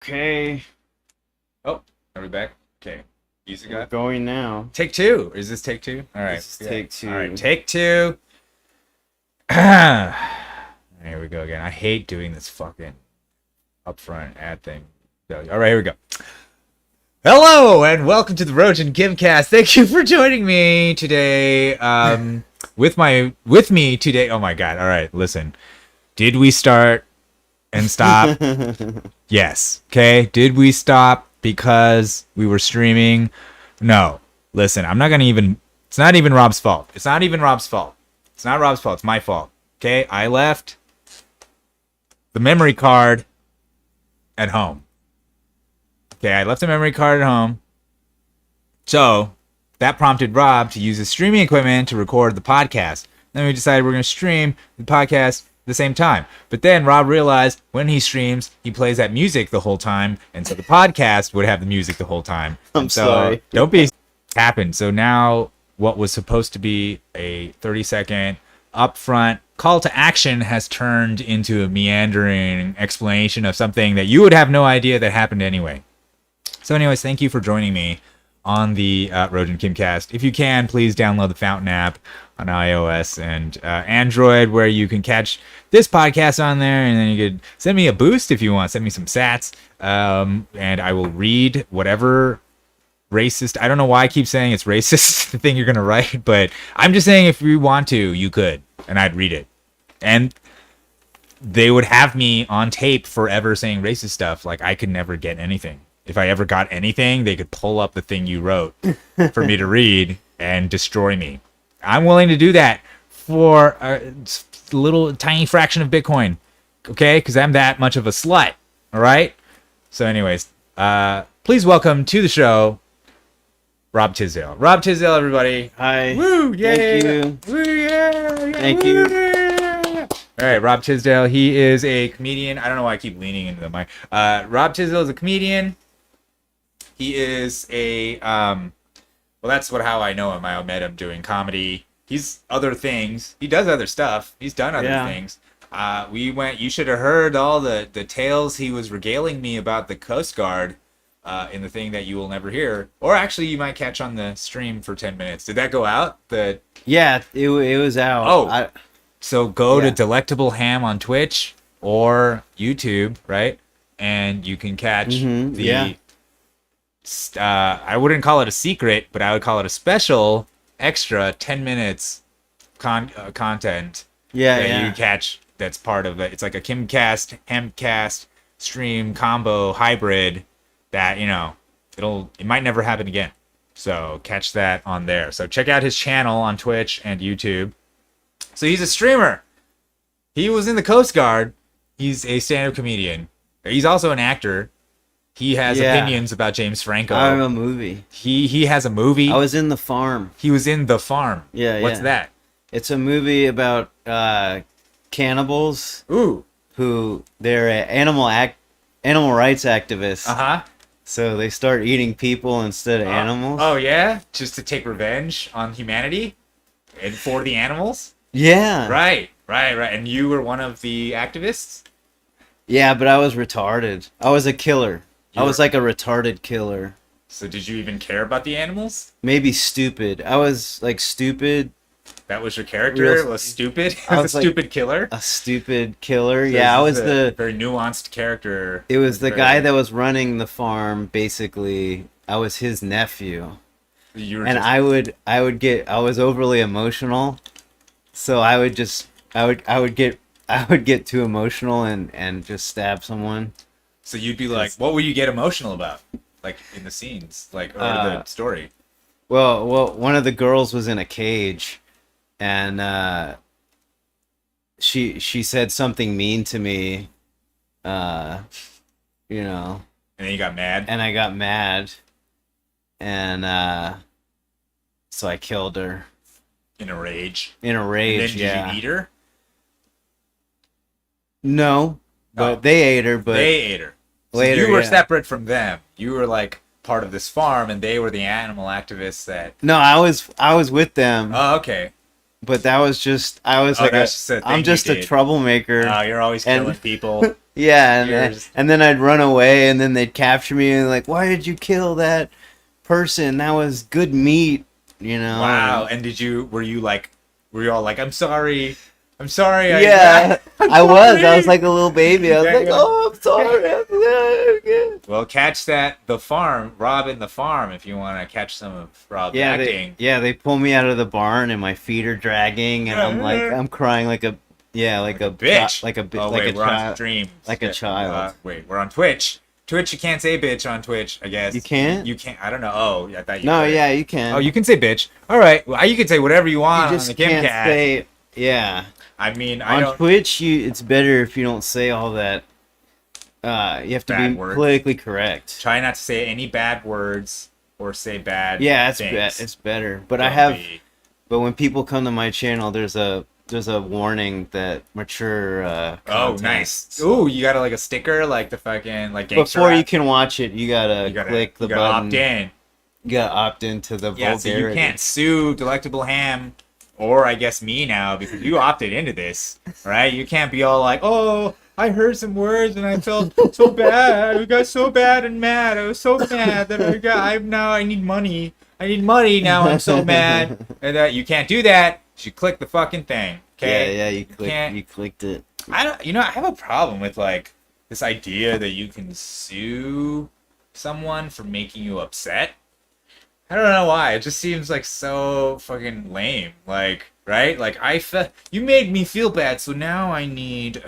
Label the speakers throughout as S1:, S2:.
S1: Okay,
S2: Oh, are we back? Okay. Music
S1: we're
S2: up.
S1: going now.
S2: Take two. Is this take two? All right.
S1: This is
S2: yeah.
S1: take two.
S2: All right, take two. Here we go again. I hate doing this fucking upfront ad thing. All right, here we go. Hello and welcome to the Rojan Kimcast. Thank you for joining me today. With me today. Oh my god. All right, listen. Did we start and stop? Yes. Okay. Did we stop because we were streaming? No. Listen, I'm not gonna even. It's not even Rob's fault. It's not even Rob's fault. It's not Rob's fault. It's my fault. Okay. I left the memory card at home. Okay. I left the memory card at home. So that prompted Rob to use his streaming equipment to record the podcast. Then we decided we're gonna stream the podcast the same time. But then Rob realized when he streams, he plays that music the whole time, and so the podcast would have the music the whole time.
S1: I'm
S2: So,
S1: sorry.
S2: Don't be happened. So now what was supposed to be a 30-second upfront call to action has turned into a meandering explanation of something that you would have no idea that happened anyway. So anyways, thank you for joining me on the Rojan Kimcast. If you can, please download the Fountain app on iOS and Android, where you can catch this podcast on there, and then you could send me a boost if you want. Send me some sats, and I will read whatever racist. I don't know why I keep saying it's racist, the thing you're gonna write, but I'm just saying if you want to, you could, and I'd read it. And they would have me on tape forever saying racist stuff. Like I could never get anything. If I ever got anything, they could pull up the thing you wrote for me to read and destroy me. I'm willing to do that for a little tiny fraction of Bitcoin, okay? Because I'm that much of a slut, all right? So anyways, please welcome to the show, Rob Tisdale. Rob Tisdale, everybody.
S1: Hi.
S2: Woo, yeah.
S1: Thank you.
S2: Woo, yeah.
S1: Thank
S2: Woo,
S1: you.
S2: yeah. All right, Rob Tisdale. He is a comedian. I don't know why I keep leaning into the mic. Rob Tisdale is a comedian. He is a well, that's how I know him. I met him doing comedy. He's other things. He does other stuff. He's done other things. You should have heard all the tales he was regaling me about the Coast Guard in the thing that you will never hear. Or actually, you might catch on the stream for 10 minutes. Did that go out?
S1: Yeah, it was out.
S2: Oh. So go to
S1: Yeah.
S2: Delectable Ham on Twitch or YouTube, right? And you can catch
S1: yeah.
S2: I wouldn't call it a secret, but I would call it a special extra 10 minutes content
S1: Yeah,
S2: that
S1: yeah.
S2: you catch. That's part of it. It's like a Kimcast, Hempcast stream combo hybrid that, it might never happen again. So catch that on there. So check out his channel on Twitch and YouTube. So he's a streamer. He was in the Coast Guard. He's a stand-up comedian. He's also an actor. He has opinions about James Franco.
S1: I have a movie.
S2: He has a movie.
S1: I was in The Farm.
S2: He was in The Farm.
S1: Yeah,
S2: What's
S1: yeah.
S2: that?
S1: It's a movie about cannibals
S2: Ooh.
S1: who they're animal rights activists.
S2: Uh-huh.
S1: So they start eating people instead of animals.
S2: Oh, yeah? Just to take revenge on humanity? And for the animals?
S1: Yeah.
S2: Right. And you were one of the activists?
S1: Yeah, but I was retarded. I was a killer.
S2: You
S1: I was
S2: were-
S1: like a retarded killer.
S2: So did you even care about the animals?
S1: Maybe stupid. I was like stupid.
S2: That was your character?
S1: Real-
S2: Was stupid?
S1: I
S2: a
S1: was like-
S2: stupid killer?
S1: A stupid killer.
S2: So
S1: Yeah, I
S2: this
S1: was
S2: is a
S1: the.
S2: very nuanced character.
S1: It was the
S2: Very-
S1: guy that was running the farm. Basically, I was his nephew,
S2: You were
S1: and
S2: just-
S1: I was overly emotional, so I would get too emotional and just stab someone.
S2: So you'd be like, what would you get emotional about? Like in the scenes, like or the story.
S1: Well, one of the girls was in a cage, and she said something mean to me,
S2: And then you got mad.
S1: and I got mad, and so I killed her
S2: In a rage.
S1: in a
S2: And then
S1: rage.
S2: did
S1: Yeah.
S2: you eat her?
S1: No, but
S2: Oh.
S1: they ate her. But
S2: They ate her. So
S1: later,
S2: you were
S1: yeah.
S2: separate from them. You were like part of this farm, and they were the animal activists that.
S1: No, I was with them.
S2: Oh, okay.
S1: But that was just I was
S2: Oh,
S1: like
S2: that's just a thing
S1: I'm
S2: you
S1: just a
S2: did.
S1: troublemaker.
S2: Oh, you're always
S1: And-
S2: killing people.
S1: Yeah,
S2: Years.
S1: and then I'd run away, and then they'd capture me and like, why did you kill that person? That was good meat, you know.
S2: Wow. And were you all like, I'm sorry. I'm sorry.
S1: Yeah,
S2: I'm
S1: I was. I
S2: sorry."
S1: was like a little baby. I was
S2: Yeah,
S1: like,
S2: yeah.
S1: oh, I'm sorry. I'm sorry.
S2: Well, catch that Rob in the farm if you want to catch some of Rob's acting.
S1: They pull me out of the barn, and my feet are dragging, and I'm crying like a
S2: Bitch.
S1: like a
S2: Oh,
S1: like
S2: wait,
S1: a
S2: we're on
S1: child,
S2: stream.
S1: like a child.
S2: Wait, we're on Twitch. Twitch, you can't say bitch on Twitch, I guess.
S1: You can't?
S2: You can't. I don't know. Oh, I thought you
S1: No,
S2: could.
S1: yeah, you can.
S2: Oh, you can say bitch. All right. Well, you can say whatever you want
S1: You just
S2: on the
S1: can't
S2: Kimcast.
S1: say. Yeah,
S2: I mean, I
S1: on
S2: don't.
S1: Twitch, it's better if you don't say all that. You have to
S2: Bad
S1: be
S2: words.
S1: politically correct.
S2: Try not to say any bad words or say bad.
S1: Yeah,
S2: things.
S1: it's better. But
S2: Don't be-
S1: But when people come to my channel, there's a warning that mature.
S2: Oh,
S1: content.
S2: nice. Ooh, you got a sticker like the fucking like gangster
S1: Before you
S2: rap?
S1: can watch it, you gotta click the
S2: you gotta
S1: button.
S2: opt in.
S1: You gotta opt into the
S2: Yeah, so
S1: vulgarity.
S2: you can't sue Delectable Ham, or I guess me now, because you opted into this, right? You can't be all like, oh, I heard some words and I felt so bad. I got so bad and mad. I was so mad that I need money. I need money now. I'm so mad. And you can't do that. You click the fucking thing. Okay.
S1: Yeah,
S2: can't-
S1: you clicked it.
S2: I have a problem with like this idea that you can sue someone for making you upset. I don't know why. It just seems like so fucking lame. Like, right? Like you made me feel bad, so now I need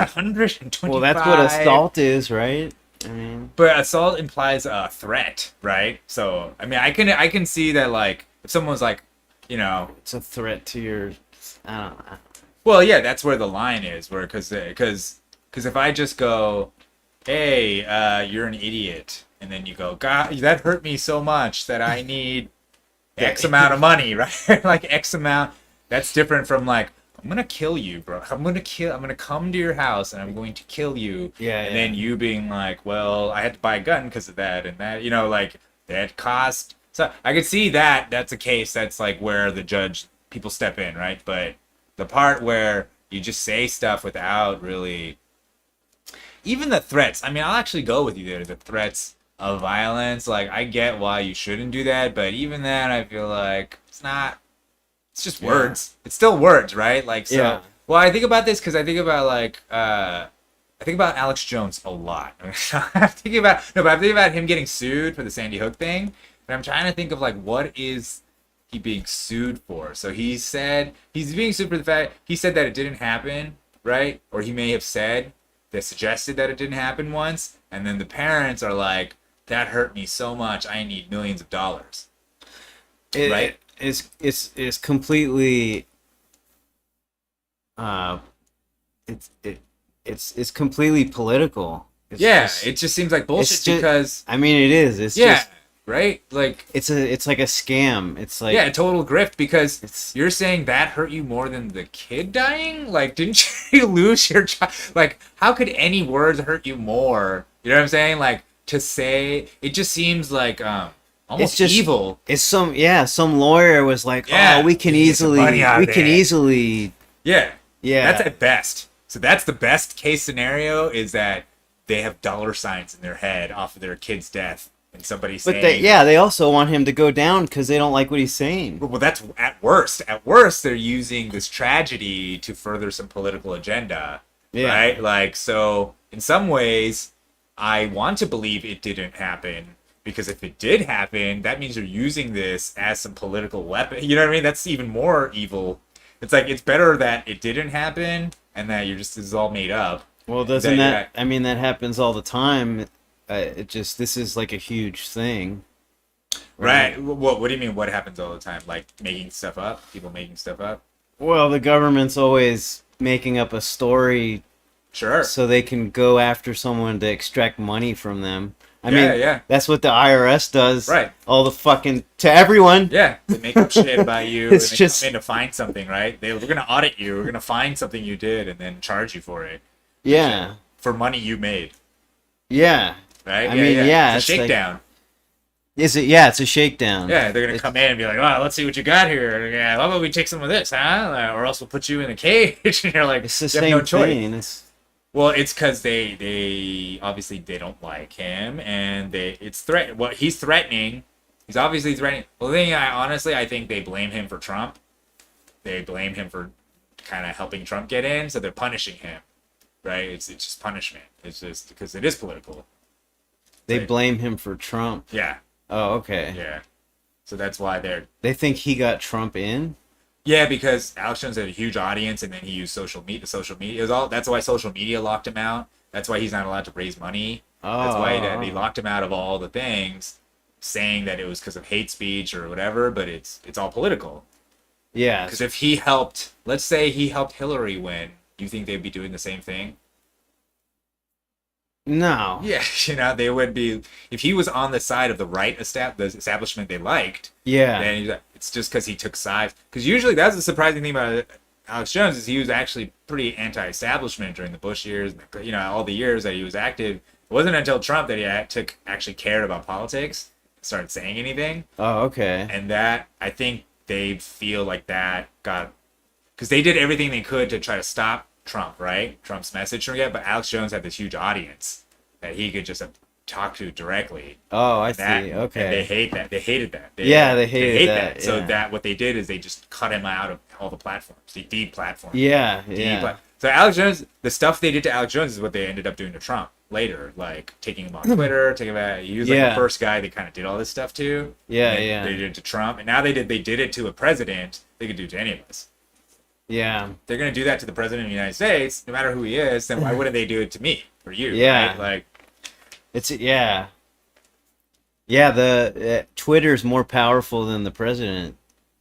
S2: 125.
S1: Well, that's what assault is, right? I mean,
S2: But assault implies a threat, right? So I mean, I can see that like if someone's like, you know,
S1: it's a threat to your. I don't know.
S2: well, yeah, that's where the line is, where because if I just go, hey, you're an idiot. And then you go, God, that hurt me so much that I need X amount of money, right? Like X amount. That's different from like, I'm gonna kill you, bro. I'm gonna come to your house and I'm going to kill you.
S1: Yeah,
S2: And
S1: yeah.
S2: then you being like, well, I had to buy a gun because of that and that, you know, like that cost. So I could see that that's a case that's like where people step in, right? But the part where you just say stuff without really, even the threats. I mean, I'll actually go with you there. The threats of violence, like I get why you shouldn't do that, but even then, I feel like it's not. It's just words. It's still words, right? Like so.
S1: Yeah.
S2: Well, I think about this because I think about like I think about Alex Jones a lot. I'm thinking about him getting sued for the Sandy Hook thing, and I'm trying to think of like what is he being sued for. So he said he's being sued for the fact he said that it didn't happen, right? Or he may have said that suggested that it didn't happen once, and then the parents are like, that hurt me so much, I need millions of dollars. Right?
S1: It's completely. It's completely political. It's
S2: Yeah,
S1: just-
S2: it just seems like bullshit
S1: it's ju-
S2: because
S1: I mean, it is. It's
S2: yeah,
S1: just.
S2: right? Like
S1: It's like a scam. It's like
S2: yeah, a total grift because
S1: It's-
S2: you're saying that hurt you more than the kid dying? Like, didn't you lose your child? Like, how could any words hurt you more? You know what I'm saying? Like, to say, it just seems like almost
S1: just
S2: evil.
S1: It's some lawyer was like,
S2: Yeah,
S1: oh, we can
S2: get some money out of there."
S1: easily.
S2: Yeah.
S1: Yeah.
S2: That's at best. So that's the best case scenario is that they have dollar signs in their head off of their kid's death. And somebody saying,
S1: But they also want him to go down because they don't like what he's saying.
S2: well, that's at worst. At worst, they're using this tragedy to further some political agenda,
S1: Yeah.
S2: right? Like, so in some ways, I want to believe it didn't happen because if it did happen, that means you're using this as some political weapon. You know what I mean? That's even more evil. It's like it's better that it didn't happen and that this is all made up.
S1: Well, doesn't
S2: That-
S1: I mean, that happens all the time. This is like a huge thing.
S2: Right? What do you mean? What happens all the time? Like making stuff up? People making stuff up?
S1: Well, the government's always making up a story
S2: Sure.
S1: so they can go after someone to extract money from them. I
S2: Yeah,
S1: mean,
S2: yeah.
S1: that's what the IRS does.
S2: Right.
S1: All the fucking to everyone.
S2: Yeah, they make up shit about you.
S1: It's
S2: and they
S1: just-
S2: come in to find something, right? We're gonna audit you. We're gonna find something you did and then charge you for it
S1: Yeah.
S2: for money you made,
S1: Yeah.
S2: right?
S1: I mean, yeah,
S2: it's a
S1: it's like-
S2: shakedown.
S1: Is it? Yeah, it's a shakedown.
S2: Yeah, they're gonna come in and be like, "Oh, let's see what you got here. Yeah, how about we take some of this, huh? Or else we'll put you in a cage." And you're like,
S1: It's the
S2: you
S1: same
S2: have no choice.
S1: thing.
S2: Well, it's because they obviously they don't like him, and it's threat. What he's threatening, he's obviously threatening. Well, the thing I think they blame him for Trump. They blame him for kind of helping Trump get in, so they're punishing him, right? It's just punishment. It's just because it is political.
S1: They
S2: Like,
S1: blame him for Trump.
S2: yeah,
S1: Oh, okay.
S2: yeah. So that's why they're
S1: They think he got Trump in?
S2: yeah, because Alex Jones had a huge audience, and then he used social media. Social media is all. That's why social media locked him out. That's why he's not allowed to raise money. That's why they locked him out of all the things, saying that it was because of hate speech or whatever. But it's all political.
S1: Yeah.
S2: Because if he helped, let's say he helped Hillary win, do you think they'd be doing the same thing?
S1: No.
S2: Yeah, they would be. If he was on the side of the the establishment they liked,
S1: Yeah.
S2: then it's just because he took sides. Because usually that's the surprising thing about Alex Jones is he was actually pretty anti-establishment during the Bush years. All the years that he was active. It wasn't until Trump that he actually cared about politics, started saying anything,
S1: Oh, okay.
S2: and that I think they feel like that got because they did everything they could to try to stop Trump, right? Trump's message from it, but Alex Jones had this huge audience that he could just talk to directly.
S1: Oh, I
S2: That,
S1: see.
S2: And
S1: Okay.
S2: they hate that. They hated that.
S1: Yeah, they hated
S2: hate
S1: that,
S2: So
S1: yeah.
S2: that what they did is they just cut him out of all the platforms. The deplatformed.
S1: Yeah,
S2: De-
S1: yeah.
S2: So Alex Jones, the stuff they did to Alex Jones is what they ended up doing to Trump later, like taking him on Twitter, taking him out. He was like
S1: Yeah.
S2: the first guy they kind of did all this stuff to.
S1: Yeah,
S2: And
S1: yeah.
S2: They did it to Trump, and now they did it to a president. They could do it to any of us.
S1: Yeah.
S2: They're gonna do that to the president of the United States, no matter who he is. Then why wouldn't they do it to me or you?
S1: Yeah.
S2: Right? Like,
S1: It's yeah. Yeah, the Twitter's more powerful than the president.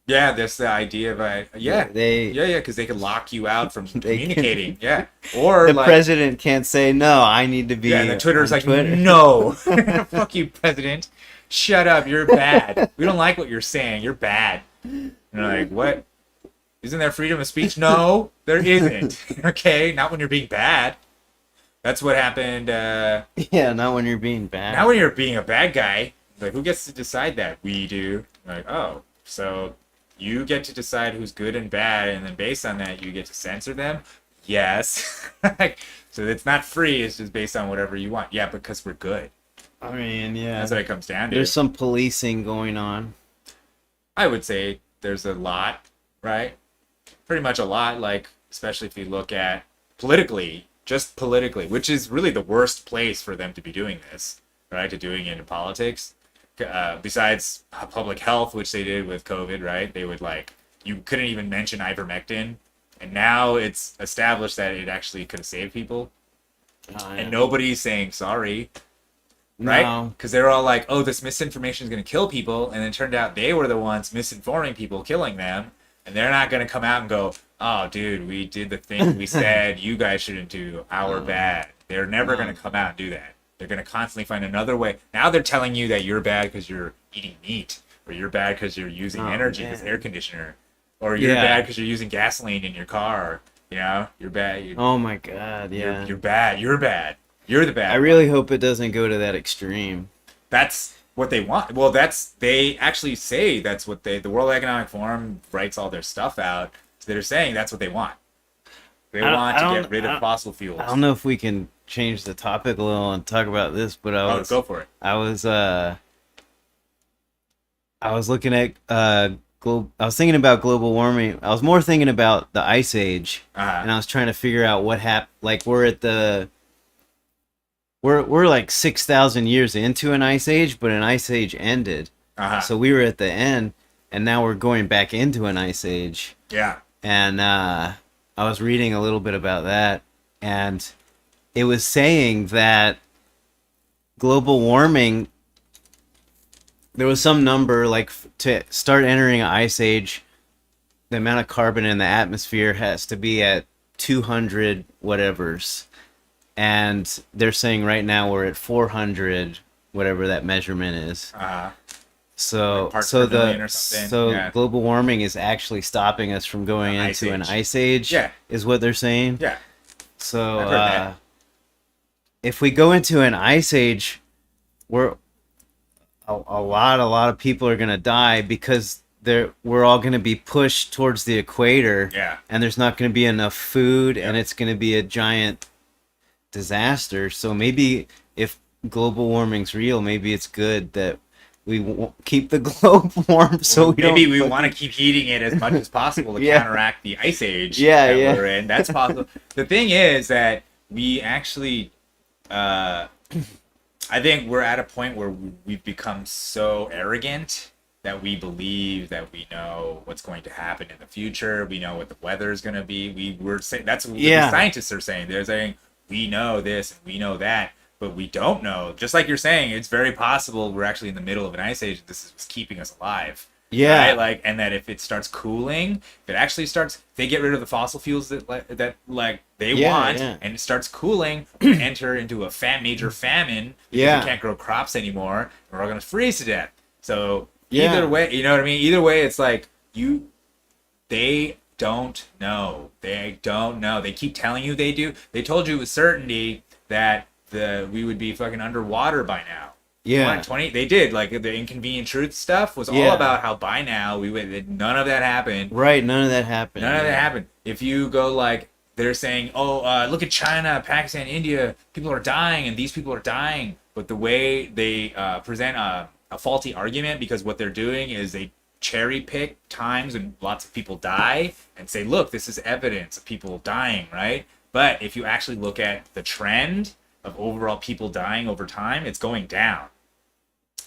S2: yeah, that's the idea of yeah,
S1: They
S2: because they could lock you out from
S1: They can-
S2: communicating. Yeah, or
S1: the
S2: like,
S1: president can't say no, I need to be
S2: yeah, and the Twitter's
S1: on
S2: like,
S1: Twitter.
S2: no, fuck you, president, shut up, you're bad. We don't like what you're saying. You're bad. And they're like, what? Isn't there freedom of speech? No, there isn't. Okay, not when you're being bad. That's what happened.
S1: Yeah, not when you're being bad.
S2: Now when you're being a bad guy, like who gets to decide that? We do. Like, oh, so you get to decide who's good and bad, and then based on that, you get to censor them? Yes. So it's not free, it's just based on whatever you want. Yeah, because we're good.
S1: I mean, yeah.
S2: That's what it comes down to.
S1: There's some policing going on.
S2: I would say there's a lot, right? Pretty much a lot, like, especially if you look at politically, just politically, which is really the worst place for them to be doing this, right? To doing it in politics. Besides public health, which they did with COVID, right? They would you couldn't even mention ivermectin, and now it's established that it actually could have saved people,
S1: Oh,
S2: and nobody's saying sorry,
S1: yeah.
S2: right? Because they're all like, "Oh, this misinformation is going to kill people," and it turned out they were the ones misinforming people, killing them, and they're not going to come out and go, "Oh, dude, we did the thing we said you guys shouldn't do. Our bad." They're never going to come out and do that. They're going to constantly find another way. Now they're telling you that you're bad because you're eating meat, or you're bad because you're using energy
S1: man.
S2: as air conditioner, or you're
S1: Yeah.
S2: bad because you're using gasoline in your car. You're bad.
S1: Oh my god, yeah.
S2: You're bad. You're bad. You're the bad.
S1: I really hope it doesn't go to that extreme.
S2: That's what they want. Well, they actually say that's what the World Economic Forum writes all their stuff out. So they're saying that's what they want. They want to get rid of fossil fuels.
S1: I don't know if we can change the topic a little and talk about this, but
S2: Go for it.
S1: I was looking at I was thinking about global warming. I was more thinking about the ice age, and I was trying to figure out what happened. Like we're like 6,000 years into an ice age, but an ice age ended. So we were at the end, and now we're going back into an ice age.
S2: Yeah.
S1: And I was reading a little bit about that, and it was saying that global warming, there was some number, like to start entering an ice age, the amount of carbon in the atmosphere has to be at 200 whatevers. And they're saying right now we're at 400, whatever that measurement is. So
S2: Like parts
S1: so
S2: per million or something, yeah.
S1: global warming is actually stopping us from going
S2: An ice
S1: into an
S2: age.
S1: ice age.
S2: Yeah.
S1: Is what they're saying.
S2: Yeah.
S1: So
S2: I've heard that.
S1: if we go into an ice age, we're a lot of people are gonna die because we're all gonna be pushed towards the equator.
S2: Yeah.
S1: And there's not gonna be enough food, and it's gonna be a giant disaster. So maybe if global warming's real, maybe it's good that we keep the globe warm so we
S2: Maybe
S1: don't
S2: we
S1: fucking-
S2: want to keep heating it as much as possible to
S1: Yeah.
S2: counteract the ice age
S1: Yeah,
S2: that
S1: yeah.
S2: we're in. That's possible. The thing is that we actually, I think we're at a point where we've become so arrogant that we believe that we know what's going to happen in the future. We know what the weather is going to be. We're saying that's what
S1: Yeah.
S2: the scientists are saying. They're saying we know this and we know that, but we don't know. Just like you're saying, it's very possible we're actually in the middle of an ice age. This is what's keeping us alive.
S1: Yeah.
S2: Right? Like, and that if it starts cooling, if it actually starts, they get rid of the fossil fuels that they
S1: Yeah,
S2: want,
S1: yeah.
S2: and it starts cooling, we enter into a major famine because
S1: Yeah.
S2: we can't grow crops anymore, and we're all gonna freeze to death. So
S1: Yeah.
S2: either way, you know what I mean? Either way, it's like they don't know. They don't know. They keep telling you they do. They told you with certainty that we would be fucking underwater by now.
S1: Yeah.
S2: 20 they did, like the inconvenient truth stuff was all
S1: Yeah.
S2: about how by now we would, none of that happened.
S1: Right, none of that happened.
S2: None of that happened. If you go like they're saying, look at China, Pakistan, India, people are dying and these people are dying, but the way they present a faulty argument, because what they're doing is they cherry pick times when lots of people die and say, look, this is evidence of people dying, right? But if you actually look at the trend of overall people dying over time, it's going down.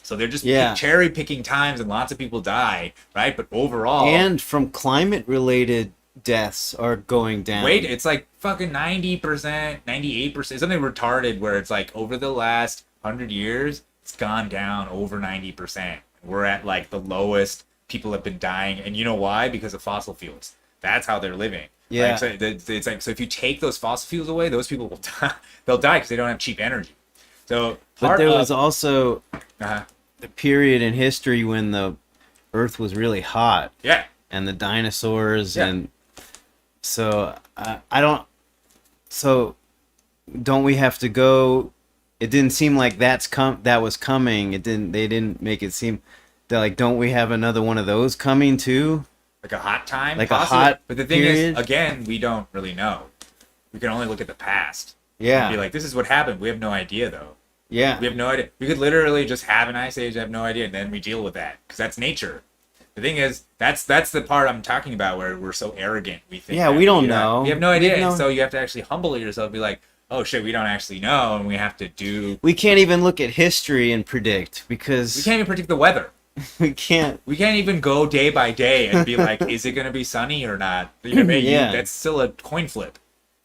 S2: So they're just
S1: Yeah.
S2: cherry picking times and lots of people die, right? But overall,
S1: And from climate related deaths are going down.
S2: wait, it's like fucking 90%, 98%, something retarded where it's like over the last 100 years, it's gone down over 90%. We're at like the lowest people have been dying. And you know why? Because of fossil fuels. That's how they're living.
S1: Yeah.
S2: Like, so it's like, so if you take those fossil fuels away, those people will die. They'll die because they don't have cheap energy. So
S1: But
S2: part
S1: there
S2: of,
S1: was also
S2: uh-huh.
S1: the period in history when the earth was really hot
S2: Yeah.
S1: and the dinosaurs
S2: Yeah.
S1: and so don't we have to go? It didn't seem like that was coming. They didn't make it seem that, like, don't we have another one of those coming too?
S2: Like a hot time?
S1: Like a
S2: possibly.
S1: hot
S2: But the thing
S1: period?
S2: is, again, we don't really know. We can only look at the past.
S1: Yeah.
S2: And be like, this is what happened. We have no idea, though.
S1: Yeah.
S2: We have no idea. We could literally just have an ice age, have no idea, and then we deal with that. Because that's nature. The thing is, that's the part I'm talking about where we're so arrogant. We think
S1: Yeah,
S2: that
S1: we don't
S2: you
S1: know.
S2: We have no
S1: We
S2: idea.
S1: have no-
S2: And so you have to actually humble yourself and be like, oh shit, we don't actually know, and we have to do.
S1: We can't even look at history and predict
S2: We
S1: because
S2: can't even predict the weather.
S1: we can't.
S2: We can't even go day by day and be like, is it going to be sunny or not? You know, maybe
S1: Yeah.
S2: that's still a coin flip.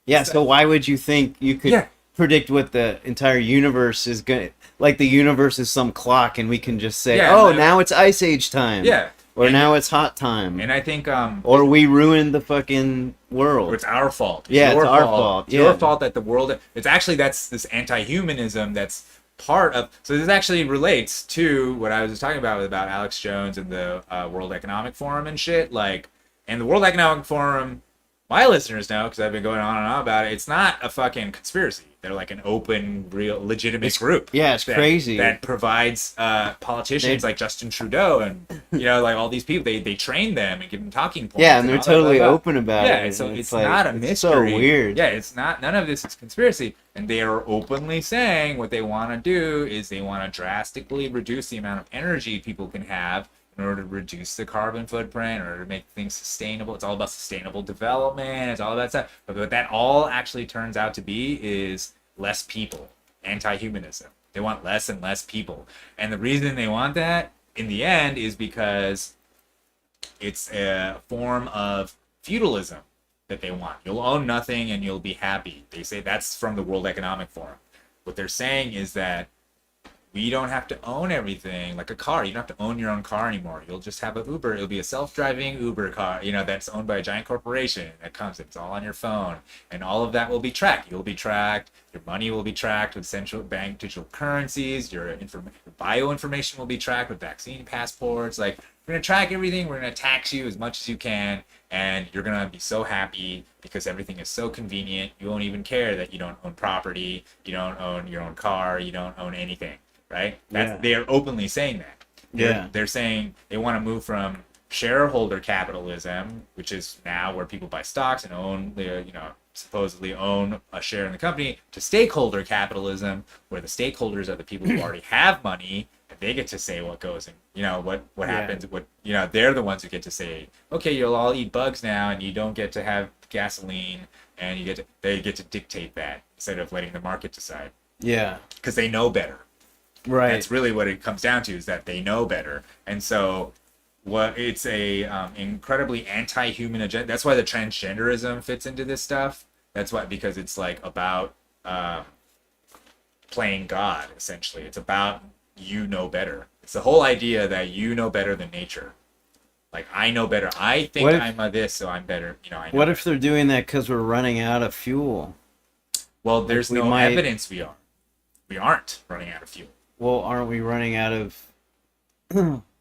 S1: Yeah, so why would you think you could
S2: Yeah.
S1: predict what the entire universe is going to... Like, the universe is some clock, and we can just say,
S2: Yeah,
S1: oh,
S2: like-
S1: now it's Ice Age time.
S2: Yeah.
S1: Or
S2: And-
S1: now it's hot time.
S2: And I think
S1: Or we ruined the fucking world.
S2: or it's our fault.
S1: Yeah,
S2: your
S1: it's our fault,
S2: It's your
S1: yeah.
S2: fault that the world. It's actually that's this anti-humanism that's part of. So this actually relates to what I was just talking about Alex Jones and the World Economic Forum and shit. Like, and the World Economic Forum, my listeners know because I've been going on and on about it. It's not a fucking conspiracy. They're like an open, real, legitimate group.
S1: yeah, it's crazy.
S2: That provides politicians like Justin Trudeau and like all these people. They train them and give them talking points.
S1: Yeah, and they're
S2: all that, blah,
S1: totally
S2: blah, blah.
S1: open about
S2: Yeah,
S1: it.
S2: and so
S1: and
S2: it's
S1: like,
S2: not a
S1: it's
S2: mystery.
S1: so weird.
S2: Yeah, it's not. None of this is conspiracy, and they are openly saying what they want to do is they want to drastically reduce the amount of energy people can have in order to reduce the carbon footprint, in order to make things sustainable. It's all about sustainable development. It's all about stuff. But what that all actually turns out to be is less people. Anti-humanism. They want less and less people, and the reason they want that in the end is because it's a form of feudalism that they want. You'll own nothing and you'll be happy. They say that's from the World Economic Forum. What they're saying is that we don't have to own everything like a car. You don't have to own your own car anymore. You'll just have an Uber. It'll be a self-driving Uber car, that's owned by a giant corporation that comes. It's all on your phone, and all of that will be tracked. You'll be tracked. Your money will be tracked with central bank digital currencies. Your bio information will be tracked with vaccine passports. Like, we're gonna track everything. We're gonna tax you as much as you can, and you're gonna be so happy because everything is so convenient. You won't even care that you don't own property. You don't own your own car. You don't own anything. Right?
S1: Yeah.
S2: They are openly saying that.
S1: Yeah.
S2: They're saying they want to move from shareholder capitalism, which is now where people buy stocks and own, supposedly own a share in the company, to stakeholder capitalism, where the stakeholders are the people who already have money, and they get to say what goes and what happens. What they're the ones who get to say, okay, you'll all eat bugs now, and you don't get to have gasoline, and they get to dictate that instead of letting the market decide,
S1: Yeah.
S2: because they know better.
S1: Right.
S2: That's really what it comes down to, is that they know better. And so it's a incredibly anti-human agenda. That's why the transgenderism fits into this stuff. That's why, because it's like about playing God, essentially. It's about you know better. It's the whole idea that you know better than nature. Like, I know better. I think I'm a this, so I'm better. I know.
S1: What if they're doing that because we're running out of fuel?
S2: Well, there's no evidence we are. We aren't running out of fuel.
S1: Well, aren't we running out of...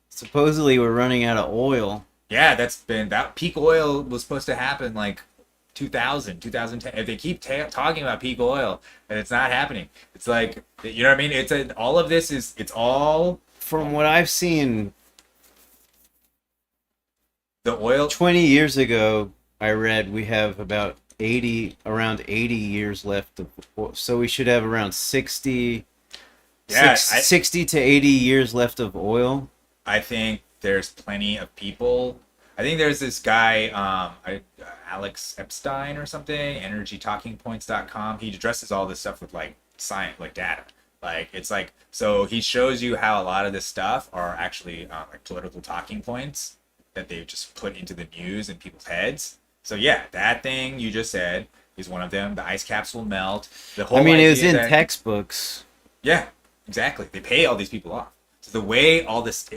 S1: Supposedly we're running out of oil.
S2: Yeah, that peak oil was supposed to happen like 2010. If they keep talking about peak oil and it's not happening, it's like, you know what I mean? All of this it's all...
S1: From what I've seen,
S2: the oil...
S1: 20 years ago, I read we have around 80 years left of, so we should have around 60...
S2: Yeah,
S1: 60 to 80 years left of oil.
S2: I think there's plenty of people. I think there's this guy, Alex Epstein or something, energytalkingpoints.com. He addresses all this stuff with like science, like data. Like, it's like, so he shows you how a lot of this stuff are actually like political talking points that they've just put into the news in people's heads. So yeah, that thing you just said is one of them. The ice caps will melt. The whole
S1: it was in textbooks.
S2: Yeah. Exactly. They pay all these people off. So the way all this...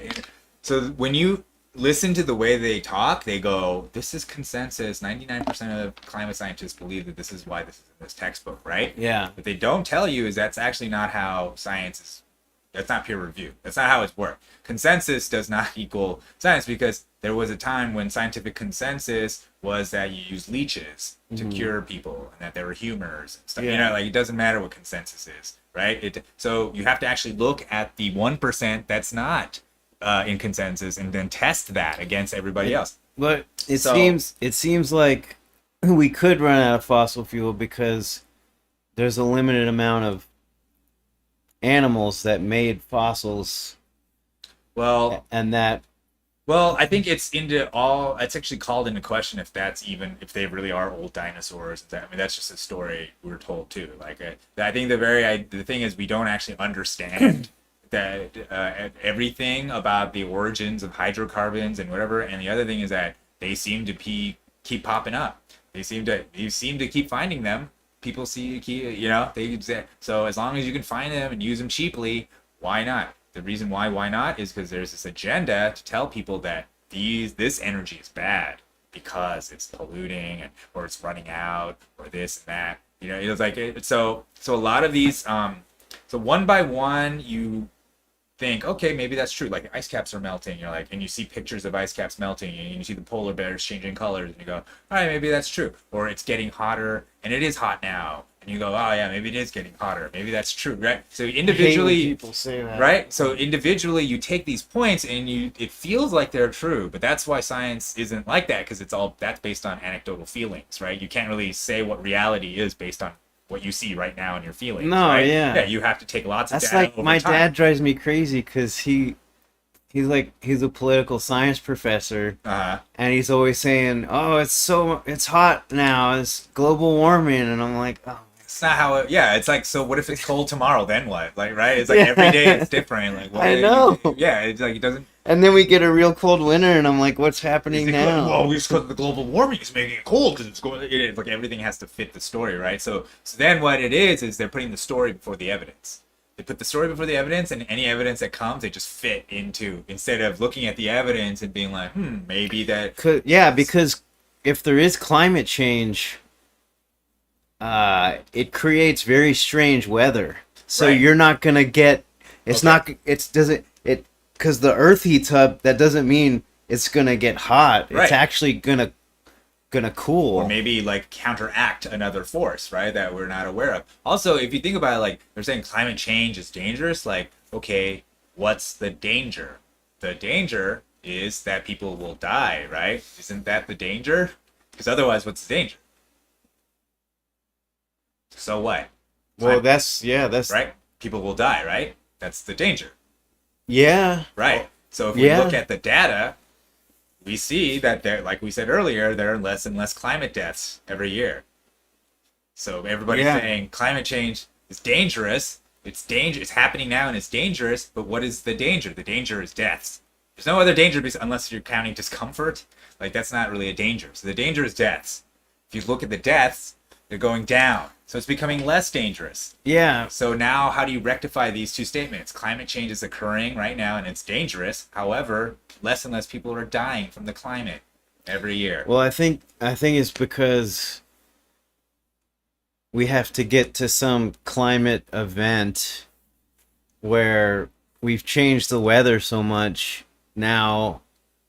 S2: So when you listen to the way they talk, they go, this is consensus. 99% of climate scientists believe that this is why this is in this textbook, right?
S1: Yeah.
S2: What they don't tell you is that's actually not how science is... That's not peer review. That's not how it's worked. Consensus does not equal science, because there was a time when scientific consensus was that you use leeches to cure people and that there were humors and stuff.
S1: Yeah.
S2: Like, it doesn't matter what consensus is. Right? So you have to actually look at the 1% that's not in consensus and then test that against everybody else.
S1: But it seems like we could run out of fossil fuel because there's a limited amount of animals that made fossils.
S2: Well,
S1: and that...
S2: Well, I think it's actually called into question if they really are old dinosaurs. That's just a story we were told too. Like, I think the thing is, we don't actually understand that everything about the origins of hydrocarbons and whatever. And the other thing is that they seem to keep popping up. You seem to keep finding them. People so as long as you can find them and use them cheaply, why not? The reason why not is because there's this agenda to tell people that this energy is bad because it's polluting or it's running out or this and that. It's like so a lot of these so one by one you think, okay, maybe that's true. Like, ice caps are melting. You're like, and you see pictures of ice caps melting, and you see the polar bears changing colors, and you go, all right, maybe that's true. Or it's getting hotter, and it is hot now. And you go, oh yeah, maybe it is getting hotter. Maybe that's true, right? So individually,
S1: I hate when people say that.
S2: right? So individually, you take these points, and it feels like they're true, but that's why science isn't like that, because that's based on anecdotal feelings, right? You can't really say what reality is based on what you see right now in your feelings.
S1: No,
S2: right?
S1: yeah.
S2: You have to take lots of
S1: That's
S2: data
S1: like
S2: over
S1: my
S2: time.
S1: dad drives me crazy because he's a political science professor, and he's always saying, "Oh, it's hot now. It's global warming," and I'm like, "Oh."
S2: It's not how it's like, so what if it's cold tomorrow, then what? Like, right? It's like every day it's different. Like, what,
S1: I know.
S2: It's like, it doesn't...
S1: And then we get a real cold winter, and I'm like, what's happening now?
S2: Well, it's because the global warming is making it cold because it's going... It's like everything has to fit the story, right? So then what it is they're putting the story before the evidence. They put the story before the evidence, and any evidence that comes, they just fit into, instead of looking at the evidence and being like, maybe that...
S1: Because if there is climate change... it creates very strange weather. So
S2: Right.
S1: you're not gonna get. It's
S2: Okay.
S1: not. It doesn't. It because the Earth heats up. That doesn't mean it's gonna get hot.
S2: Right.
S1: It's actually gonna cool.
S2: Or maybe like counteract another force, right, that we're not aware of. Also, if you think about it, like, they're saying climate change is dangerous. Like, okay, what's the danger? The danger is that people will die, right? Isn't that the danger? Because otherwise, what's the danger? So what?
S1: Well, that's
S2: Right? People will die, right? That's the danger.
S1: yeah.
S2: Right. So if we
S1: Yeah.
S2: look at the data, we see that there, like we said earlier, there are less and less climate deaths every year. So everybody's
S1: Yeah.
S2: saying climate change is dangerous. It's happening now and it's dangerous. But what is the danger? The danger is deaths. There's no other danger unless you're counting discomfort. Like that's not really a danger. So the danger is deaths. If you look at the deaths, they're going down. So it's becoming less dangerous.
S1: Yeah.
S2: So now how do you rectify these two statements? Climate change is occurring right now and it's dangerous. However, less and less people are dying from the climate every year.
S1: Well, I think it's because we have to get to some climate event where we've changed the weather so much now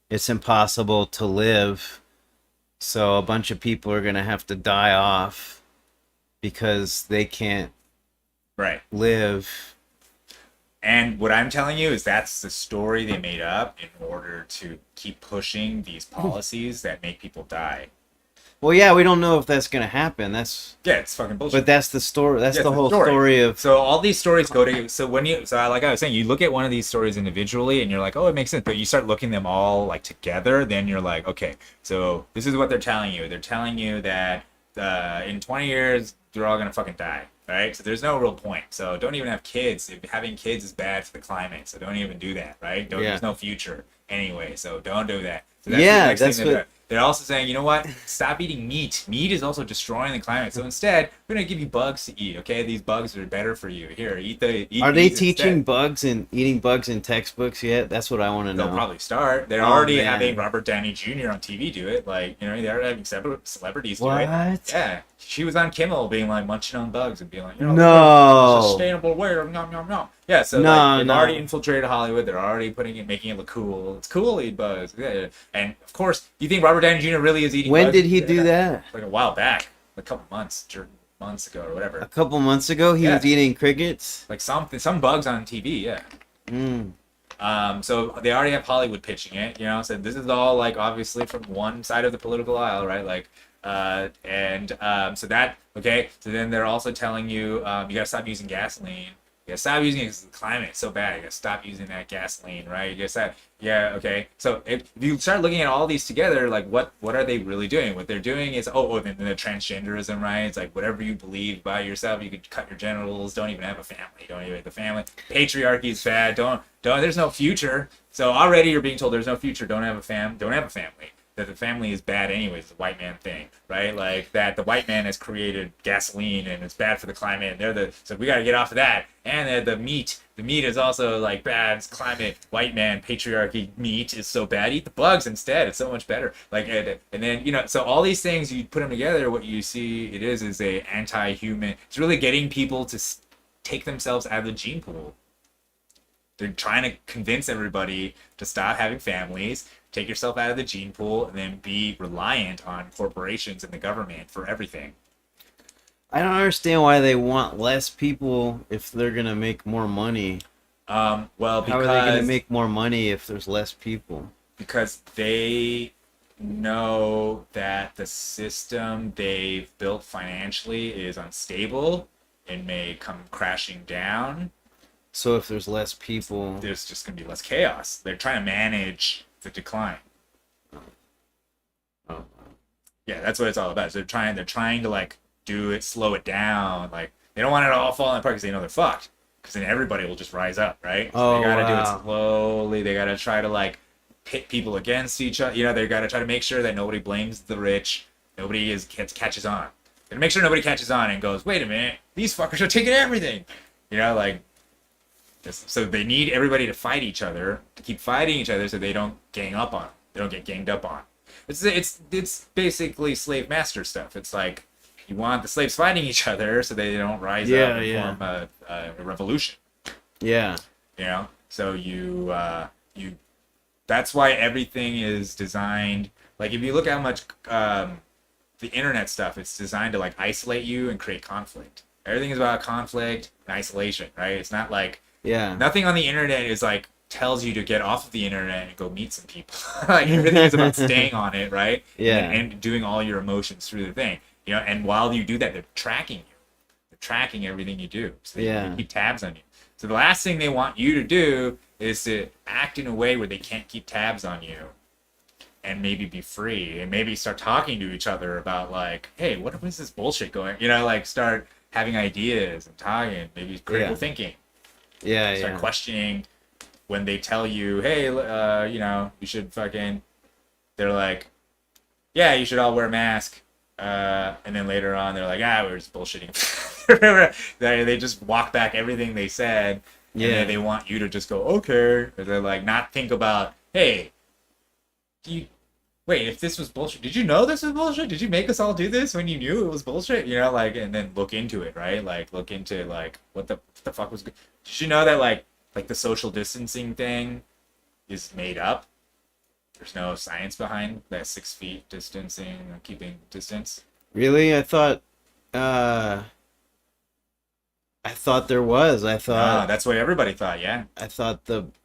S1: it's impossible to live. So a bunch of people are going to have to die off because they can't
S2: Right.
S1: live.
S2: And what I'm telling you is that's the story they made up in order to keep pushing these policies that make people die.
S1: Well, yeah, we don't know if that's going to happen.
S2: Yeah, it's fucking bullshit.
S1: But that's the story. That's
S2: Yeah,
S1: the
S2: it's
S1: whole story of
S2: So all these stories go to like I was saying, you look at one of these stories individually and you're like, oh, it makes sense. But you start looking them all like together, then you're like, okay, so this is what they're telling you. They're telling you that in 20 years you're all gonna fucking die, right? So there's no real point. So don't even have kids. If having kids is bad for the climate, so don't even do that, right?
S1: Yeah.
S2: There's no future anyway, so don't do that. So that's
S1: Yeah,
S2: the next
S1: that's
S2: thing
S1: what-
S2: they're also saying, you know what? Stop eating meat. Meat is also destroying the climate. So instead, we're gonna give you bugs to eat. Okay, these bugs are better for you. Here, eat
S1: Are they
S2: these
S1: teaching
S2: instead.
S1: bugs and eating bugs in textbooks yet? That's what I want to
S2: They'll
S1: know.
S2: probably start. They're
S1: Oh,
S2: already
S1: man.
S2: having Robert Downey Jr. on TV do it. Like, you know, they're having celebrities do it.
S1: What?
S2: Yeah, she was on Kimmel being like munching on bugs and being like, you know,
S1: No.
S2: sustainable way of nom nom nom. Yeah, so
S1: No,
S2: like, they've
S1: no.
S2: already infiltrated Hollywood. They're already making it look cool. It's cool to eat bugs. Yeah. And of course, do you think Robert Downey Jr. really is eating
S1: When
S2: bugs?
S1: did he do that?
S2: Like a while back, a couple months ago or
S1: A
S2: whatever.
S1: couple months ago, he
S2: Yeah.
S1: was eating crickets.
S2: Like some bugs on TV. Yeah.
S1: Mm.
S2: So they already have Hollywood pitching it, you know. So this is all like obviously from one side of the political aisle, right? Like, so that okay. So then they're also telling you you gotta stop using gasoline. You gotta stop using it because the climate is so bad. You gotta stop using that gasoline, right? You gotta stop. Yeah, okay. So if you start looking at all these together, like what are they really doing? What they're doing is then the transgenderism, right? It's like whatever you believe by yourself, you could cut your genitals. Don't even have a family. Don't even have the family. Patriarchy is bad. Don't. There's no future. So already you're being told there's no future. Don't have a family. That the family is bad anyways, the white man thing, right? Like that the white man has created gasoline and it's bad for the climate. And so we got to get off of that. And the meat is also like bad. It's climate, white man, patriarchy. Meat is so bad. Eat the bugs instead. It's so much better. Like and then so all these things you put them together, what you see it is a anti-human. It's really getting people to take themselves out of the gene pool. They're trying to convince everybody to stop having families, take yourself out of the gene pool, and then be reliant on corporations and the government for everything.
S1: I don't understand why they want less people if they're gonna make more money.
S2: Well,
S1: How are they gonna make more money if there's less people?
S2: because they know that the system they've built financially is unstable and may come crashing down.
S1: So if there's less people,
S2: There's just going to be less chaos. They're trying to manage the decline.
S1: oh,
S2: Yeah, that's what it's all about. So they're trying to like do it, slow it down. Like they don't want it to all fall apart because they know they're fucked. Because then everybody will just rise up, right? So
S1: Oh,
S2: they gotta do
S1: wow.
S2: it slowly. They gotta try to like pit people against each other. You know, they gotta try to make sure that nobody blames the rich. Nobody catches on. And make sure nobody catches on and goes, wait a minute, these fuckers are taking everything. You know, like. So they need everybody to fight each other, to keep fighting each other, so they don't gang up on them. They don't get ganged up on. It's basically slave master stuff. It's like you want the slaves fighting each other so they don't rise up and form a revolution.
S1: yeah,
S2: You know, so you that's why everything is designed. Like if you look at how much the internet stuff, it's designed to like isolate you and create conflict. Everything is about conflict and isolation, right? It's not like
S1: yeah.
S2: nothing on the internet is like tells you to get off of the internet and go meet some people. Like everything is about staying on it, right?
S1: Yeah.
S2: And doing all your emotions through the thing. You know, and while you do that, they're tracking you. tracking everything you do, so they
S1: Yeah.
S2: can keep tabs on you. So the last thing they want you to do is to act in a way where they can't keep tabs on you, and maybe be free, and maybe start talking to each other about like, hey, what was this bullshit going? Like start having ideas and talking, maybe critical
S1: Yeah.
S2: thinking,
S1: Yeah,
S2: start
S1: yeah.
S2: questioning when they tell you, hey, you should fucking. They're like, yeah, you should all wear a mask. And then later on, they're like, we're just bullshitting. They just walk back everything they said. And
S1: Yeah.
S2: then they want you to just go, okay. Or they're like, not think about, hey, wait, if this was bullshit, did you know this was bullshit? Did you make us all do this when you knew it was bullshit? And then look into it, right? Like, look into, like, what the fuck was good. Did you know that, like the social distancing thing is made up? There's no science behind that 6 feet distancing, keeping distance.
S1: Really? I thought there was.
S2: No, that's what everybody thought, yeah.
S1: I thought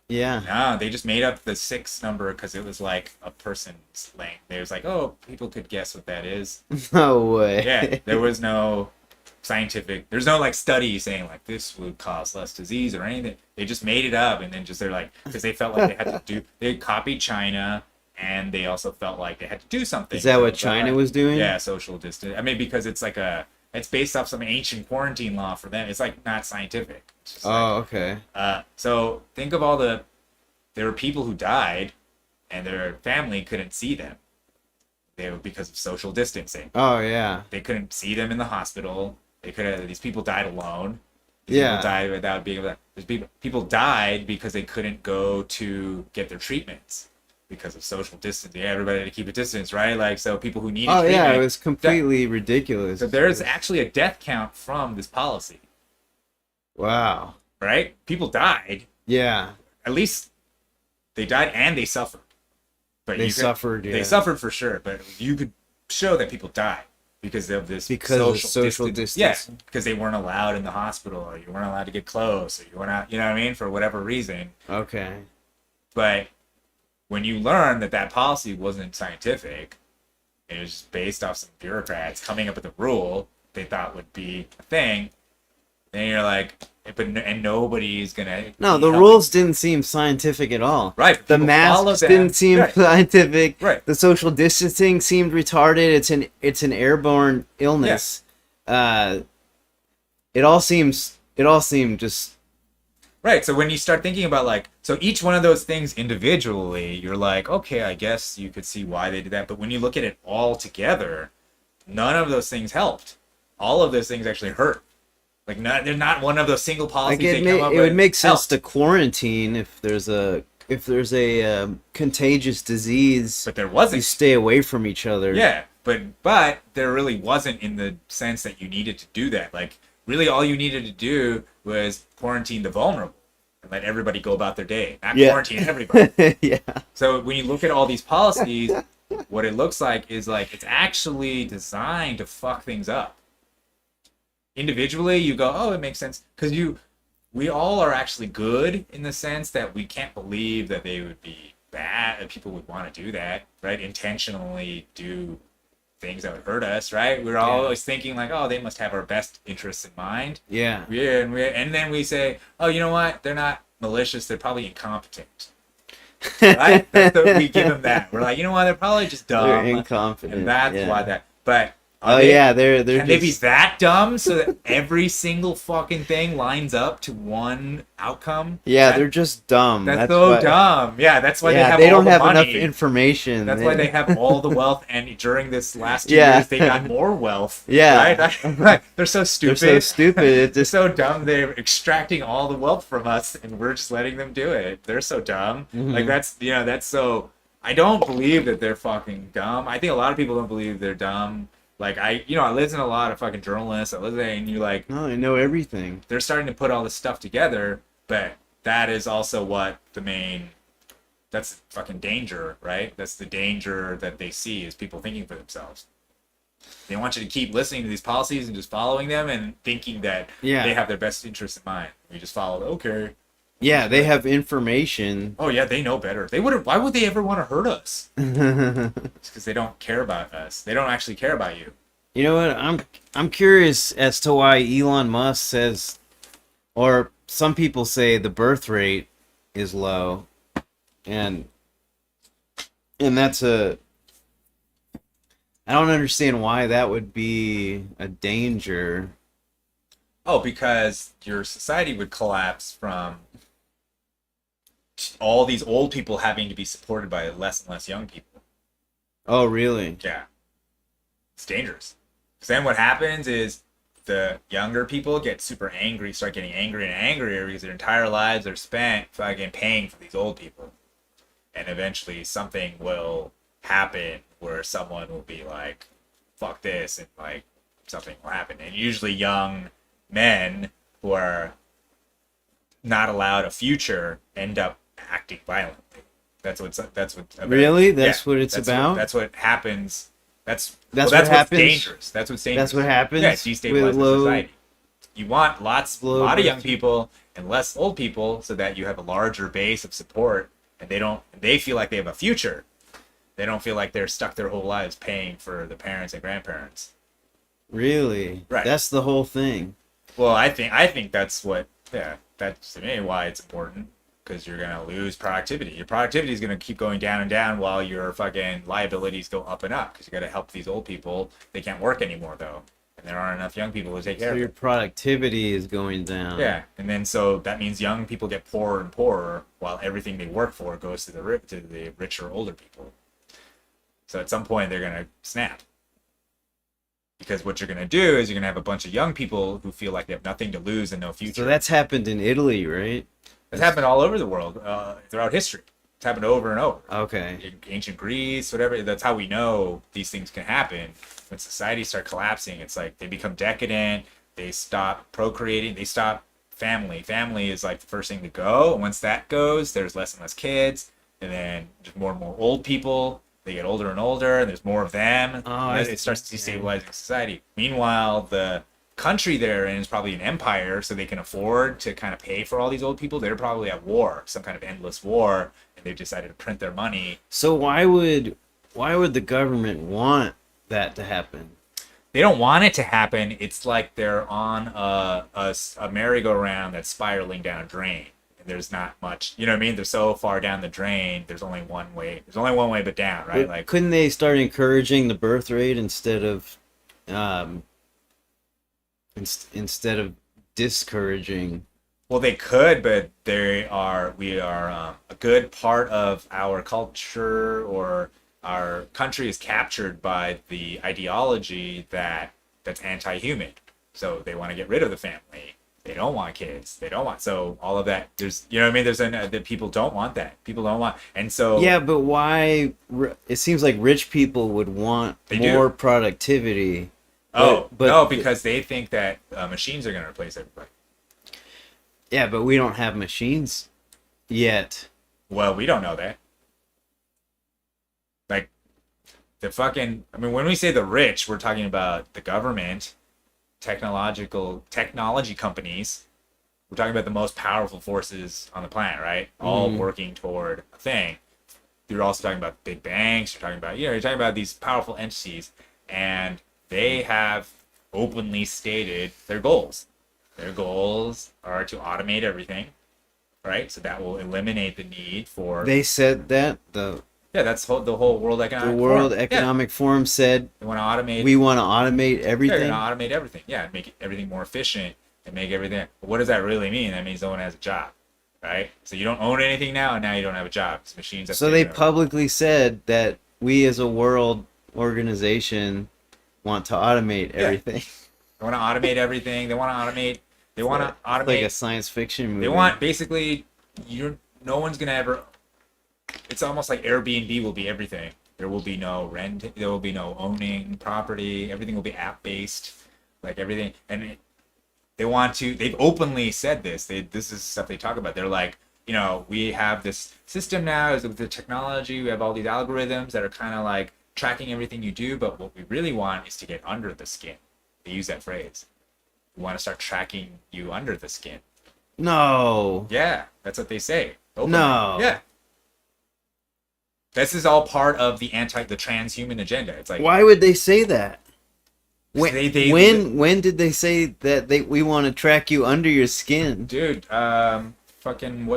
S1: yeah.
S2: No, they just made up the 6 number because it was like a person's length. They was like, oh, people could guess what that is.
S1: No way.
S2: Yeah, there was no there's no like study saying like this would cause less disease or anything. They just made it up, and then they're like, because they felt like they copied China, and they also felt like they had to do something.
S1: Is that what China was doing?
S2: Yeah, social distance. I mean, because it's like it's based off some ancient quarantine law for them. It's like not scientific. It's just
S1: Okay.
S2: so think of there were people who died, and their family couldn't see them. They were because of social distancing.
S1: Oh, yeah.
S2: They couldn't see them in the hospital. These people died alone.
S1: Yeah.
S2: People died without being able to. People died because they couldn't go to get their treatments because of social distancing. Yeah, everybody had to keep a distance, right? Like, so people who needed treatment.
S1: Yeah, it was completely ridiculous.
S2: So there's actually a death count from this policy.
S1: Wow.
S2: Right? People died.
S1: Yeah.
S2: At least they died and they suffered. But
S1: They suffered, yeah.
S2: They suffered for sure, but you could show that people died because of this
S1: social distance.
S2: Yeah, because they weren't allowed in the hospital, or you weren't allowed to get close, or you weren't out, you know what I mean, for whatever reason.
S1: Okay.
S2: But when you learn that policy wasn't scientific, it was just based off some bureaucrats coming up with a rule they thought would be a thing, then you're like, and nobody's gonna.
S1: No, the rules didn't seem scientific at all.
S2: Right.
S1: The
S2: people follow
S1: masks
S2: them.
S1: didn't seem
S2: Right.
S1: scientific.
S2: Right.
S1: The social distancing seemed retarded. It's an airborne illness. It all seemed just.
S2: Right, so when you start thinking about like, so each one of those things individually, you're like, okay, I guess you could see why they did that. But when you look at it all together, none of those things helped. All of those things actually hurt. Like, they're not one of those single policies
S1: Like
S2: they come up with.
S1: it would make sense
S2: helped.
S1: to quarantine if there's a contagious disease.
S2: But there
S1: You
S2: wasn't.
S1: stay away from each other.
S2: Yeah, but there really wasn't, in the sense that you needed to do that. Like, really all you needed to do was quarantine the vulnerable and let everybody go about their day, not quarantine everybody.
S1: Yeah.
S2: So when you look at all these policies, what it looks like is like it's actually designed to fuck things up. Individually, you go, oh, it makes sense, because we all are actually good in the sense that we can't believe that they would be bad, that people would want to do that, right? Intentionally do things that would hurt us, right? We're always thinking like, oh, they must have our best interests in mind.
S1: Yeah.
S2: And then we say, oh, you know what? They're not malicious. They're probably incompetent. Right? We give them that. We're like, you know what? They're probably just dumb.
S1: They're incompetent.
S2: And that's
S1: yeah.
S2: why that. But
S1: they're
S2: can they be
S1: just-
S2: that dumb so that every single fucking thing lines up to one outcome?
S1: Yeah,
S2: That-
S1: they're just dumb.
S2: That's so
S1: why-
S2: dumb. Yeah, that's why
S1: Yeah,
S2: they have all
S1: don't
S2: the
S1: have
S2: money.
S1: enough information.
S2: That's why they have all the wealth, and during this last 2
S1: Yeah.
S2: years, they got more wealth.
S1: Yeah.
S2: Right? They're so stupid.
S1: They're so stupid. It
S2: They're
S1: just
S2: so dumb. They're extracting all the wealth from us, and we're just letting them do it. They're so dumb.
S1: Mhm.
S2: Like that's so. I don't believe that they're fucking dumb. I think a lot of people don't believe they're dumb. Like I listen to a lot of fucking journalists. I listen, and you like,
S1: no, they know everything.
S2: they're starting to put all this stuff together, but that is also what that's fucking danger, right? That's the danger that they see, is people thinking for themselves. They want you to keep listening to these policies and just following them and thinking that
S1: Yeah.
S2: they have their best interests in mind. You just follow, okay.
S1: Yeah, they have information.
S2: Oh yeah, they know better. Why would they ever want to hurt us?
S1: Yeah.
S2: It's because they don't care about us. They don't actually care about you.
S1: You know what? I'm curious as to why Elon Musk says, or some people say the birth rate is low, and that's a. I don't understand why that would be a danger.
S2: Oh, because your society would collapse from all these old people having to be supported by less and less young people.
S1: Oh, really?
S2: Yeah. It's dangerous. Because then what happens is the younger people get super angry, start getting angry and angrier because their entire lives are spent fucking paying for these old people. And eventually something will happen where someone will be like, fuck this, and like something will happen. And usually young men who are not allowed a future end up acting violently. That's what
S1: Really? That's what it's about?
S2: That's what happens. That's
S1: what
S2: what's
S1: happens?
S2: dangerous. That's what's dangerous.
S1: That's what happens
S2: Yeah, it destabilizes
S1: with low-
S2: society. You want a lot of young
S1: birth-
S2: people and less old people so that you have a larger base of support, and they feel like they have a future. They don't feel like they're stuck their whole lives paying for the parents and grandparents.
S1: Really?
S2: Right.
S1: That's the whole thing.
S2: Well, I think that's to me why it's important, because you're gonna lose productivity. Your productivity is gonna keep going down and down while your fucking liabilities go up and up, because you got to help these old people. They can't work anymore though, and there aren't enough young people to take care
S1: So
S2: of
S1: your
S2: them.
S1: productivity is going down.
S2: Yeah, and then so that means young people get poorer and poorer while everything they work for goes to the richer older people. So at some point they're gonna snap. Because what you're going to do is you're going to have a bunch of young people who feel like they have nothing to lose and no future.
S1: So that's happened in Italy, right?
S2: It's happened all over the world throughout history. It's happened over and over.
S1: Okay.
S2: In ancient Greece, whatever. That's how we know these things can happen. When societies start collapsing, it's like they become decadent. They stop procreating. They stop family. Family is like the first thing to go. And once that goes, there's less and less kids. And then just more and more old people. They get older and older, and there's more of them. And it starts destabilizing society. Meanwhile, the country they're in is probably an empire, so they can afford to kind of pay for all these old people. They're probably at war, some kind of endless war, and they've decided to print their money.
S1: So why would the government want that to happen?
S2: They don't want it to happen. It's like they're on a merry-go-round that's spiraling down a drain. There's not much, you know what I mean? They're so far down the drain. There's only one way. There's only one way but down, right?
S1: But
S2: like,
S1: couldn't they start encouraging the birth rate instead of discouraging?
S2: well, they could, but we are a good part of our culture, or our country is captured by the ideology that's anti-human. So they want to get rid of the family. They don't want kids. They don't want, so all of that. There's, you know what I mean? There's that people don't want that. People don't want, and so
S1: Yeah, but why? It seems like rich people would want
S2: They
S1: more
S2: do.
S1: productivity.
S2: Oh,
S1: but
S2: no, because they think that machines are going to replace everybody.
S1: Yeah, but we don't have machines yet.
S2: Well, we don't know that. Like, the fucking, I mean, when we say the rich, we're talking about the government, technology companies. We're talking about the most powerful forces on the planet, right? All working toward a thing. You're also talking about big banks. You're talking about, you're talking about these powerful entities, and they have openly stated their goals. Their goals are to automate everything, right? So that will eliminate the need for.
S1: They said that
S2: That's the whole World Economic
S1: the World
S2: Forum.
S1: Economic Forum said
S2: They want to automate.
S1: we want to automate
S2: They're
S1: everything.
S2: going to automate everything. Yeah, make everything more efficient and make everything. But what does that really mean? That means no one has a job, right? So you don't own anything now, and now you don't have a job. It's machines. Have
S1: So
S2: to
S1: they
S2: take over.
S1: publicly said that we as a world organization want to automate everything.
S2: They want to automate everything. They want to automate. They want to automate.
S1: Like a science fiction movie.
S2: They want basically no one's gonna ever. It's almost like Airbnb will be everything. There will be no rent. There will be no owning property. Everything will be app based, like everything. And they want to. They've openly said this. This is stuff they talk about. They're like, we have this system now. Is with the technology, we have all these algorithms that are kind of like tracking everything you do. But what we really want is to get under the skin. They use that phrase. We want to start tracking you under the skin.
S1: No.
S2: Yeah, that's what they say. Openly.
S1: No.
S2: Yeah. This is all part of the transhuman agenda. It's like,
S1: Why would they say that? When,
S2: They
S1: when did they say that we want to track you under your skin?
S2: dude, fucking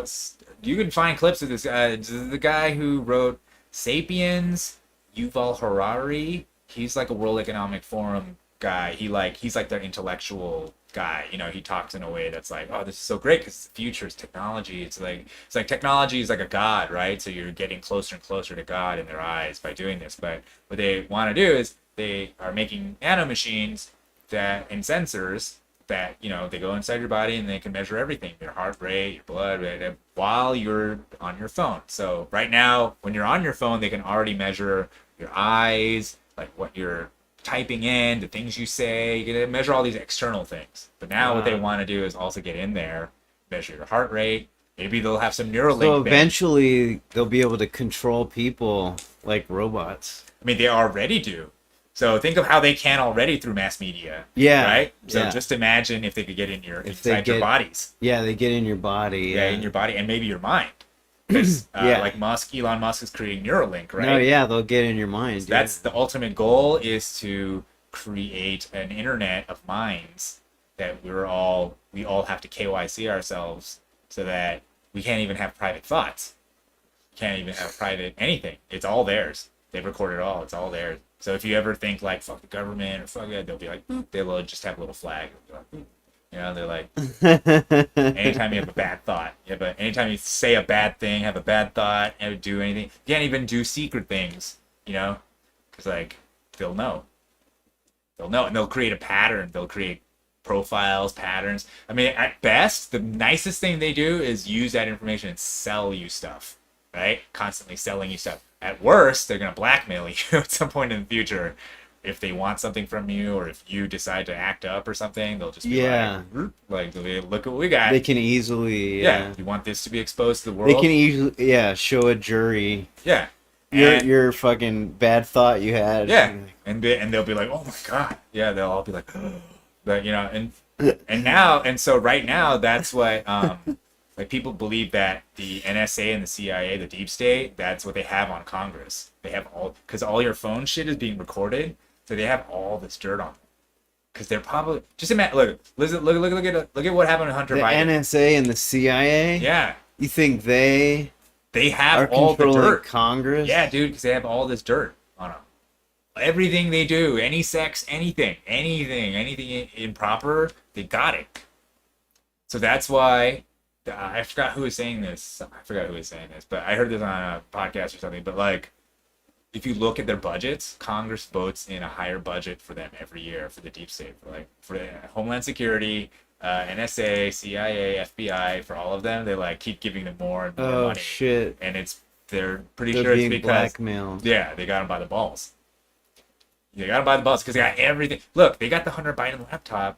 S2: you can find clips of this guy. This is the guy who wrote Sapiens, Yuval Harari. He's like a World Economic Forum guy. He's like their intellectual guy. You know, he talks in a way that's like, oh, this is so great because the future is technology. It's like technology is like a god, right? So you're getting closer and closer to God in their eyes by doing this. But what they want to do is they are making nanomachines and sensors that, you know, they go inside your body and they can measure everything, your heart rate, your blood rate, while you're on your phone. So right now, when you're on your phone, they can already measure your eyes, like what you're typing in, the things you say. You can measure all these external things. But now what they want to do is also get in there, measure your heart rate. Maybe they'll have some Neuralink.
S1: So eventually they'll be able to control people like robots.
S2: I mean, they already do. So think of how they can already through mass media.
S1: Yeah.
S2: Right? So
S1: yeah.
S2: just imagine if they could get inside your bodies.
S1: Yeah, they get in your body.
S2: Yeah, in your body and maybe your mind. Because like Elon Musk is creating Neuralink, right?
S1: No, yeah, they'll get in your mind.
S2: So that's the ultimate goal, is to create an internet of minds that we all have to KYC ourselves, so that we can't even have private thoughts. Can't even have private anything. It's all theirs. They've recorded it all. It's all theirs. So if you ever think like fuck the government or fuck it, they'll be like, they'll just have a little flag. You know, they're like, anytime you have a bad thought, but anytime you say a bad thing, have a bad thought, and do anything, you can't even do secret things, you know, because like they'll know, and they'll create a pattern. They'll create profiles, patterns. I mean, at best, the nicest thing they do is use that information and sell you stuff, right? Constantly selling you stuff. At worst, they're gonna blackmail you at some point in the future. If they want something from you, or if you decide to act up or something, they'll just be like, look what we got.
S1: They can easily,
S2: you want this to be exposed to the world?
S1: They can easily, show a jury.
S2: Yeah.
S1: Your fucking bad thought you had.
S2: Yeah. And they'll be like, oh my God. Yeah, they'll all be like, but you know, and so right now, that's what, like people believe that the NSA and the CIA, the deep state, that's what they have on Congress. They have because all your phone shit is being recorded. So they have all this dirt on them, because they're probably just imagine. Look at what happened to Hunter Biden.
S1: The NSA and the CIA.
S2: Yeah,
S1: you think they
S2: have all the dirt?
S1: Congress.
S2: Yeah, dude, because they have all this dirt on them. Everything they do, any sex, anything improper, they got it. So that's why I forgot who was saying this. But I heard this on a podcast or something. But like, if you look at their budgets, Congress votes in a higher budget for them every year for the deep state, for Homeland Security, NSA, CIA, FBI, for all of them. They like keep giving them more and more money. Oh
S1: shit!
S2: And they're pretty sure it's because
S1: blackmailed.
S2: Yeah, they got them by the balls. Because they got everything. Look, they got the Hunter Biden laptop.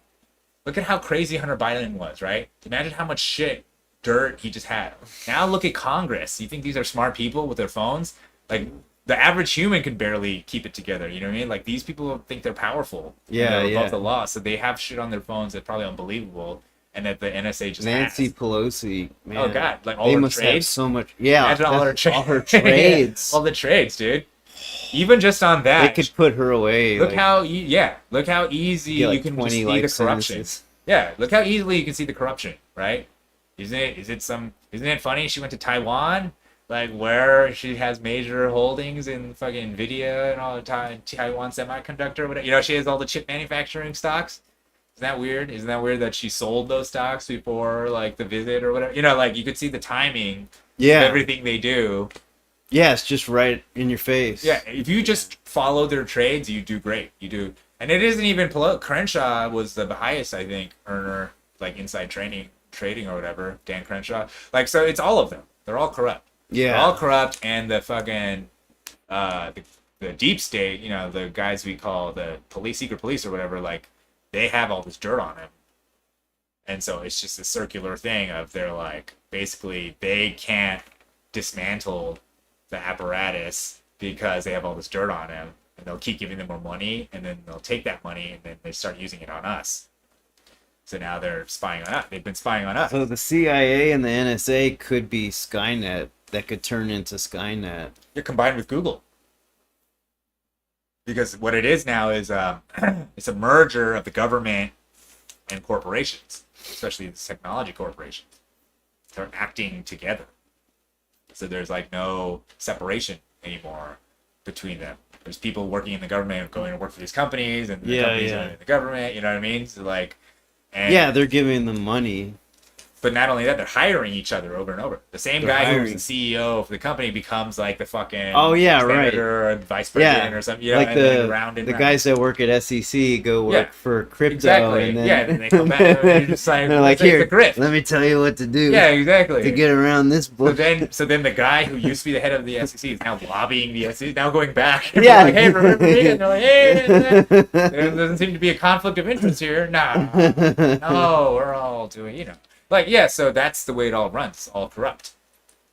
S2: Look at how crazy Hunter Biden was, right? Imagine how much dirt he just had. Now look at Congress. You think these are smart people with their phones? Like, the average human can barely keep it together. You know what I mean? Like, these people think they're powerful.
S1: Yeah,
S2: they're above the law, so they have shit on their phones that's probably unbelievable, and that the NSA just
S1: Nancy
S2: has.
S1: Pelosi, man.
S2: Oh god, like all
S1: they
S2: her
S1: must
S2: trades.
S1: Have so much. Yeah,
S2: imagine all her
S1: trades.
S2: All the trades, dude. Even just on that,
S1: they could put her away.
S2: Look how easy you can just see the corruption. Yeah, look how easily you can see the corruption, right? Isn't it funny? She went to Taiwan, like where she has major holdings in fucking Nvidia and all the time, Taiwan Semiconductor, whatever. You know, she has all the chip manufacturing stocks. Isn't that weird? Isn't that weird that she sold those stocks before like the visit or whatever? You know, like you could see the timing of everything they do.
S1: Yeah, it's just right in your face.
S2: Yeah, if you just follow their trades, you do great. You do. And it isn't even Crenshaw was the highest, I think, earner, like inside trading or whatever. Dan Crenshaw. Like, so it's all of them. They're all corrupt.
S1: Yeah.
S2: They're all corrupt, and the fucking, the deep state, you know, the guys we call the secret police or whatever, like, they have all this dirt on them. And so it's just a circular thing of they're like, basically, they can't dismantle the apparatus because they have all this dirt on them, and they'll keep giving them more money, and then they'll take that money and then they start using it on us. So now they're spying on us. They've been spying on us.
S1: So the CIA and the NSA could be Skynet. That could turn into Skynet.
S2: You're combined with Google. because what it is now is it's a merger of the government and corporations, especially the technology corporations. They're acting together, so there's like no separation anymore between them. There's people working in the government going to work for these companies, and the companies are in the government. You know what I mean? So like, and
S1: Yeah, they're giving them money.
S2: But not only that, they're hiring each other over and over. The same
S1: They're
S2: guy
S1: hiring.
S2: who's the CEO of the company becomes like the fucking
S1: Oh, yeah, right.
S2: senator or vice president or something. You know,
S1: like
S2: and then
S1: the
S2: round and
S1: the
S2: round.
S1: guys that work at SEC go work
S2: Yeah,
S1: for crypto,
S2: exactly.
S1: and then
S2: Yeah, and then they come back and they're just like,
S1: they're like,
S2: it's a
S1: here,
S2: grift.
S1: let me tell you what to do.
S2: Yeah, exactly.
S1: To get around this
S2: So
S1: book.
S2: then the guy who used to be the head of the SEC is now lobbying the SEC, now going back. And
S1: Yeah.
S2: like, hey, remember me? And they're like, hey, there doesn't seem to be a conflict of interest here. Nah, no, we're all doing, you know. Like, yeah, so that's the way it all runs. It's all corrupt.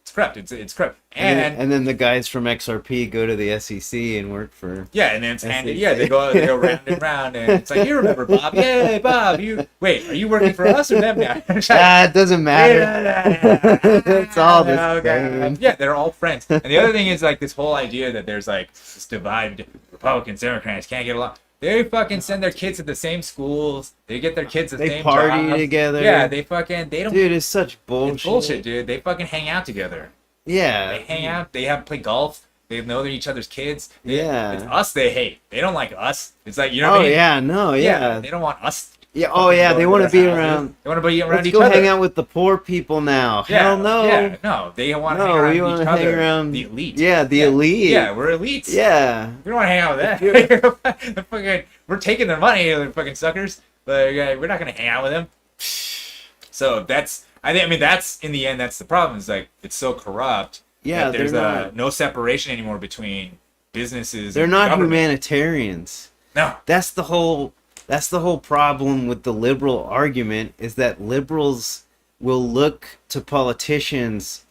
S2: It's corrupt. It's corrupt.
S1: And then the guys from XRP go to the SEC and work for.
S2: Yeah, and then it's handed.
S1: SEC.
S2: Yeah, they go round and round, and it's like, you remember Bob? Yay, Bob! You wait, are you working for us or them now?
S1: It doesn't matter. It's all the
S2: Okay.
S1: same.
S2: Yeah, they're all friends. And the other thing is like this whole idea that there's like this divide. Republicans, Democrats can't get along. They fucking send their kids to the same schools. They get their kids the
S1: They
S2: same
S1: party
S2: jobs.
S1: together.
S2: Yeah, they don't.
S1: Dude, it's such bullshit.
S2: It's bullshit, dude. They fucking hang out together.
S1: Yeah.
S2: They hang out. They have play golf. They know they're each other's kids.
S1: Yeah.
S2: It's us they hate. They don't like us. It's like, you know what I
S1: Oh
S2: mean?
S1: yeah, no, yeah.
S2: They don't want us.
S1: Yeah. Oh yeah, they want to be around.
S2: They want to be around
S1: Let's
S2: each
S1: go
S2: other.
S1: hang out with the poor people now.
S2: Yeah,
S1: Hell no.
S2: Yeah, no. They want to hang
S1: No,
S2: around
S1: we
S2: each
S1: want to
S2: other.
S1: hang around
S2: The elite.
S1: Yeah, the elite.
S2: Yeah, we're elites.
S1: Yeah.
S2: We don't want to hang out with that. Fucking, we're taking their money, they're fucking suckers. But we're not gonna hang out with them. So that's, I mean, that's in the end, that's the problem. Is like it's so corrupt.
S1: Yeah,
S2: that there's
S1: they're not.
S2: no separation anymore between businesses.
S1: They're
S2: and
S1: not
S2: government.
S1: humanitarians.
S2: No.
S1: That's the whole problem with the liberal argument, is that liberals will look to politicians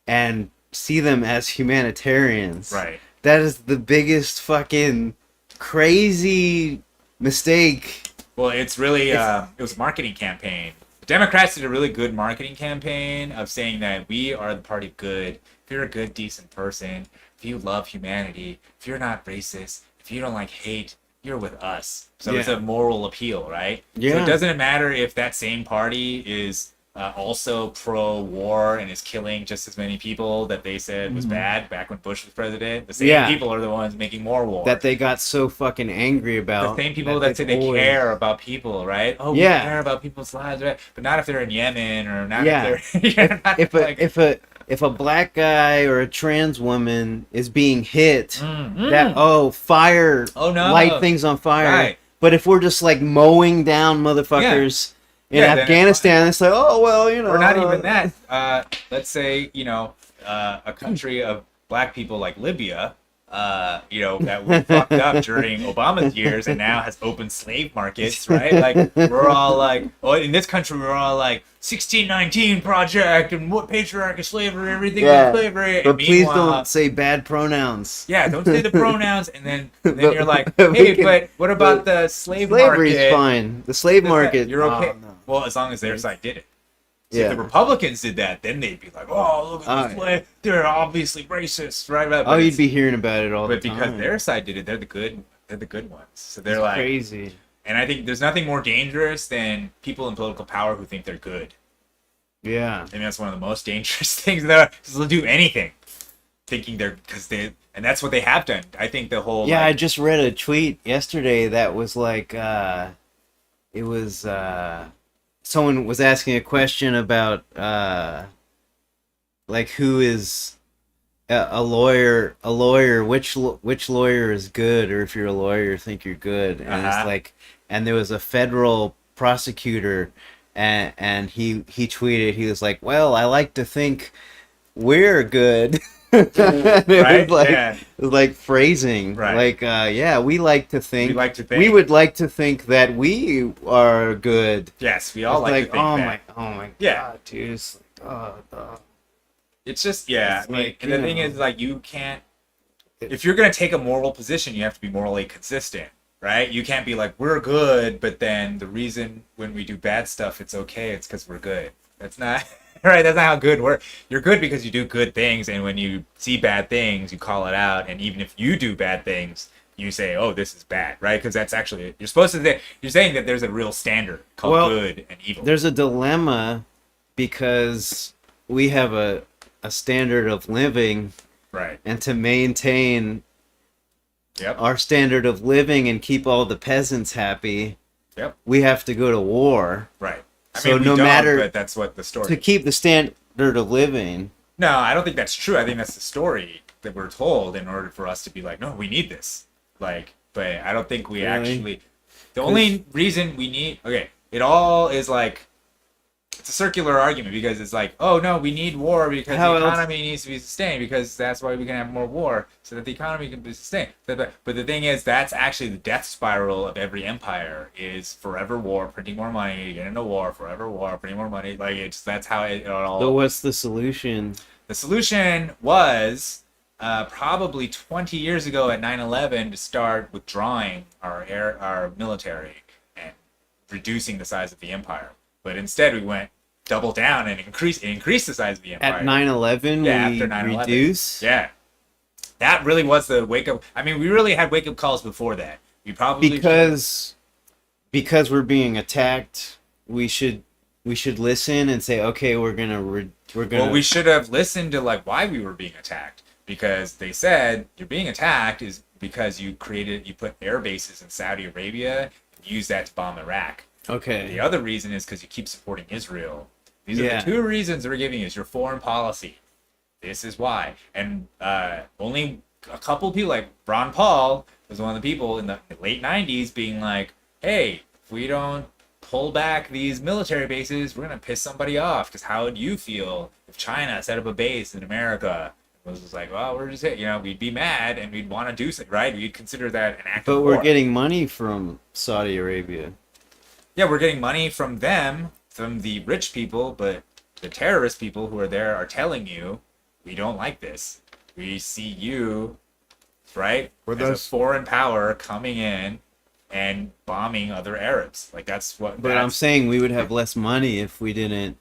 S1: and see them as humanitarians.
S2: Right.
S1: That is the biggest fucking crazy mistake.
S2: Well, it's really it was a marketing campaign. The Democrats did a really good marketing campaign of saying that we are the party of good. If you're a good, decent person, if you love humanity, if you're not racist, if you don't like hate, you're with us. So it's
S1: Yeah.
S2: a moral appeal, right? So
S1: Yeah.
S2: it doesn't matter if that same party is also pro-war and is killing just as many people that they said was bad back when Bush was president. The same
S1: Yeah.
S2: people are the ones making more war.
S1: That they got so fucking angry
S2: The
S1: about.
S2: same people that say they
S1: always-
S2: care about people, right? Oh,
S1: Yeah.
S2: we care about people's lives, right? But not if they're in Yemen or not
S1: Yeah.
S2: if they're. You're not
S1: If a black guy or a trans woman is being hit, that fire,
S2: Oh, no.
S1: light things on fire.
S2: Right.
S1: But if we're just like mowing down motherfuckers in
S2: Yeah, then it's
S1: Afghanistan, it's like, oh well, you know,
S2: or not even that. Let's say a country of black people like Libya. That we fucked up during Obama's years and now has open slave markets, right? Like, we're all like, oh, in this country, we're all like, 1619 Project and what patriarchy, slavery, everything
S1: Yeah.
S2: is slavery.
S1: But
S2: And
S1: please
S2: meanwhile-
S1: don't say bad pronouns.
S2: Yeah, don't say the pronouns, and then
S1: But-
S2: you're like,
S1: but we
S2: hey,
S1: can-
S2: but what about the slave
S1: Slavery's
S2: market?
S1: fine. The slave market,
S2: You're okay.
S1: oh, no.
S2: Well, as long as their side did it. See,
S1: Yeah.
S2: if the Republicans did that, then they'd be like, oh, look at the
S1: Oh,
S2: slave. They're obviously racist, right? But
S1: Oh, you'd
S2: it's-
S1: be hearing about it all
S2: But
S1: the time.
S2: because their side did it, they're the good. They're the good ones. So they're
S1: It's
S2: like,
S1: crazy.
S2: and I think there's nothing more dangerous than people in political power who think they're good.
S1: Yeah.
S2: I think that's one of the most dangerous things. Because they'll do anything, thinking and that's what they have done. I think the whole
S1: Yeah, I
S2: like,
S1: just read a tweet yesterday that was like, it was, someone was asking a question about, like, who is a lawyer, which lawyer is good, or if you're a lawyer, think you're good. And it's like, and there was a federal prosecutor, and he tweeted, he was like, well, I like to think we're good. It
S2: Right?
S1: was like,
S2: Yeah.
S1: it was like phrasing,
S2: Right.
S1: like, yeah, we like to think,
S2: We like to think.
S1: we would like to think that we are good.
S2: yes, we all
S1: It's
S2: like to think
S1: oh
S2: that.
S1: my
S2: Yeah.
S1: god, dude, it's like,
S2: It's just, yeah.
S1: It's
S2: I mean,
S1: like,
S2: and the
S1: you
S2: thing
S1: know.
S2: is, like, you can't. If you're gonna take a moral position, you have to be morally consistent, right? You can't be like, we're good, but then the reason when we do bad stuff, it's okay. It's because we're good. That's not right. That's not how good works. You're good because you do good things, and when you see bad things, you call it out. And even if you do bad things, you say, oh, this is bad, right? Because that's actually, you're supposed to say, you're saying that there's a real standard called
S1: Well,
S2: good and evil.
S1: There's a dilemma because we have a standard of living,
S2: Right.
S1: and to maintain
S2: Yep.
S1: our standard of living and keep all the peasants happy,
S2: Yep.
S1: we have to go to war.
S2: Right. I
S1: So
S2: mean, we
S1: no
S2: don't,
S1: matter-
S2: but that's what the story
S1: To keep the standard of living.
S2: No, I don't think that's true. I think that's the story that we're told in order for us to be like, no, we need this. Like, but I don't think we
S1: Really?
S2: actually. The only reason we need. Okay, it all is like. It's a circular argument because it's like, oh no, we need war because
S1: How
S2: the
S1: else-
S2: economy needs to be sustained because that's why we can have more war so that the economy can be sustained. But the thing is, that's actually the death spiral of every empire is forever war, printing more money, you get into war, forever war, printing more money. Like that's how it all.
S1: So what's the solution?
S2: The solution was probably 20 years ago at 9/11 to start withdrawing our military and reducing the size of the empire. But instead, we went double down and increased the size of the empire.
S1: At 9/11,
S2: Yeah,
S1: we
S2: after 9/11.
S1: reduce?
S2: Yeah, that really was the wake up. I mean, we really had wake up calls before that. We probably
S1: Because we're being attacked, we should listen and say, okay, we're gonna
S2: Well, we should have listened to like why we were being attacked because they said you're being attacked is because you put air bases in Saudi Arabia and used that to bomb Iraq.
S1: okay.
S2: The other reason is because you keep supporting Israel. These are
S1: Yeah.
S2: the two reasons we're giving you is your foreign policy. This is why. And only a couple people, like Ron Paul, was one of the people in the late 90s being like, hey, if we don't pull back these military bases, we're going to piss somebody off. Because how would you feel if China set up a base in America? It was just like, well, we're just, we'd be mad and we'd want to do something, right? We'd consider that an act
S1: But
S2: of
S1: we're
S2: war.
S1: getting money from Saudi Arabia.
S2: Yeah, we're getting money from them, from the rich people, but the terrorist people who are there are telling you, we don't like this. We see you, right,
S1: Were
S2: as
S1: those-
S2: a foreign power coming in and bombing other Arabs. Like, that's what...
S1: But I'm saying we would have less money if we didn't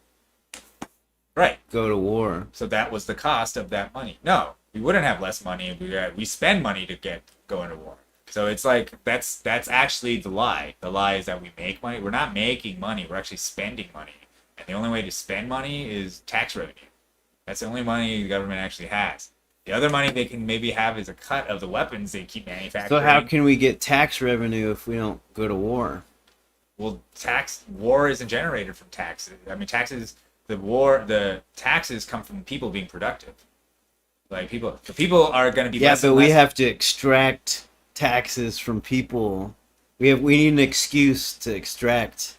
S2: Right.
S1: go to war.
S2: So that was the cost of that money. No, we wouldn't have less money if we spend money to go into war. So it's like that's actually the lie. The lie is that we make money. We're not making money. We're actually spending money. And the only way to spend money is tax revenue. That's the only money the government actually has. The other money they can maybe have is a cut of the weapons they keep manufacturing.
S1: So how can we get tax revenue if we don't go to war?
S2: Well, war isn't generated from taxes. I mean, the taxes come from people being productive. Like the people are going to be
S1: Yeah,
S2: less
S1: but
S2: and
S1: we
S2: less-
S1: have to extract taxes from people. We need an excuse to extract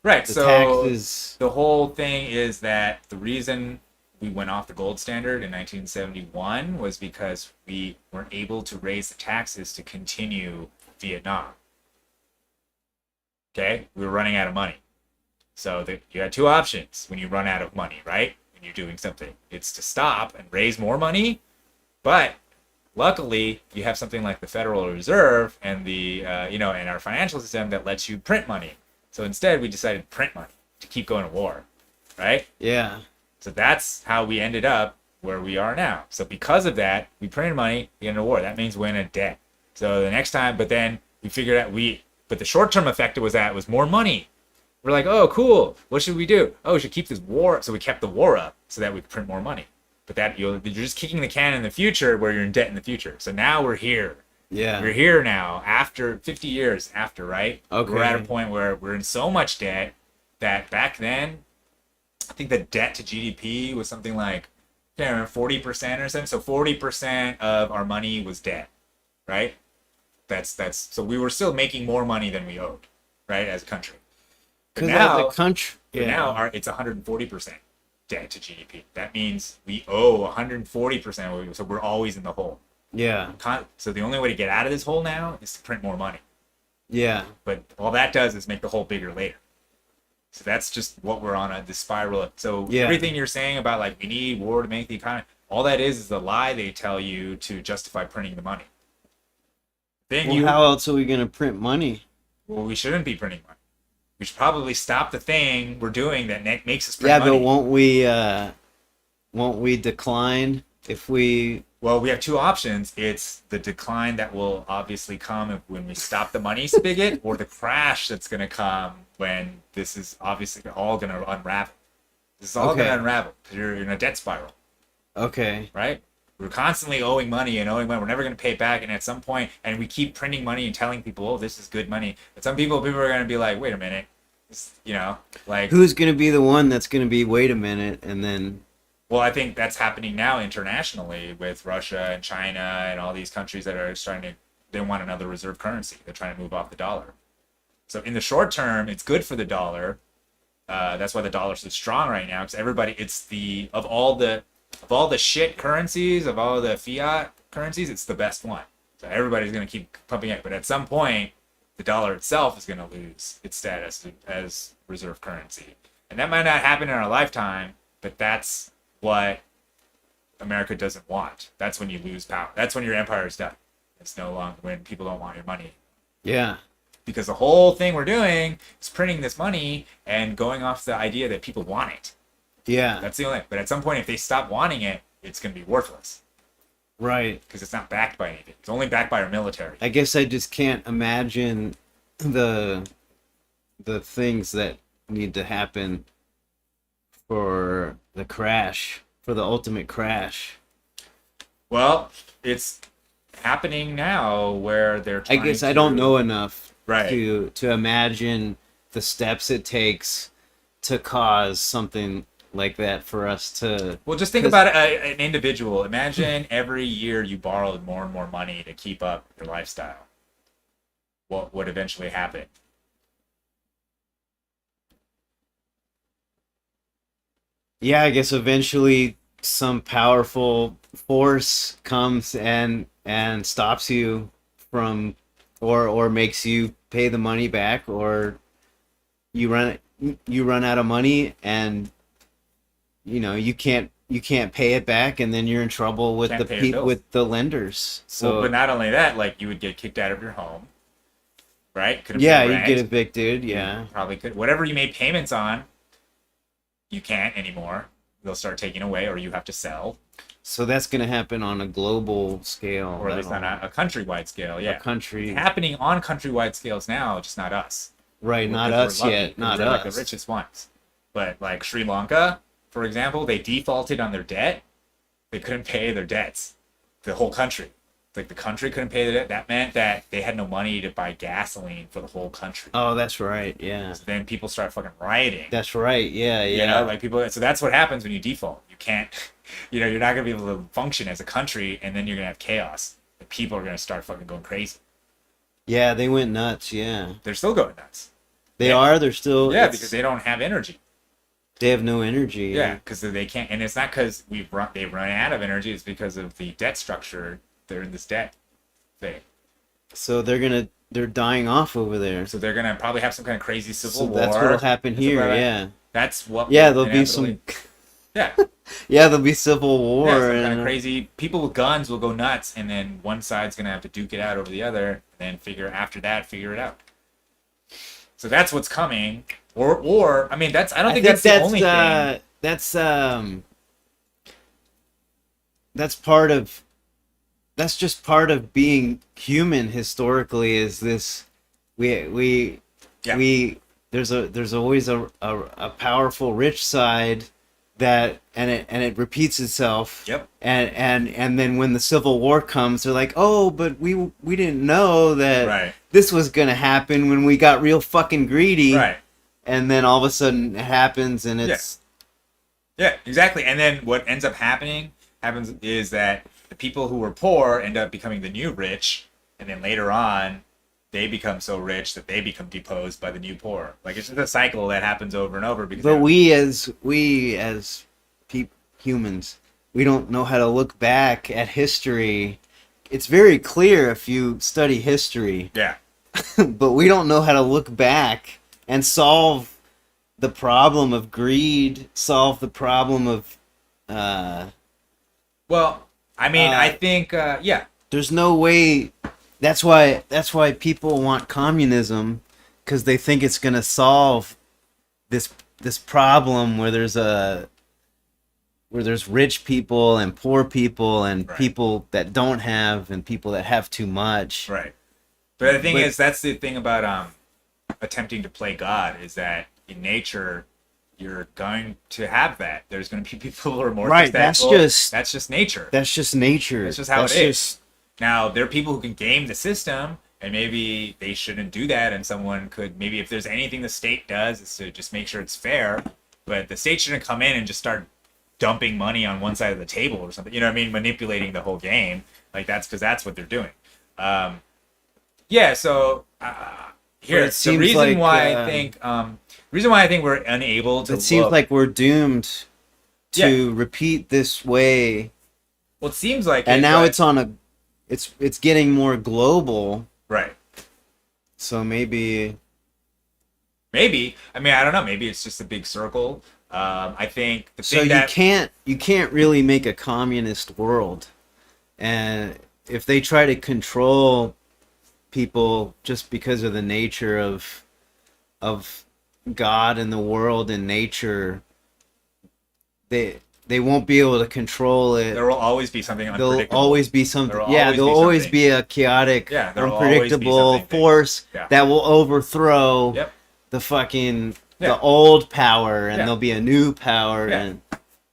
S2: right.
S1: the
S2: So
S1: taxes.
S2: the whole thing is that the reason we went off the gold standard in 1971 was because we weren't able to raise the taxes to continue Vietnam. Okay, we were running out of money. So you had two options when you run out of money, right? When you're doing something, it's to stop and raise more money, but luckily you have something like the Federal Reserve and the and our financial system that lets you print money. So instead, we decided to print money to keep going to war, right?
S1: Yeah.
S2: So that's how we ended up where we are now. So because of that, we printed money, we ended a war. That means we're in a debt. So the next time, but then we figured out but the short-term effect was more money. We're like, oh, cool. What should we do? Oh, we should keep this war. So we kept the war up so that we could print more money. But you're just kicking the can in the future where you're in debt in the future. So now we're here.
S1: Yeah.
S2: We're here now after 50 years after, right?
S1: Okay.
S2: We're at a point where we're in so much debt that back then, I think the debt to GDP was something like 40% or something. So 40% of our money was debt, right? That's so we were still making more money than we owed, right, as a country. But
S1: Because
S2: now,
S1: as a country,
S2: now it's 140% debt to GDP. That means we owe 140%, so we're always in the hole.
S1: Yeah.
S2: So the only way to get out of this hole now is to print more money.
S1: Yeah.
S2: But all that does is make the hole bigger later. So that's just what we're on this spiral. So
S1: Yeah.
S2: everything you're saying about like we need war to make the economy, all that is the lie they tell you to justify printing the money. Then
S1: Well, how else are we gonna print money?
S2: well, we shouldn't be printing money. We should probably stop the thing we're doing that makes us print
S1: Yeah,
S2: money.
S1: but won't we decline if we
S2: Well, we have two options. It's the decline that will obviously come when we stop the money spigot, or the crash that's going to come when this is obviously all going to unravel. This is all going
S1: Okay.
S2: to unravel because you're in a debt spiral,
S1: Okay.
S2: right? We're constantly owing money and owing money. We're never going to pay it back. And at some point, and we keep printing money and telling people, oh, this is good money. But some people are going to be like, wait a minute. This, like,
S1: Who's gonna be the one that's gonna be? Wait a minute, and then
S2: well, I think that's happening now internationally with Russia and China and all these countries that are starting to, they want another reserve currency. They're trying to move off the dollar. So in the short term, it's good for the dollar. That's why the dollar's so strong right now, because everybody, it's the of all the shit currencies, of all the fiat currencies, it's the best one. So everybody's going to keep pumping it. But at some point, the dollar itself is going to lose its status as reserve currency. And that might not happen in our lifetime, but that's what America doesn't want. That's when you lose power. That's when your empire is done. It's no longer when people don't want your money.
S1: yeah,
S2: Because the whole thing we're doing is printing this money and going off the idea that people want it.
S1: yeah,
S2: That's the only. But at some point, if they stop wanting it, it's going to be worthless
S1: right.
S2: because it's not backed by anything. It's only backed by our military.
S1: I guess I just can't imagine the things that need to happen for the crash, for the ultimate crash.
S2: Well, it's happening now where they're
S1: I
S2: trying
S1: guess
S2: to,
S1: I don't know enough
S2: Right.
S1: to imagine the steps it takes to cause something like that for us to.
S2: Well, just think
S1: 'cause-
S2: about an individual. Imagine every year you borrowed more and more money to keep up your lifestyle. What would eventually happen?
S1: Yeah, I guess eventually some powerful force comes and stops you from, or makes you pay the money back, or you run out of money, and you can't pay it back, and then you're in trouble with
S2: Can't pay your bills.
S1: with the lenders. So
S2: Well, but not only that, like you would get kicked out of your home, right? Couldn't
S1: yeah,
S2: pay
S1: you
S2: rent.
S1: get evicted. Yeah,
S2: Probably could. Whatever you made payments on, you can't anymore. They'll start taking away, or you have to sell,
S1: so that's gonna happen on a global scale,
S2: or at least on a countrywide scale. Yeah,
S1: a country,
S2: it's happening on countrywide scales now, just not us.
S1: right? Not
S2: Because
S1: us
S2: we're lucky,
S1: yet,
S2: because
S1: not
S2: they're
S1: us.
S2: like the richest ones. But like Sri Lanka, for example, they defaulted on their debt. They couldn't pay their debts. The whole country. Like the country couldn't pay the debt. That meant that they had no money to buy gasoline for the whole country.
S1: Oh, that's right. Yeah,
S2: So then people start fucking rioting.
S1: that's right. Yeah, yeah.
S2: You know, like people. So that's what happens when you default. You can't. You're not gonna be able to function as a country, and then you're gonna have chaos. The people are gonna start fucking going crazy.
S1: Yeah, they went nuts. Yeah,
S2: They're still going nuts.
S1: they
S2: Yeah.
S1: are. They're still.
S2: Yeah,
S1: it's-
S2: because they don't have energy.
S1: they have no energy.
S2: Yeah, because they can't, and it's not because they run out of energy. It's because of the debt structure. They're in this debt thing,
S1: So they're dying off over there.
S2: so they're gonna probably have some kind of crazy civil
S1: So
S2: war.
S1: that's what'll happen
S2: and stuff
S1: here.
S2: like that.
S1: Yeah,
S2: That's what.
S1: yeah.
S2: will
S1: There'll be some.
S2: inevitably- Yeah,
S1: Yeah, there'll be civil war.
S2: yeah, some
S1: and,
S2: kind of crazy. People with guns will go nuts, and then one side's gonna have to duke it out over the other, and then figure it out. So that's what's coming. Or I mean, I don't think that's the only thing.
S1: That's part of. That's just part of being human historically. Is this we
S2: Yeah.
S1: there's always a powerful rich side that and it repeats itself.
S2: Yep.
S1: And then when the Civil War comes, they're like, oh, but we didn't know that
S2: Right.
S1: this was gonna happen when we got real fucking greedy.
S2: Right.
S1: And then all of a sudden it happens, and it's
S2: Yeah, exactly. And then what ends up happens is that the people who were poor end up becoming the new rich, and then later on, they become so rich that they become deposed by the new poor. Like it's just a cycle that happens over and over. Because
S1: but we as humans, we don't know how to look back at history. It's very clear if you study history,
S2: yeah,
S1: but we don't know how to look back and solve the problem of greed, solve the problem of
S2: well, I mean, I
S1: Uh,
S2: think yeah,
S1: there's no way. That's why people want communism, because they think it's gonna solve this problem where there's where there's rich people and poor people and
S2: Right.
S1: people that don't have and people that have too much.
S2: Right. But the thing
S1: But-
S2: is, that's the thing about attempting to play God is that in nature, you're going to have that. There's going to be people who are more
S1: Right, that's
S2: successful.
S1: just-
S2: That's just nature.
S1: That's just nature.
S2: That's just how
S1: That's
S2: it is.
S1: just-
S2: Now, there are people who can game the system, and maybe they shouldn't do that, and someone could, maybe if there's anything the state does, is to just make sure it's fair, but the state shouldn't come in and just start dumping money on one side of the table or something, you know what I mean? Manipulating the whole game. Like, that's because that's what they're doing. Yeah, so here,
S1: But it
S2: the
S1: seems
S2: reason
S1: like,
S2: why I think, reason why I think we're unable to
S1: it seems
S2: look-
S1: like we're doomed to repeat this way,
S2: well, it seems like
S1: and
S2: it,
S1: now
S2: but-
S1: it's on a, it's getting more global.
S2: right.
S1: So maybe
S2: Maybe. I mean, I don't know. Maybe it's just a big circle. I think the
S1: so
S2: thing that
S1: you can't really make a communist world, and if they try to control people just because of the nature of God and the world and nature, they won't be able to control it.
S2: there will always be something
S1: There'll
S2: unpredictable.
S1: always be something.
S2: There will
S1: Yeah,
S2: always
S1: there'll
S2: be
S1: always
S2: something.
S1: be a chaotic,
S2: Yeah, there will always be
S1: unpredictable
S2: something big.
S1: force
S2: Yeah.
S1: that will overthrow
S2: Yep.
S1: the fucking
S2: Yeah.
S1: the old power, and
S2: Yeah.
S1: there'll be a new power,
S2: Yeah.
S1: and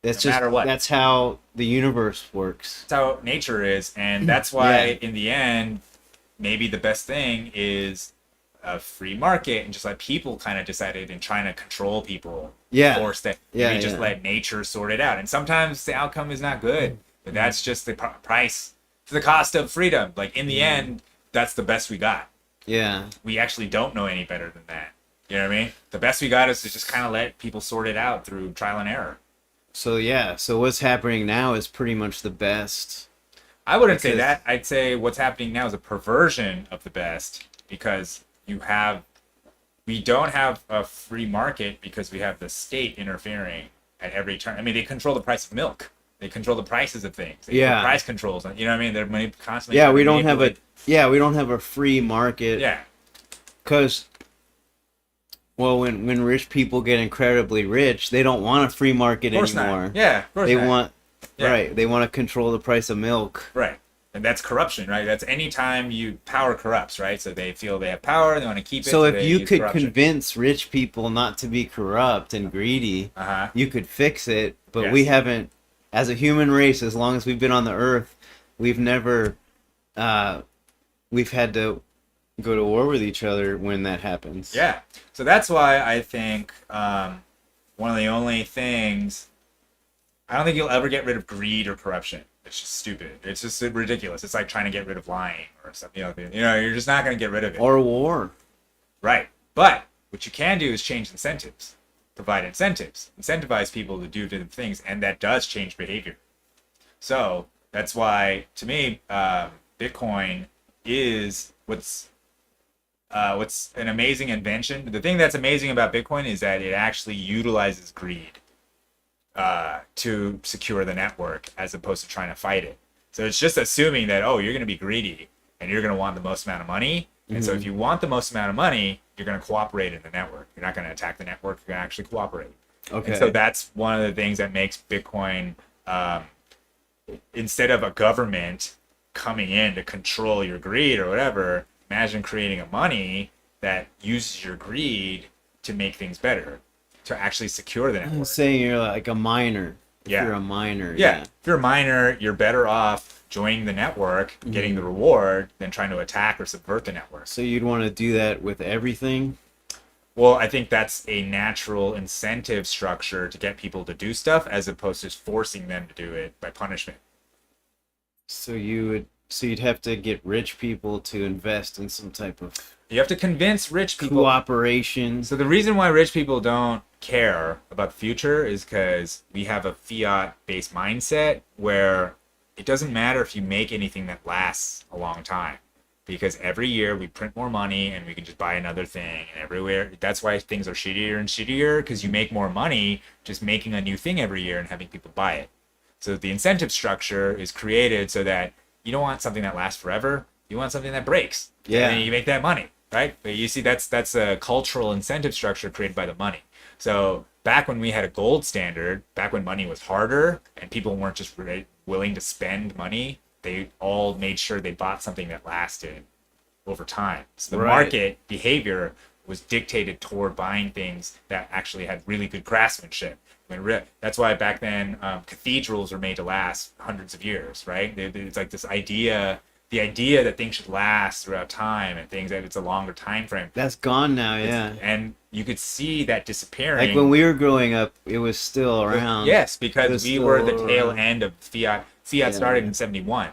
S1: that's
S2: No
S1: just
S2: matter what.
S1: that's how the universe works.
S2: That's how nature is, and that's why
S1: Yeah.
S2: in the end, maybe the best thing is a free market and just let people kind of decide it and trying to control people.
S1: Yeah.
S2: Force that.
S1: Yeah,
S2: Maybe just
S1: yeah.
S2: let nature sort it out. And sometimes the outcome is not good, but that's just the price, the cost of freedom. Like in the end, that's the best we got.
S1: Yeah,
S2: We actually don't know any better than that. You know what I mean? The best we got is to just kind of let people sort it out through trial and error.
S1: so what's happening now is pretty much the best.
S2: I wouldn't say
S1: Because-
S2: that. I'd say what's happening now is a perversion of the best because we don't have a free market because we have the state interfering at every turn. I mean, they control the price of milk. They control the prices of things. They
S1: Yeah.
S2: put price controls. You know what I mean? They're constantly.
S1: Yeah,
S2: trying
S1: we
S2: to
S1: don't have a
S2: manipulate-
S1: we don't have a free market.
S2: Yeah,
S1: Because, well, when rich people get incredibly rich, they don't want a free market
S2: of course
S1: anymore.
S2: not. Yeah, of course
S1: They
S2: not.
S1: want
S2: Yeah.
S1: right. They want to control the price of milk.
S2: Right. And that's corruption, right? That's any time power corrupts, right? So they feel they have power, they want to keep it.
S1: So if
S2: they
S1: you
S2: use
S1: could
S2: corruption.
S1: convince rich people not to be corrupt and greedy,
S2: Uh-huh.
S1: you could fix it. But
S2: Yes.
S1: we haven't, as a human race, as long as we've been on the earth, we've never, we've had to go to war with each other when that happens.
S2: Yeah. So that's why I think one of the only things, I don't think you'll ever get rid of greed or corruption. It's just stupid. It's just ridiculous. It's like trying to get rid of lying or something. You're just not going to get rid of it.
S1: Or war.
S2: Right. But what you can do is change incentives. Provide incentives. Incentivize people to do different things, and that does change behavior. So that's why, to me, Bitcoin is what's an amazing invention. The thing that's amazing about Bitcoin is that it actually utilizes greed to secure the network as opposed to trying to fight it. So it's just assuming that, oh, you're going to be greedy and you're going to want the most amount of money. And so if you want the most amount of money, you're going to cooperate in the network. You're not going to attack the network. You're going to actually cooperate.
S1: Okay.
S2: And so that's one of the things that makes Bitcoin, instead of a government coming in to control your greed or whatever, imagine creating a money that uses your greed to make things better, to actually secure the
S1: I'm
S2: network.
S1: saying you're like a miner. If
S2: Yeah.
S1: you're a miner.
S2: Yeah. If you're a miner, you're better off joining the network, getting the reward, than trying to attack or subvert the network.
S1: So you'd want to do that with everything?
S2: Well, I think that's a natural incentive structure to get people to do stuff as opposed to forcing them to do it by punishment.
S1: So you'd have to get rich people to invest in some type of
S2: You have to convince rich people.
S1: cooperation.
S2: So the reason why rich people don't care about the future is because we have a fiat-based mindset where it doesn't matter if you make anything that lasts a long time, because every year we print more money and we can just buy another thing, and everywhere that's why things are shittier and shittier, because you make more money just making a new thing every year and having people buy it. So the incentive structure is created so that you don't want something that lasts forever. You want something that breaks.
S1: Yeah.
S2: And then you make that money, right? But you see, that's a cultural incentive structure created by the money. So back when we had a gold standard, back when money was harder and people weren't just willing to spend money, they all made sure they bought something that lasted over time. So the
S1: Right.
S2: market behavior was dictated toward buying things that actually had really good craftsmanship. That's why back then cathedrals were made to last hundreds of years, right? It's like this idea, the idea that things should last throughout time and things that it's a longer time frame.
S1: That's gone now, yeah.
S2: And you could see that disappearing.
S1: Like when we were growing up, it was still around.
S2: Yes, because
S1: It's
S2: we were the
S1: still
S2: tail
S1: around.
S2: end of fiat. Fiat started in 71.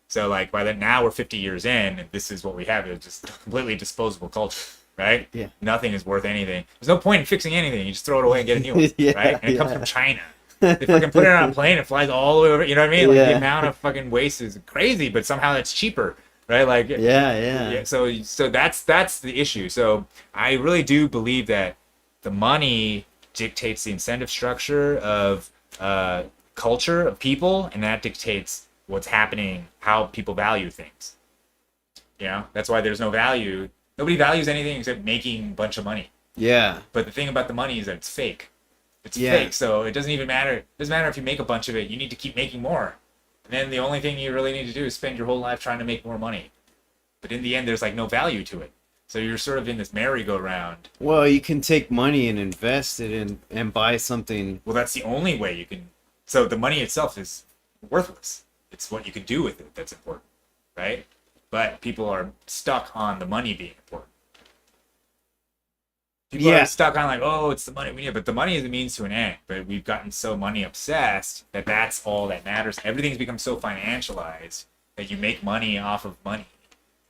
S2: So like by then now we're 50 years in and this is what we have. It's just completely disposable culture, right?
S1: Yeah.
S2: Nothing is worth anything. There's no point in fixing anything. You just throw it away and get a new one,
S1: Yeah,
S2: right? And it comes
S1: yeah.
S2: from China. They fucking put it on a plane, it flies all the way over. You know what I mean? Like the
S1: Yeah.
S2: amount of fucking waste is crazy, but somehow it's cheaper, right? Like
S1: Yeah.
S2: so that's the issue. So I really do believe that the money dictates the incentive structure of culture of people, and that dictates what's happening, how people value things. You know, that's why there's no value. Nobody values anything except making a bunch of money.
S1: Yeah.
S2: But the thing about the money is that it's fake. It's
S1: Yeah.
S2: fake, so it doesn't even matter. It doesn't matter if you make a bunch of it. You need to keep making more. And then the only thing you really need to do is spend your whole life trying to make more money. But in the end, there's like no value to it. So you're sort of in this merry-go-round.
S1: Well, you can take money and invest it and buy something.
S2: Well, that's the only way you can. So the money itself is worthless. It's what you can do with it that's important, right? But people are stuck on the money being important. People
S1: Yeah.
S2: are stuck on like, oh, it's the money we need, but the money is a means to an end. But we've gotten so money obsessed that that's all that matters. Everything's become so financialized that you make money off of money,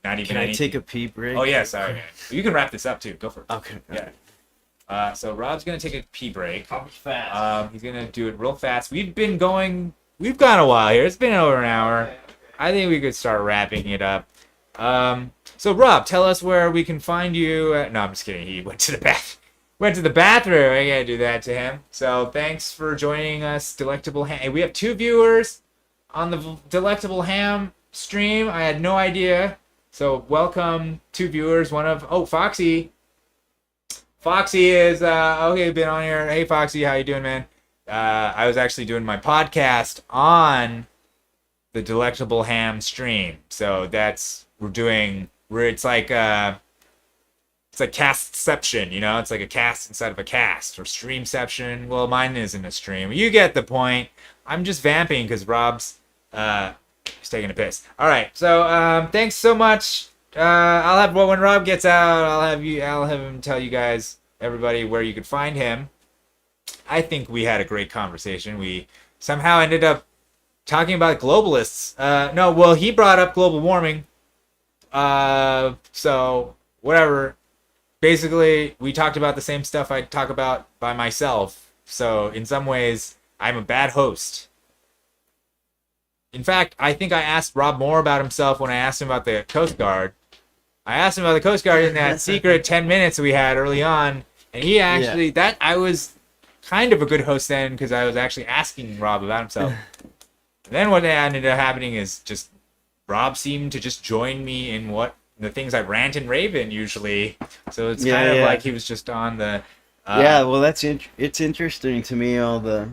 S2: not even.
S1: Can I
S2: anything.
S1: take a pee break?
S2: Oh yeah, sorry. Man. You can wrap this up too. Go for it.
S1: Okay.
S2: Yeah. So Rob's gonna take a pee break.
S1: I'll be fast.
S2: He's gonna do it real fast. We've gone a while here. It's been over an hour. I think we could start wrapping it up. So Rob, tell us where we can find you. No, I'm just kidding. He went to the bathroom. I gotta do that to him. So thanks for joining us, Delectable Ham. Hey, we have 2 viewers on the Delectable Ham stream. I had no idea. So welcome 2 viewers. Foxy. Foxy is okay. Been on here. Hey Foxy, how you doing, man? I was actually doing my podcast on the Delectable Ham stream. So it's like castception, you know? It's like a cast inside of a cast, or streamception. Well, mine isn't a stream. You get the point. I'm just vamping because Rob's he's taking a piss. All right. So thanks so much. When Rob gets out, I'll have him tell you guys, everybody, where you could find him. I think we had a great conversation. We somehow ended up talking about globalists. He brought up global warming. So whatever. Basically, we talked about the same stuff I talk about by myself. So in some ways, I'm a bad host. In fact, I think I asked Rob more about himself when I asked him about the Coast Guard. I asked him about the Coast Guard in that secret 10 minutes we had early on, and he actually, I was kind of a good host then because I was actually asking Rob about himself. And then what ended up happening is just Rob seemed to just join me in the things I rant and rave in usually. So it's kind of like he was just on the...
S1: well, it's interesting to me, all the...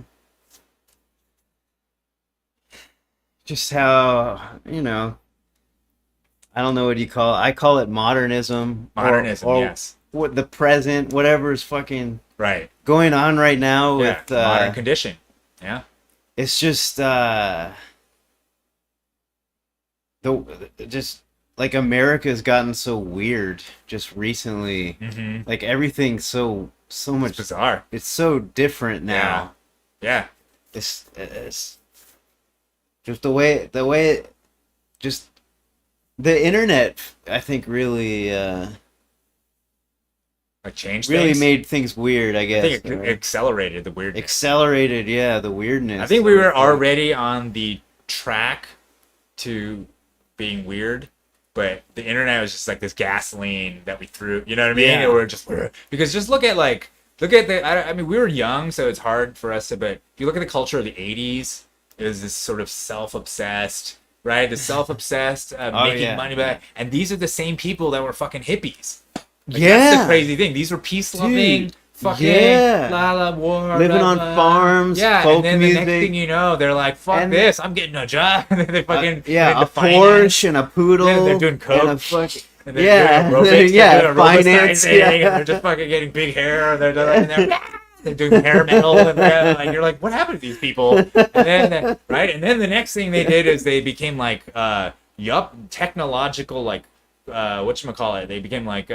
S1: Just how, I don't know what you call it. I call it modernism.
S2: Modernism,
S1: or
S2: yes.
S1: What the present, whatever's fucking
S2: Right.
S1: going on right now with...
S2: modern condition. Yeah.
S1: It's just... just like America's gotten so weird just recently.
S2: Mm-hmm.
S1: Like everything's so much
S2: It's bizarre.
S1: It's so different now.
S2: Yeah.
S1: It's just the way just the internet, I think, really
S2: Changed
S1: really
S2: things.
S1: made things weird, I guess.
S2: I think it accelerated the weirdness.
S1: Accelerated, the weirdness.
S2: I think we were already on the track to being weird, but the internet was just like this gasoline that we threw. You know what I mean?
S1: Yeah.
S2: And we're just because just look at the. I mean, we were young, so it's hard for us to. But if you look at the culture of the '80s, it was this sort of self-obsessed, right? The self-obsessed making money back, and these are the same people that were fucking hippies. That's the crazy thing. These were peace-loving, fucking
S1: Yeah.
S2: la la war,
S1: Living
S2: blah,
S1: on
S2: blah.
S1: farms,
S2: Yeah,
S1: folk
S2: and then the next
S1: music.
S2: thing you know, they're like, "Fuck
S1: And-
S2: this, I'm getting a job." And then they fucking
S1: Yeah,
S2: get
S1: a
S2: into finance.
S1: Porsche and a poodle.
S2: Yeah, they're doing coke.
S1: And a fucking,
S2: And they're
S1: yeah,
S2: doing aerobics,
S1: yeah,
S2: they're doing
S1: finance.
S2: aerobicizing,
S1: Yeah.
S2: and they're just fucking getting big hair. And they're doing hair metal, and like you're like, what happened to these people? And then right, and then the next thing they did is they became like technological, like whatchamacallit, they became like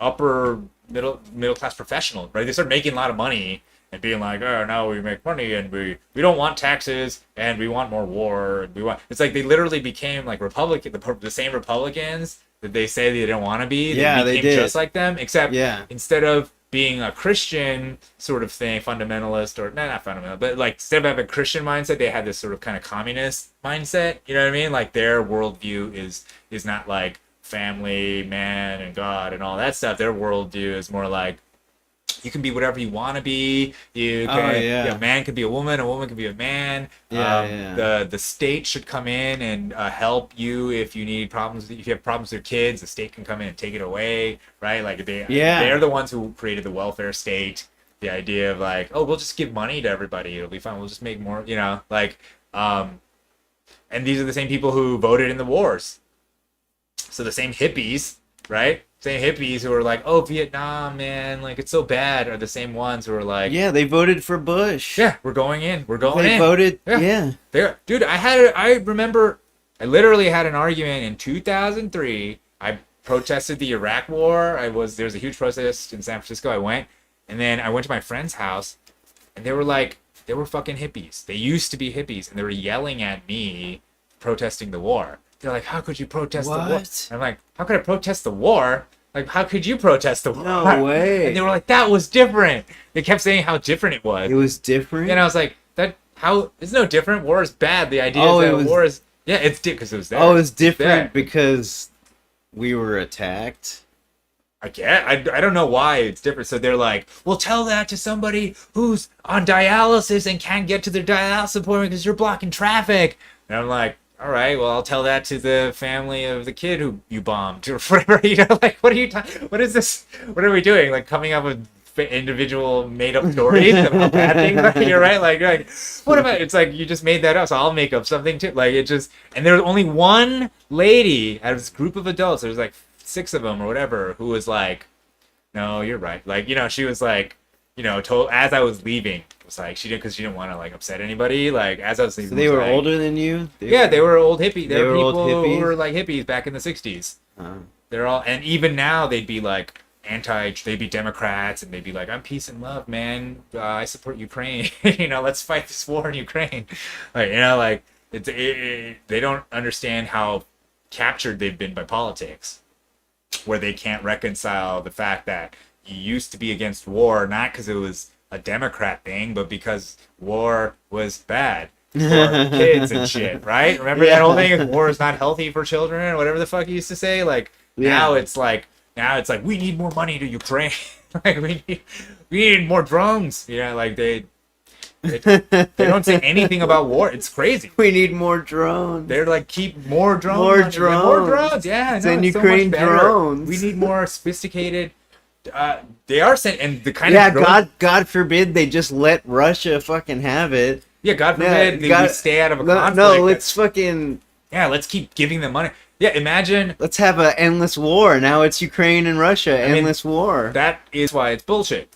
S2: upper middle class professionals, right? They started making a lot of money and being like, oh, now we make money and we don't want taxes and we want more war and we want. It's like they literally became like the same Republicans that they say they don't want to be.
S1: Yeah, they
S2: became
S1: did.
S2: just like them, except
S1: Yeah.
S2: instead of being a Christian sort of thing, fundamentalist, or not fundamental, but like instead of having a Christian mindset, they had this sort of kind of communist mindset. You know what I mean? Like their worldview is not like family, man, and God and all that stuff. Their worldview is more like you can be whatever you want to be. You can, a man can be a woman can be a man. The state should come in and help you if you need problems. If you have problems with your kids, the state can come in and take it away, right? Like they're the ones who created the welfare state. The idea of like, oh, we'll just give money to everybody. It'll be fine. We'll just make more, like, and these are the same people who voted in the wars. So the same hippies, right? Same hippies who are like, oh, Vietnam, man, like it's so bad, are the same ones who are like,
S1: Yeah, they voted for Bush.
S2: yeah, we're going in.
S1: They voted, yeah.
S2: Dude, I remember I literally had an argument in 2003. I protested the Iraq war. There was a huge protest in San Francisco. I went, and then I went to my friend's house, and they were fucking hippies. They used to be hippies, and they were yelling at me protesting the war. They're like, how could you protest the war? And I'm like, how could I protest the war? Like, how could you protest the war?
S1: No way.
S2: And they were like, that was different. They kept saying how different it was.
S1: It was different?
S2: And I was like, it's no different. War is bad. The idea is that war is, it's because it was there.
S1: Oh, it was different
S2: there.
S1: because we were attacked?
S2: I don't know why it's different. So they're like, well, tell that to somebody who's on dialysis and can't get to their dialysis appointment because you're blocking traffic. And I'm like, all right, well, I'll tell that to the family of the kid who you bombed or whatever. Like, what are you what is this? What are we doing? Like, coming up with individual made-up stories of how bad things are? You're right. Like, what about? It's like you just made that up, so I'll make up something too. Like, it just. And there was only one lady out of this group of adults. There was like 6 of them or whatever who was like, no, you're right. Like, she was like, told as I was leaving. Was like she didn't want to like upset anybody. Like as I was leaving,
S1: So they were
S2: like,
S1: older than you?
S2: They were old hippie. They were
S1: old
S2: people
S1: hippies?
S2: who were like hippies back in the 60s. They're all, and even now they'd be like they'd be Democrats, and they'd be like, I'm peace and love, man. I support Ukraine. Let's fight this war in Ukraine. Like, they don't understand how captured they've been by politics, where they can't reconcile the fact that you used to be against war, not because it was a Democrat thing, but because war was bad for kids and shit, right? Remember that whole thing? War is not healthy for children, or whatever the fuck you used to say. Like now it's like we need more money to Ukraine. Like we need more drones. Like they don't say anything about war. It's crazy.
S1: We need more drones.
S2: They're like, keep more drones.
S1: More
S2: money.
S1: drones.
S2: More drones. Yeah, I know,
S1: Send
S2: it's
S1: Ukraine
S2: so much better.
S1: drones.
S2: We need more sophisticated. They are sent, and the kind of drones,
S1: God forbid they just let Russia fucking have it.
S2: Yeah, God forbid we stay out of a conflict.
S1: No, let's fucking...
S2: Yeah, let's keep giving them money. Yeah, imagine...
S1: Let's have an endless war. Now it's Ukraine and Russia. Endless war.
S2: That is why it's bullshit.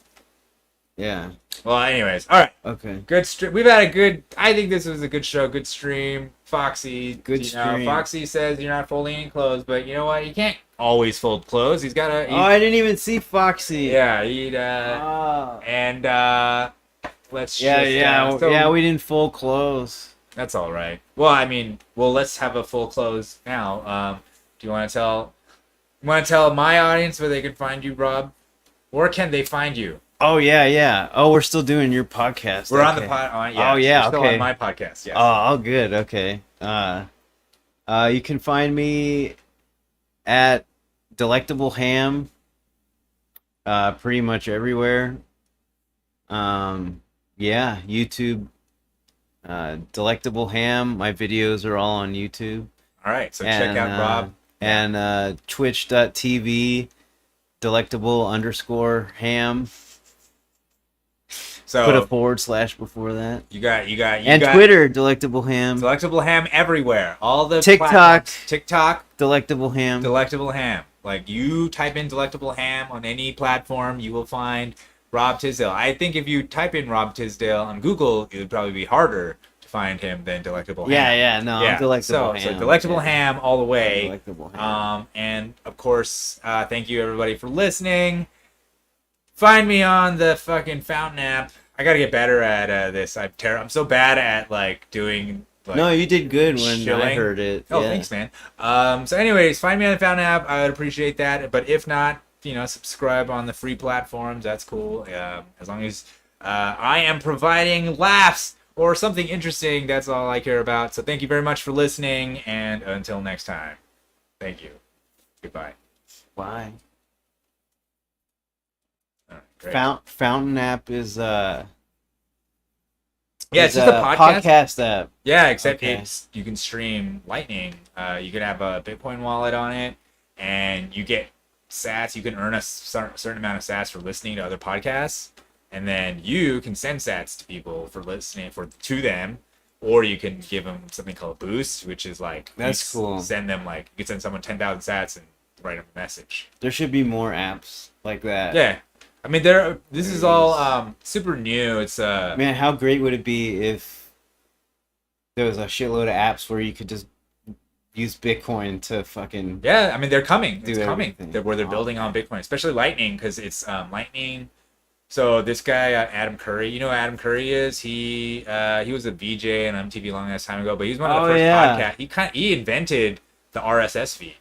S1: Yeah.
S2: Well, anyways. All right.
S1: Okay.
S2: Good stream. We've had a good... I think this was a good show. Good stream. Foxy.
S1: Good stream.
S2: Foxy says you're not folding any clothes, but you know what? You can't always fold clothes. He's got to...
S1: Oh, I didn't even see Foxy.
S2: Yeah, he'd... And, let's
S1: Yeah, we didn't fold clothes.
S2: That's all right. Well, let's have a full close now. Do you want to tell my audience where they can find you, Rob? Where can they find you?
S1: Oh, yeah. Oh, we're still doing your podcast.
S2: We're on the pod.
S1: Oh, yeah,
S2: we're still
S1: okay.
S2: on my podcast, yes.
S1: Oh, good. Okay. You can find me at Delectable Ham. Pretty much everywhere. Yeah, YouTube. Delectable Ham. My videos are all on YouTube.
S2: All right, so check out Rob.
S1: And twitch.tv delectable underscore ham.
S2: So
S1: Put a forward slash before that.
S2: you got
S1: And Twitter, delectable ham.
S2: Delectable Ham everywhere. All the
S1: TikTok.
S2: platforms. TikTok,
S1: Delectable ham.
S2: Delectable Ham. Like, you type in Delectable Ham on any platform, you will find Rob Tisdale. I think if you type in Rob Tisdale on Google, it would probably be harder to find him than Delectable Ham.
S1: I'm delectable ham.
S2: So Delectable Ham all the way.
S1: Delectable ham.
S2: And of course, thank you everybody for listening. Find me on the fucking Fountain app. I gotta get better at this. I'm so bad at like doing. Like,
S1: no, you did good when I
S2: shilling.
S1: heard it.
S2: Oh,
S1: yeah.
S2: thanks, man. So anyways, find me on the Fountain app. I would appreciate that. But if not, subscribe on the free platforms. That's cool. As long as I am providing laughs or something interesting, that's all I care about. So thank you very much for listening, and until next time, thank you. Goodbye.
S1: Why?
S2: All right, great.
S1: Fountain app is
S2: Yeah, it's just a
S1: podcast app.
S2: Yeah, except
S1: Okay.
S2: you can stream Lightning. You can have a Bitcoin wallet on it, and you get sats. You can earn a certain amount of sats for listening to other podcasts, and then you can send sats to people for listening to them, or you can give them something called a boost, which is like
S1: That's cool.
S2: Send them like you can send someone 10,000 sats and write them a message.
S1: There should be more apps like that.
S2: Yeah, I mean this is all super new. It's
S1: Man, how great would it be if there was a shitload of apps where you could just use Bitcoin to fucking...
S2: Yeah, I mean they're coming.
S1: Do
S2: It's coming.
S1: everything.
S2: Where they're building on Bitcoin, especially Lightning, because it's Lightning. So this guy Adam Curry, you know who Adam Curry is? He was a VJ on MTV a long ass time ago, but he's one of the
S1: Oh,
S2: first
S1: yeah.
S2: podcasts. He invented the RSS feed.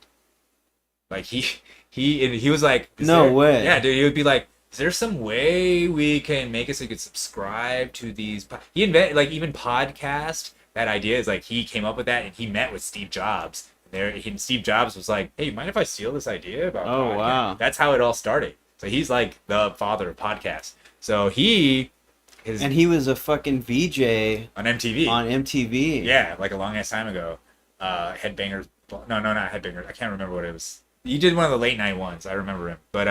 S2: Like he was like,
S1: No way.
S2: Yeah, dude. He would be like, is there some way we can make it so you could subscribe to these? He invented like even podcast. That idea is like he came up with that, and he met with Steve Jobs. And Steve Jobs was like, "Hey, mind if I steal this idea about?"
S1: Oh,
S2: podcast?"
S1: wow.
S2: That's how it all started. So he's like the father of podcasts. So
S1: And he was a fucking VJ
S2: on MTV.
S1: on MTV.
S2: Yeah, like a long ass time ago. Headbangers. No, not Headbangers. I can't remember what it was. He did one of the late night ones. I remember him. But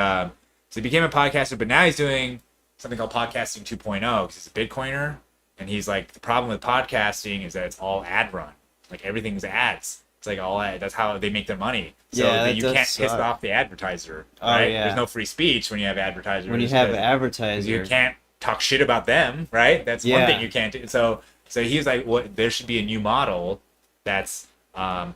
S2: so he became a podcaster. But now he's doing something called Podcasting 2.0 because he's a Bitcoiner. And he's like, the problem with podcasting is that it's all ad run. Like everything's ads. It's like all ad. That's how they make their money. So
S1: Yeah,
S2: that
S1: that
S2: you
S1: does
S2: can't piss
S1: suck.
S2: off the advertiser.
S1: Oh,
S2: Right?
S1: yeah.
S2: There's no free speech when you have advertisers.
S1: When you have
S2: 'cause
S1: advertisers.
S2: you can't talk shit about them, right? That's one
S1: Yeah.
S2: thing you can't do. So he was like, "What? There should be a new model that's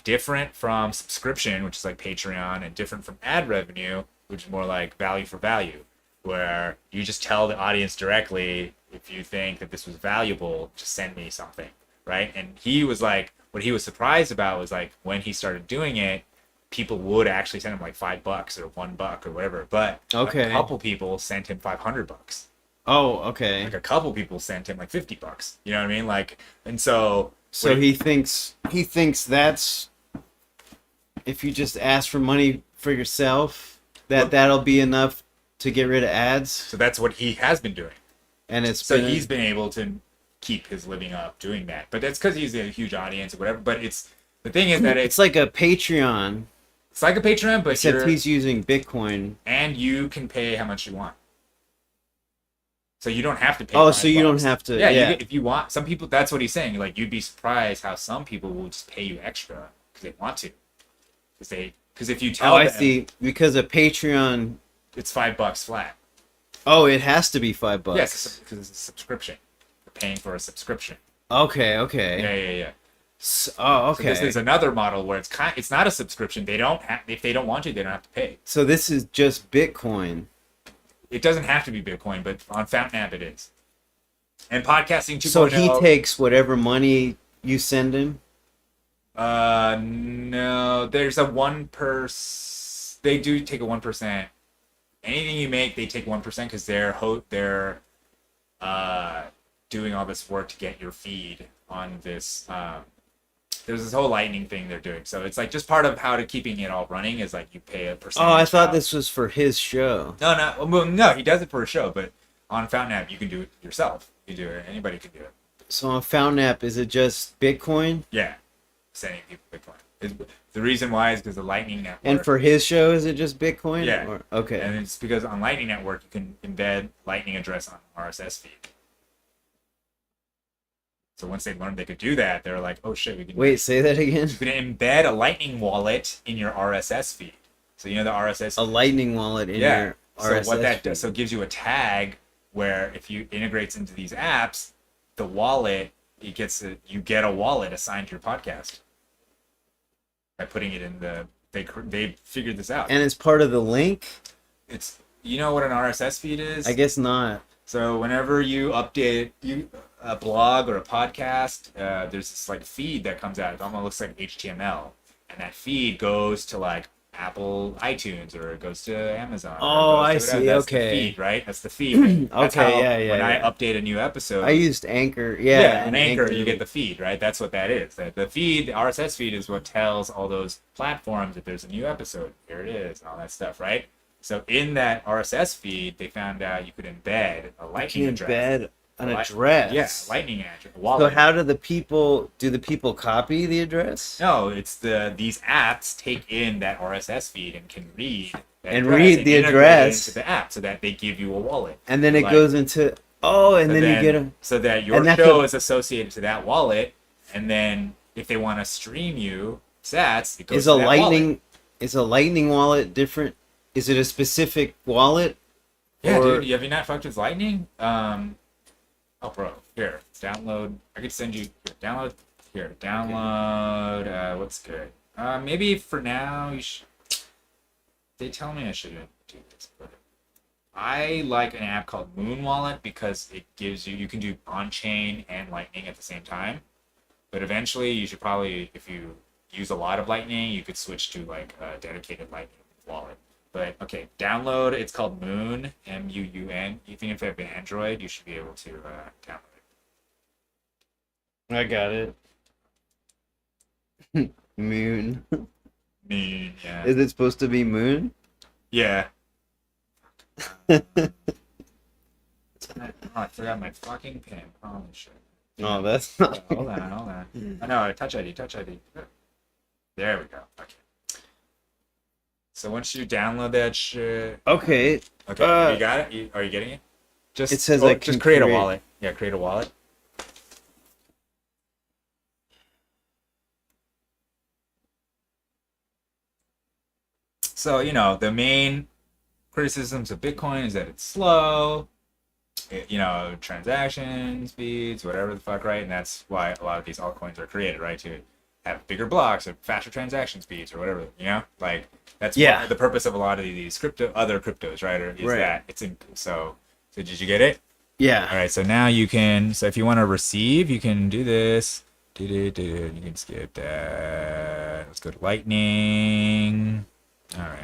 S2: different from subscription, which is like Patreon, and different from ad revenue, which is more like value for value, where you just tell the audience directly if you think that this was valuable, just send me something, right?" And he was like, what he was surprised about was like when he started doing it, people would actually send him like $5 or $1 or whatever, but
S1: Okay.
S2: a couple people sent him $500.
S1: Oh, okay.
S2: Like a couple people sent him like $50. You know what I mean? Like, and so
S1: So he thinks that's if you just ask for money for yourself, that'll be enough to get rid of ads,
S2: so that's what he has been doing.
S1: and it's
S2: So
S1: been,
S2: he's been able to keep his living up doing that. But that's because he's a huge audience or whatever. But the thing is that
S1: it's like a Patreon,
S2: it's like a Patreon, but
S1: except he's using Bitcoin.
S2: and you can pay how much you want. So you don't have to pay.
S1: Oh, so you don't
S2: $5.
S1: have to.
S2: Yeah,
S1: Yeah.
S2: if you want. Some people, that's what he's saying. Like, you'd be surprised how some people will just pay you extra because they want to. Because if you tell
S1: Oh, I
S2: them
S1: see. Because a Patreon.
S2: it's $5 flat.
S1: Oh, it has to be $5.
S2: Yes, because it's a subscription. You're paying for a subscription.
S1: Okay. Okay.
S2: Yeah.
S1: Oh,
S2: So
S1: okay.
S2: this is another model where it's not a subscription. They don't have, if they don't want to, they don't have to pay.
S1: So this is just Bitcoin.
S2: It doesn't have to be Bitcoin, but on Fountain App it is. And podcasting 2.0.
S1: So he takes whatever money you send him.
S2: No, there's a 1%. They do take a 1%. Anything you make, they take 1% because they're doing all this work to get your feed on this. There's this whole Lightning thing they're doing, so it's like just part of how to keeping it all running is like you pay a percentage.
S1: Oh, I thought
S2: out.
S1: this was for his show.
S2: No, he does it for a show, but on Fountain App you can do it yourself. You do it. Anybody can do it.
S1: So on Fountain App, is it just Bitcoin?
S2: Yeah, sending people Bitcoin. The reason why is because the Lightning Network.
S1: And for his show, is it just Bitcoin?
S2: Yeah.
S1: Or, okay.
S2: And it's because on Lightning Network you can embed Lightning address on RSS feed. So once they learned they could do that, they're like, "Oh shit, we can."
S1: Wait, say that again.
S2: You can embed a Lightning wallet in your RSS feed. So you know the RSS.
S1: A Lightning wallet in
S2: Yeah.
S1: your
S2: So
S1: RSS
S2: what that
S1: feed.
S2: does, so it gives you a tag where if you integrates into these apps, the wallet you get a wallet assigned to your podcast by putting it in the. They figured this out.
S1: And it's part of the link?
S2: It's you know what an RSS feed is?
S1: I guess not.
S2: So whenever you update a blog or a podcast, there's this like feed that comes out. It almost looks like HTML, and that feed goes to like Apple iTunes or it goes to Amazon.
S1: Oh,
S2: or it
S1: I
S2: goes to
S1: see.
S2: That's
S1: okay.
S2: The feed, right? That's the feed. That's
S1: Okay,
S2: how
S1: yeah,
S2: When I
S1: yeah.
S2: update a new episode,
S1: I used Anchor. Yeah,
S2: on Anchor, you get the feed, right? That's what that is. The feed, the RSS feed, is what tells all those platforms that there's a new episode. Here it is, and all that stuff, right? So in that RSS feed, they found out you could embed a Lightning address.
S1: Embed an address.
S2: Yeah, Lightning address. Wallet.
S1: So how do the people copy the address?
S2: No, it's these apps take in that RSS feed and can read that
S1: And
S2: address
S1: read
S2: and
S1: the
S2: integrate
S1: address.
S2: it into the app so that they give you a wallet.
S1: And then it
S2: Like-
S1: goes into and
S2: So
S1: then you get a
S2: so that your
S1: and that's
S2: show
S1: a-
S2: is associated to that wallet, and then if they want to stream you sats, it goes
S1: is
S2: to
S1: a
S2: that
S1: lightning
S2: wallet.
S1: is a lightning wallet different? Is it a specific wallet?
S2: Yeah,
S1: or-
S2: dude, have you not fucked with Lightning? Oh, bro, here, download. I could send you download. What's good? Maybe for now you should. They tell me I shouldn't do this, but I like an app called Moon Wallet because it gives you can do on-chain and Lightning at the same time. But eventually, you should probably, if you use a lot of Lightning, you could switch to like a dedicated Lightning wallet. But okay, download. It's called Moon, Muun. Even if you have an Android, you should be able to download it.
S1: I got it. Moon.
S2: Moon, yeah.
S1: Is it supposed to be moon?
S2: Yeah. Oh, I forgot my fucking pin. Holy shit.
S1: Oh, that's not.
S2: Hold on. Oh, no, Touch ID. There we go. Okay. So once you download that shit.
S1: Okay.
S2: Okay, you got it? Are you getting it? Just
S1: It says I
S2: just
S1: can
S2: create a
S1: create-
S2: wallet. Yeah, create a wallet. So, the main criticisms of Bitcoin is that it's slow, transaction speeds, whatever the fuck, right? And that's why a lot of these altcoins are created, right? To have bigger blocks or faster transaction speeds or whatever, Like, that's
S1: Yeah.
S2: the purpose of a lot of these other cryptos, right? Is
S1: Right.
S2: that it's in, so did you get it?
S1: Yeah.
S2: All right, so now you can, so if you want to receive, you can do this. You can skip that. Let's go to Lightning. All right,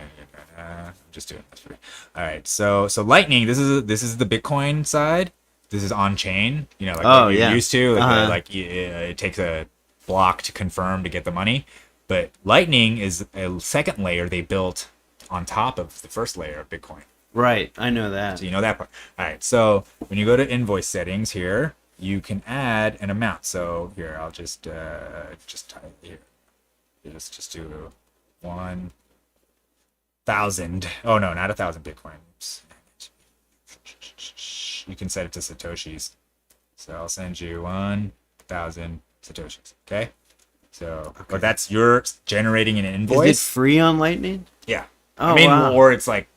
S2: I'm just doing this for you. All right, so Lightning, this is the Bitcoin side. This is on chain, like
S1: Oh,
S2: what you're
S1: yeah.
S2: used to.
S1: Uh-huh.
S2: It takes a block to confirm to get the money, but Lightning is a second layer they built on top of the first layer of Bitcoin.
S1: Right. I know that.
S2: So you know that part. All right. So when you go to invoice settings here, you can add an amount. So here, I'll just type here. Just do 1,000. Oh no, not 1,000 Bitcoin. Oops. You can set it to Satoshis. So I'll send you 1,000 Satoshis. Okay. So,
S1: Okay.
S2: but that's your generating an invoice.
S1: Is it free on Lightning?
S2: Yeah.
S1: Oh,
S2: I mean,
S1: wow.
S2: or it's like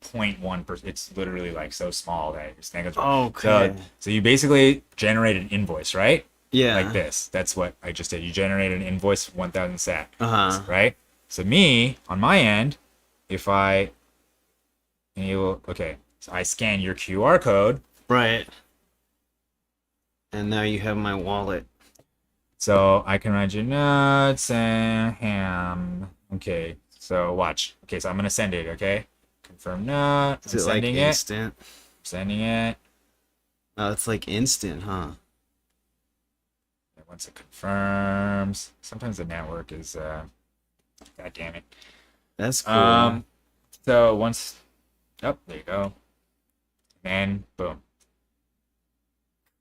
S2: 0.1%. It's literally like so small that it's negligible.
S1: Okay.
S2: So you basically generate an invoice, right?
S1: Yeah.
S2: Like this. That's what I just did. You generate an invoice for 1,000 sat,
S1: Uh-huh.
S2: right? So me, on my end, so I scan your QR code.
S1: Right. And now you have my wallet.
S2: So I can write you nuts and ham. Okay, so watch. Okay, so I'm going to send it, okay? Confirm nut.
S1: Is
S2: I'm
S1: it like
S2: sending it.
S1: instant?
S2: Sending it.
S1: Oh, it's like instant, huh?
S2: And once it confirms, sometimes the network is, god damn it.
S1: That's cool.
S2: So once, there you go. And boom.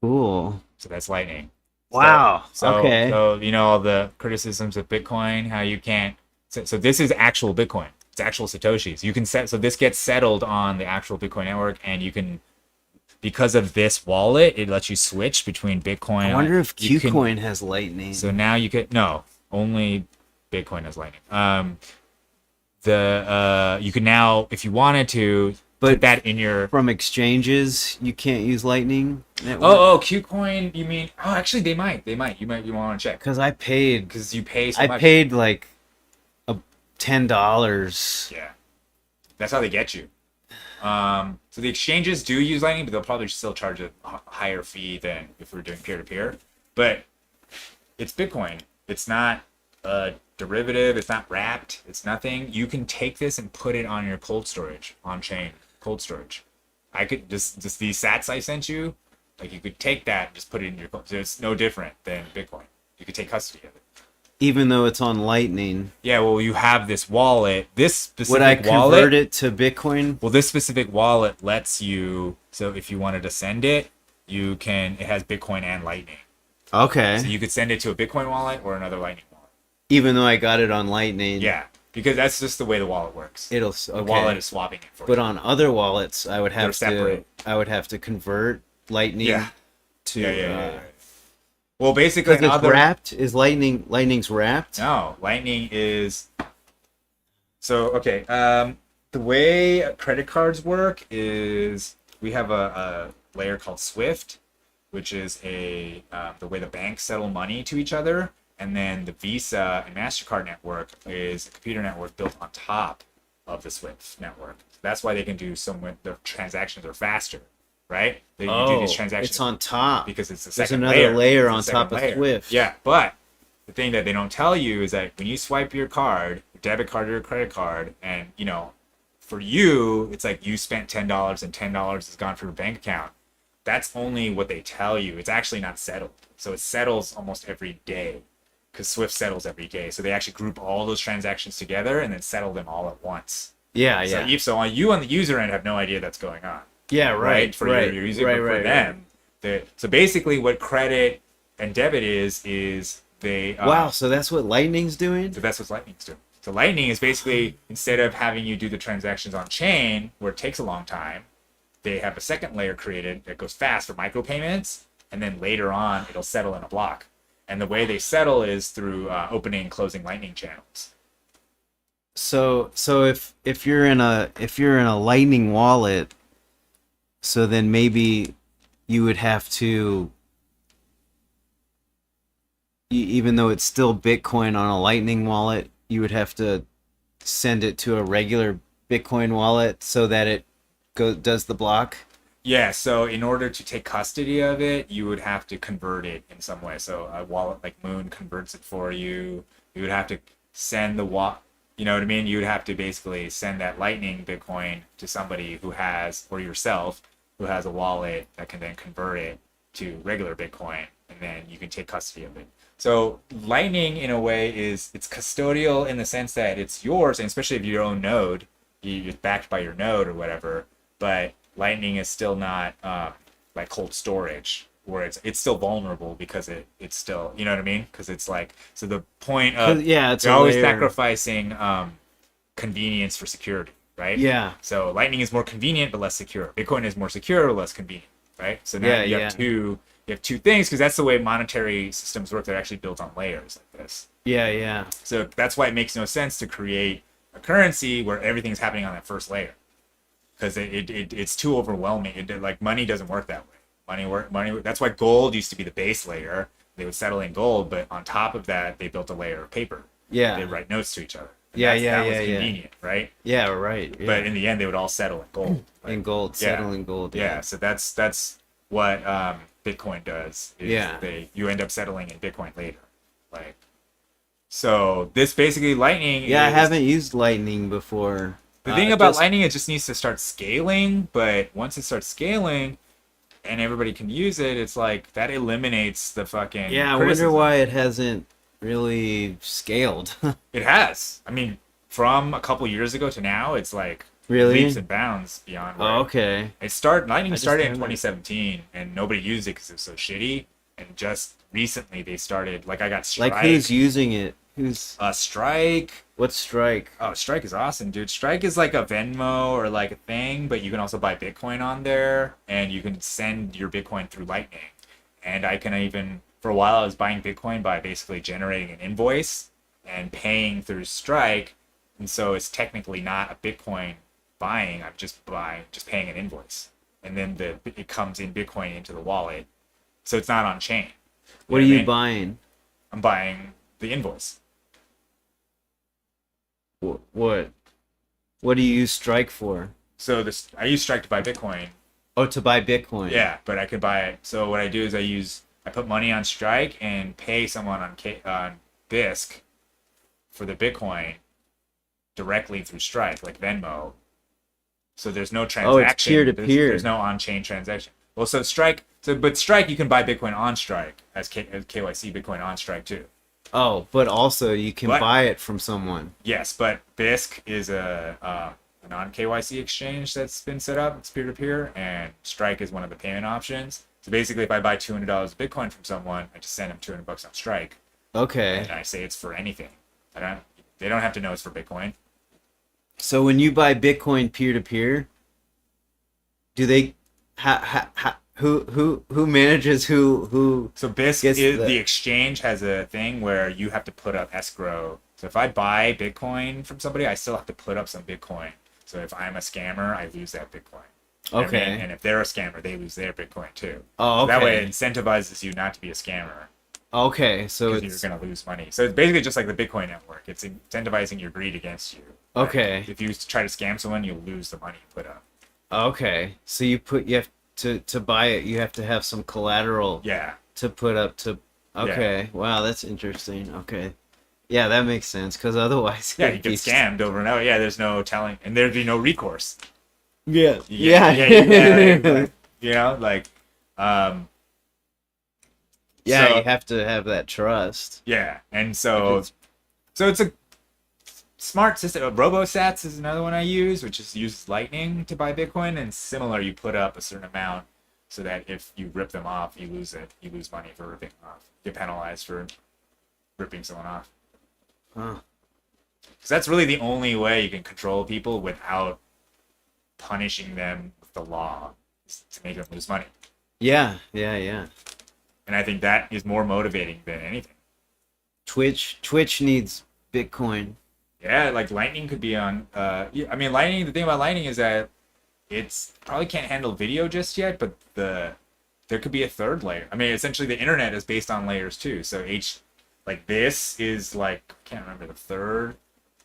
S1: Cool.
S2: So that's Lightning.
S1: Wow.
S2: So,
S1: Okay.
S2: so you know all the criticisms of Bitcoin, how you can't. So this is actual Bitcoin. It's actual Satoshis. You can set. So this gets settled on the actual Bitcoin network, and you can, because of this wallet, it lets you switch between Bitcoin.
S1: I wonder if
S2: you can-
S1: Qcoin has Lightning.
S2: So now you can no, only Bitcoin has Lightning. You can now, if you wanted to,
S1: But
S2: put that in your.
S1: from exchanges, you can't use Lightning Network.
S2: Oh, Qcoin. You mean? Oh, actually, they might. You want to check
S1: Because I paid.
S2: because you pay so
S1: I
S2: much.
S1: paid like $10.
S2: Yeah, that's how they get you. So the exchanges do use Lightning, but they'll probably still charge a higher fee than if we were doing peer to peer. But it's Bitcoin. It's not a derivative. It's not wrapped. It's nothing. You can take this and put it on your cold storage, on chain cold storage. I could just these sats I sent you, like you could take that and just put it in your cold. So it's no different than Bitcoin. You could take custody of it.
S1: Even though it's on Lightning.
S2: Yeah, well, you have this wallet. This specific
S1: Would I
S2: wallet.
S1: convert it to Bitcoin?
S2: Well, this specific wallet lets you. So if you wanted to send it, you can. It has Bitcoin and Lightning.
S1: Okay.
S2: So you could send it to a Bitcoin wallet or another Lightning wallet.
S1: Even though I got it on Lightning.
S2: Yeah, because that's just the way the wallet works.
S1: It'll.
S2: The
S1: Okay.
S2: wallet is swapping it for
S1: But
S2: you.
S1: on other wallets, I would have
S2: They're
S1: to.
S2: separate.
S1: I would have to convert Lightning
S2: Yeah.
S1: to.
S2: Yeah. Well, basically,
S1: Because it's
S2: other.
S1: wrapped. Is Lightning's wrapped?
S2: No, Lightning is. So okay, the way credit cards work is we have a layer called Swift, which is the way the banks settle money to each other, and then the Visa and Mastercard network is a computer network built on top of the Swift network. That's why they can do the transactions are faster, right? You do these transactions
S1: it's on top.
S2: because it's the
S1: There's
S2: second
S1: another layer
S2: It's
S1: on
S2: the second
S1: top of Swift.
S2: Yeah, but the thing that they don't tell you is that when you swipe your card, your debit card or your credit card, and for you, it's like you spent $10 and $10 is gone from your bank account. That's only what they tell you. It's actually not settled. So it settles almost every day because Swift settles every day. So they actually group all those transactions together and then settle them all at once.
S1: Yeah.
S2: So on the user end have no idea that's going on.
S1: Yeah. Right.
S2: For
S1: right.
S2: your user,
S1: right.
S2: but for
S1: Right.
S2: them. So basically, what credit and debit is they.
S1: Wow. So that's what Lightning's doing.
S2: So that's what Lightning's doing. So Lightning is basically, instead of having you do the transactions on chain, where it takes a long time, they have a second layer created that goes fast for micropayments, and then later on it'll settle in a block. And the way they settle is through opening and closing Lightning channels.
S1: So if you're in a Lightning wallet, so then maybe you would have to, even though it's still Bitcoin on a Lightning wallet, you would have to send it to a regular Bitcoin wallet so that it does the block.
S2: Yeah, so in order to take custody of it, you would have to convert it in some way. So a wallet like Moon converts it for you. You would have to send the you know what I mean? You would have to basically send that Lightning Bitcoin to somebody who has, or yourself, who has a wallet that can then convert it to regular Bitcoin, and then you can take custody of it. So Lightning, in a way, it's custodial in the sense that it's yours, and especially if your own node, you're backed by your node or whatever. But Lightning is still not like cold storage, where it's still vulnerable because it's still, you know what I mean? Because it's like, so the point of
S1: it's
S2: you're
S1: a
S2: always
S1: layer.
S2: sacrificing convenience for security, right?
S1: Yeah.
S2: So Lightning is more convenient but less secure. Bitcoin is more secure but less convenient, right? So now you have two things, because that's the way monetary systems work. They're actually built on layers like this.
S1: Yeah.
S2: So that's why it makes no sense to create a currency where everything's happening on that first layer, because it's too overwhelming. Like money doesn't work that way. Money. That's why gold used to be the base layer. They would settle in gold, but on top of that, they built a layer of paper.
S1: Yeah.
S2: They write notes to each other. And
S1: Yeah,
S2: that was
S1: yeah.
S2: convenient, right?
S1: Yeah, right. Yeah.
S2: But in the end, they would all settle in gold. Like,
S1: in gold,
S2: yeah.
S1: settle in gold.
S2: yeah. So that's what Bitcoin does. Is
S1: Yeah.
S2: you end up settling in Bitcoin later. Like, so this basically Lightning.
S1: Yeah, I
S2: is,
S1: haven't used Lightning before.
S2: The thing about Lightning, it just needs to start scaling. But once it starts scaling, and everybody can use it, it's like that eliminates the fucking.
S1: Yeah, I
S2: criticism.
S1: wonder why it hasn't really scaled.
S2: It has. I mean, from a couple years ago to now, it's like
S1: Really?
S2: leaps and bounds beyond. Where
S1: Oh, okay.
S2: Lightning
S1: I just
S2: started in
S1: haven't-
S2: 2017, and nobody used it because it was so shitty. And just recently they started, like I got Strike.
S1: Like who's using it? Who's
S2: Strike.
S1: what's Strike?
S2: Oh, Strike is awesome, dude. Strike is like a Venmo or like a thing, but you can also buy Bitcoin on there, and you can send your Bitcoin through Lightning. And I can even, for a while, I was buying Bitcoin by basically generating an invoice and paying through Strike, and so it's technically not a Bitcoin buying. I'm just paying an invoice, and then it comes in Bitcoin into the wallet, so it's not on chain.
S1: What are you buying?
S2: I'm buying the invoice.
S1: What? What do you use Strike for?
S2: So I use Strike to buy Bitcoin.
S1: Oh, to buy Bitcoin.
S2: Yeah, but I could buy it. So what I do is I put money on Strike and pay someone on BISC for the Bitcoin directly through Strike, like Venmo. So there's no transaction.
S1: Oh, it's peer to peer.
S2: There's no on-chain transaction. Well, so Strike. But Strike, you can buy Bitcoin on Strike as KYC Bitcoin on Strike too.
S1: Oh, but also you can buy it from someone.
S2: Yes, but BISC is a non-KYC exchange that's been set up. It's peer-to-peer, and Strike is one of the payment options. So basically, if I buy $200 of Bitcoin from someone, I just send them $200 on Strike.
S1: Okay.
S2: And I say it's for anything. They don't have to know it's for Bitcoin.
S1: So when you buy Bitcoin peer-to-peer, do they who manages who?
S2: So BISC is the exchange has a thing where you have to put up escrow. So if I buy Bitcoin from somebody, I still have to put up some Bitcoin. So if I'm a scammer, I lose that Bitcoin.
S1: Okay.
S2: And if they're a scammer, they lose their Bitcoin too.
S1: Oh, okay.
S2: So that way it incentivizes you not to be a scammer.
S1: Okay, so
S2: you're going to lose money. So it's basically just like the Bitcoin network. It's incentivizing your greed against you.
S1: Okay.
S2: If you try to scam someone, you'll lose the money you put up.
S1: Okay. So you have to buy it, you have to have some collateral.
S2: Yeah.
S1: To put up to. Okay. Yeah. Wow, that's interesting. Okay. Yeah, that makes sense, because otherwise...
S2: Yeah, you get scammed over and over. Yeah, there's no telling... And there'd be no recourse.
S1: Yeah.
S2: Yeah. You know, like...
S1: Yeah, so, you have to have that trust.
S2: Yeah, and so it's a smart system. RoboSats is another one I use, which uses Lightning to buy Bitcoin, and similar, you put up a certain amount so that if you rip them off, you lose it. You lose money for ripping them off. You get penalized for ripping someone off.
S1: Huh.
S2: Because that's really the only way you can control people without punishing them with the law, is to make them lose money.
S1: Yeah.
S2: And I think that is more motivating than anything.
S1: Twitch needs Bitcoin.
S2: Yeah, like Lightning could be on. I mean, Lightning. The thing about Lightning is that it's probably can't handle video just yet, but there could be a third layer. I mean, essentially, the internet is based on layers too. So like this is like, I can't remember the third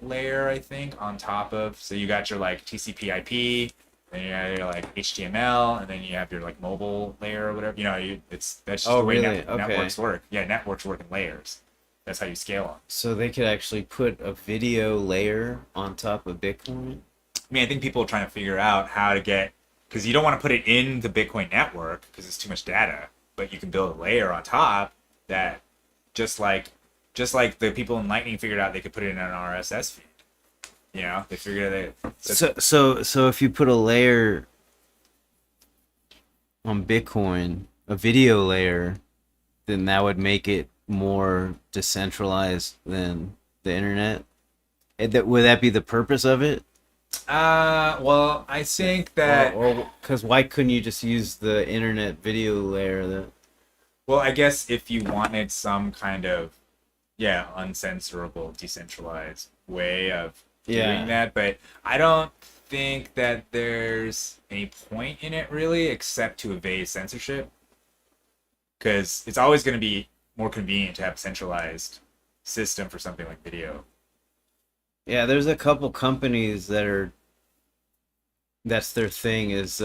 S2: layer, I think, on top of. So you got your like TCP/IP, then you have your like HTML, and then you have your like mobile layer or whatever. You know, that's just the way networks work. Yeah, networks work in layers. That's how you scale them.
S1: So they could actually put a video layer on top of Bitcoin?
S2: I mean, I think people are trying to figure out how to get, because you don't want to put it in the Bitcoin network because it's too much data, but you can build a layer on top that just like the people in Lightning figured out they could put it in an RSS feed. You know, they figured out
S1: So if you put a layer on Bitcoin, a video layer, then that would make it more decentralized than the internet. Would that be the purpose of it?
S2: Well, I think that,
S1: or because why couldn't you just use the internet video layer?
S2: Well, I guess if you wanted some kind of uncensorable, decentralized way of doing that, but I don't think that there's any point in it really, except to evade censorship, because it's always going to be more convenient to have a centralized system for something like video.
S1: Yeah, there's a couple companies that's their thing is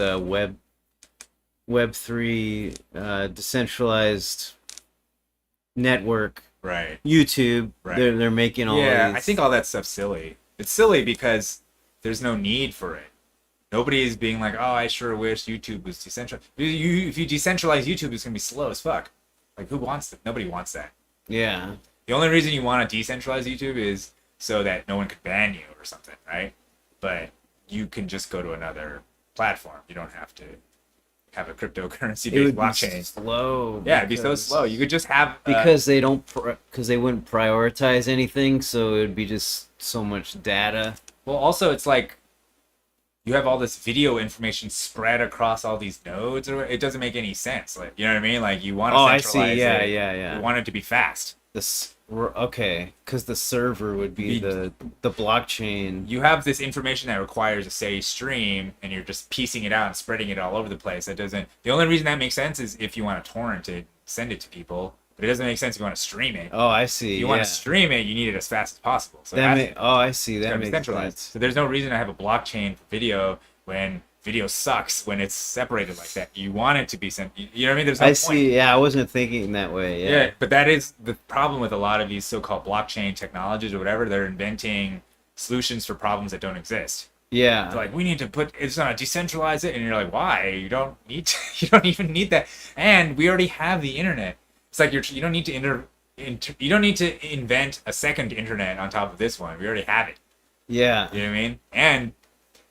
S1: Web3 decentralized network.
S2: Right.
S1: YouTube. Right. They're making all
S2: I think all that stuff's silly. It's silly because there's no need for it. Nobody's being like, oh, I sure wish YouTube was decentralized. If you decentralize YouTube, it's going to be slow as fuck. Like, who wants that? Nobody wants that.
S1: Yeah.
S2: The only reason you want to decentralize YouTube is so that no one could ban you or something, right? But you can just go to another platform. You don't have to have a cryptocurrency
S1: It
S2: based
S1: would be
S2: blockchain.
S1: slow.
S2: Yeah, it'd be so slow. You could just have
S1: because they don't because they wouldn't prioritize anything, so it would be just so much data.
S2: well, also it's like you have all this video information spread across all these nodes, or it doesn't make any sense. Like, you know what I mean? Like, you want to
S1: Oh, I see.
S2: centralize
S1: Yeah,
S2: it.
S1: yeah.
S2: You want it to be fast.
S1: Okay, because the server would be the blockchain.
S2: You have this information that requires a steady stream, and you're just piecing it out and spreading it all over the place. That doesn't. The only reason that makes sense is if you want to torrent it, send it to people. But it doesn't make sense if you want to stream it.
S1: Oh, I see.
S2: If you want to stream it, you need it as fast as possible. So
S1: I see. That
S2: gotta be
S1: makes
S2: centralized.
S1: sense.
S2: So there's no reason to have a blockchain for video when video sucks when it's separated like that. You want it to be sent. You know what I mean? There's no
S1: I
S2: point.
S1: see. Yeah, I wasn't thinking that way.
S2: Yeah, but that is the problem with a lot of these so-called blockchain technologies or whatever. They're inventing solutions for problems that don't exist.
S1: Yeah.
S2: They're like, we need to decentralize it, and you're like, why? You don't need to, you don't even need that. And we already have the internet. It's like you don't need to you don't need to invent a second internet on top of this one. We already have it.
S1: Yeah.
S2: You know what I mean? And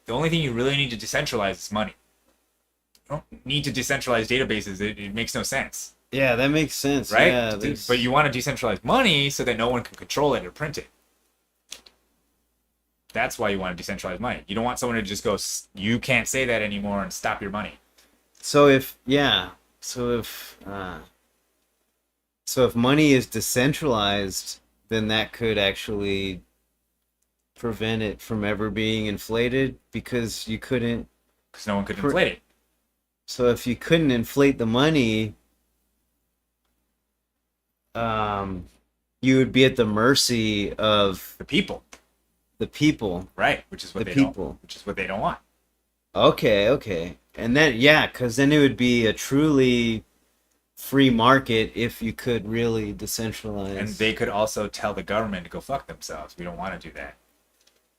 S2: the only thing you really need to decentralize is money. You don't need to decentralize databases. It makes no sense.
S1: Yeah, that makes sense.
S2: Right?
S1: Yeah,
S2: But you want to decentralize money so that no one can control it or print it. That's why you want to decentralize money. You don't want someone to just go, you can't say that anymore and stop your money.
S1: So if money is decentralized, then that could actually prevent it from ever being inflated because you couldn't.
S2: Because no one could inflate it.
S1: So if you couldn't inflate the money, you would be at the mercy of
S2: The people.
S1: the people.
S2: Right. Which is what
S1: The
S2: they
S1: people.
S2: don't. Which is what they don't want.
S1: Okay. And then, yeah, because then it would be a truly free market if you could really decentralize.
S2: And they could also tell the government to go fuck themselves. We don't want to do that.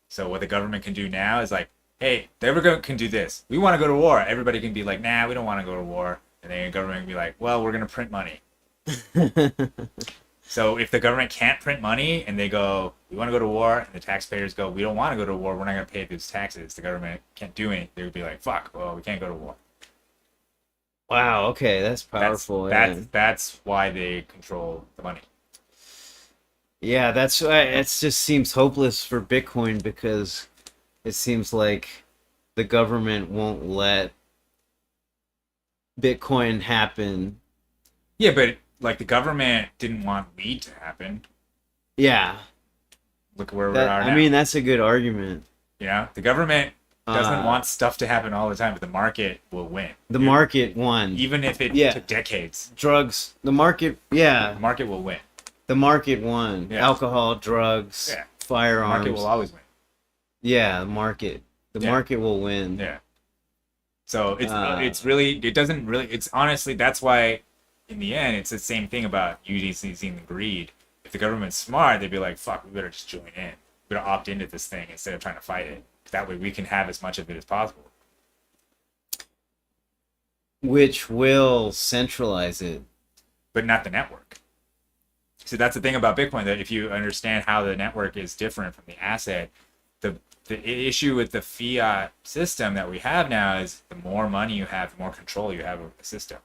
S2: So what the government can do now is like, hey, can do this. We want to go to war. Everybody can be like, nah, we don't want to go to war. And then the government can be like, well, we're going to print money. So if the government can't print money and they go, we want to go to war, and the taxpayers go, we don't want to go to war, we're not going to pay those taxes. The government can't do anything. They would be like, fuck, well, we can't go to war.
S1: Wow, okay, that's powerful.
S2: That's why they control the money.
S1: Yeah, that's why it just seems hopeless for Bitcoin because it seems like the government won't let Bitcoin happen.
S2: Yeah, but like the government didn't want weed to happen.
S1: Yeah.
S2: Look where we are now.
S1: I mean, that's a good argument.
S2: You know, the government doesn't want stuff to happen all the time, but the market will win.
S1: The market won.
S2: Even if it took decades.
S1: Drugs, the market,
S2: The market will win.
S1: The market won.
S2: Yeah.
S1: Alcohol, drugs,
S2: Yeah.
S1: firearms.
S2: The market will always win.
S1: Yeah, the market. The market will win.
S2: Yeah. So it's really, it doesn't really, it's honestly, that's why in the end, it's the same thing about using the greed. If the government's smart, they'd be like, fuck, we better just join in. We better opt into this thing instead of trying to fight it. That way we can have as much of it as possible.
S1: Which will centralize it.
S2: But not the network. So that's the thing about Bitcoin, that if you understand how the network is different from the asset, the issue with the fiat system that we have now is the more money you have, the more control you have over the system.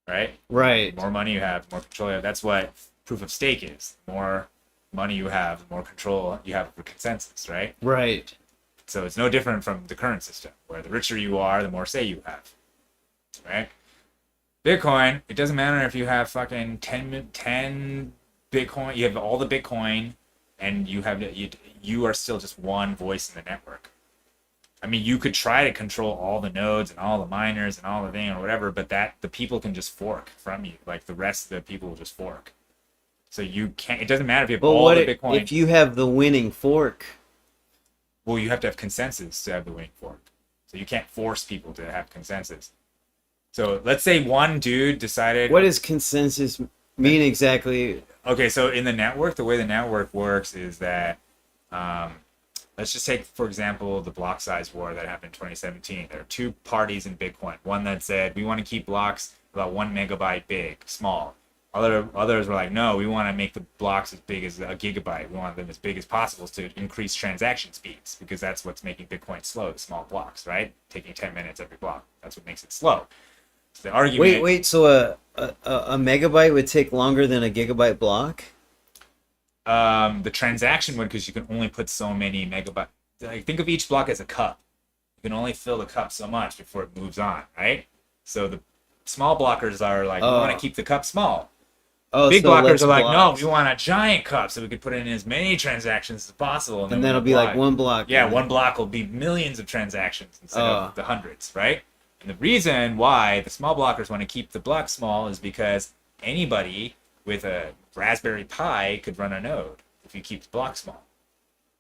S2: Right?
S1: Right.
S2: The more money you have, the more control you have. That's what proof of stake is. The more money you have, the more control you have over consensus, right?
S1: Right.
S2: So it's no different from the current system, where the richer you are, the more say you have. Right? Bitcoin, it doesn't matter if you have fucking 10 Bitcoin, you have all the Bitcoin, and you are still just one voice in the network. I mean, you could try to control all the nodes and all the miners and all the thing or whatever, but the people can just fork from you. Like the rest of the people will just fork. So you can't, it doesn't matter if you have all the Bitcoin.
S1: If you have the winning fork?
S2: Well, you have to have consensus to have the winning fork. So you can't force people to have consensus. So let's say one dude decided.
S1: What does consensus mean exactly?
S2: Okay, so in the network, the way the network works is that, let's just take, for example, the block size war that happened in 2017. There are two parties in Bitcoin. One that said, we want to keep blocks about 1 megabyte big, small. Others were like, no, we want to make the blocks as big as a gigabyte. We want them as big as possible to increase transaction speeds because that's what's making Bitcoin slow, the small blocks, right? Taking 10 minutes every block. That's what makes it slow. So the argument.
S1: Wait. So a megabyte would take longer than a gigabyte block?
S2: The transaction would, because you can only put so many megabytes. Like, think of each block as a cup. You can only fill the cup so much before it moves on, right? So the small blockers are like, we want to keep the cup small.
S1: Oh,
S2: Big
S1: so
S2: blockers
S1: less
S2: are like,
S1: blocks.
S2: no, we want a giant cup so we could put in as many transactions as possible.
S1: And then it'll be like one block.
S2: Yeah, one block will be millions of transactions instead of the hundreds, right? And the reason why the small blockers want to keep the block small is because anybody with a Raspberry Pi could run a node if you keep the block small.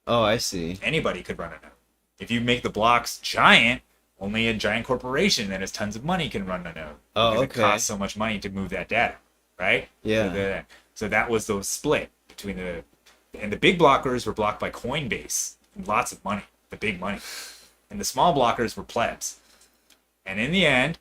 S1: Oh, I see.
S2: Anybody could run a node. If you make the blocks giant, only a giant corporation that has tons of money can run a node.
S1: Oh,
S2: because
S1: okay.
S2: it costs so much money to move that data, right?
S1: Yeah.
S2: So that was the split between and the big blockers were blocked by Coinbase, lots of money, the big money, and the small blockers were plebs. And in the end,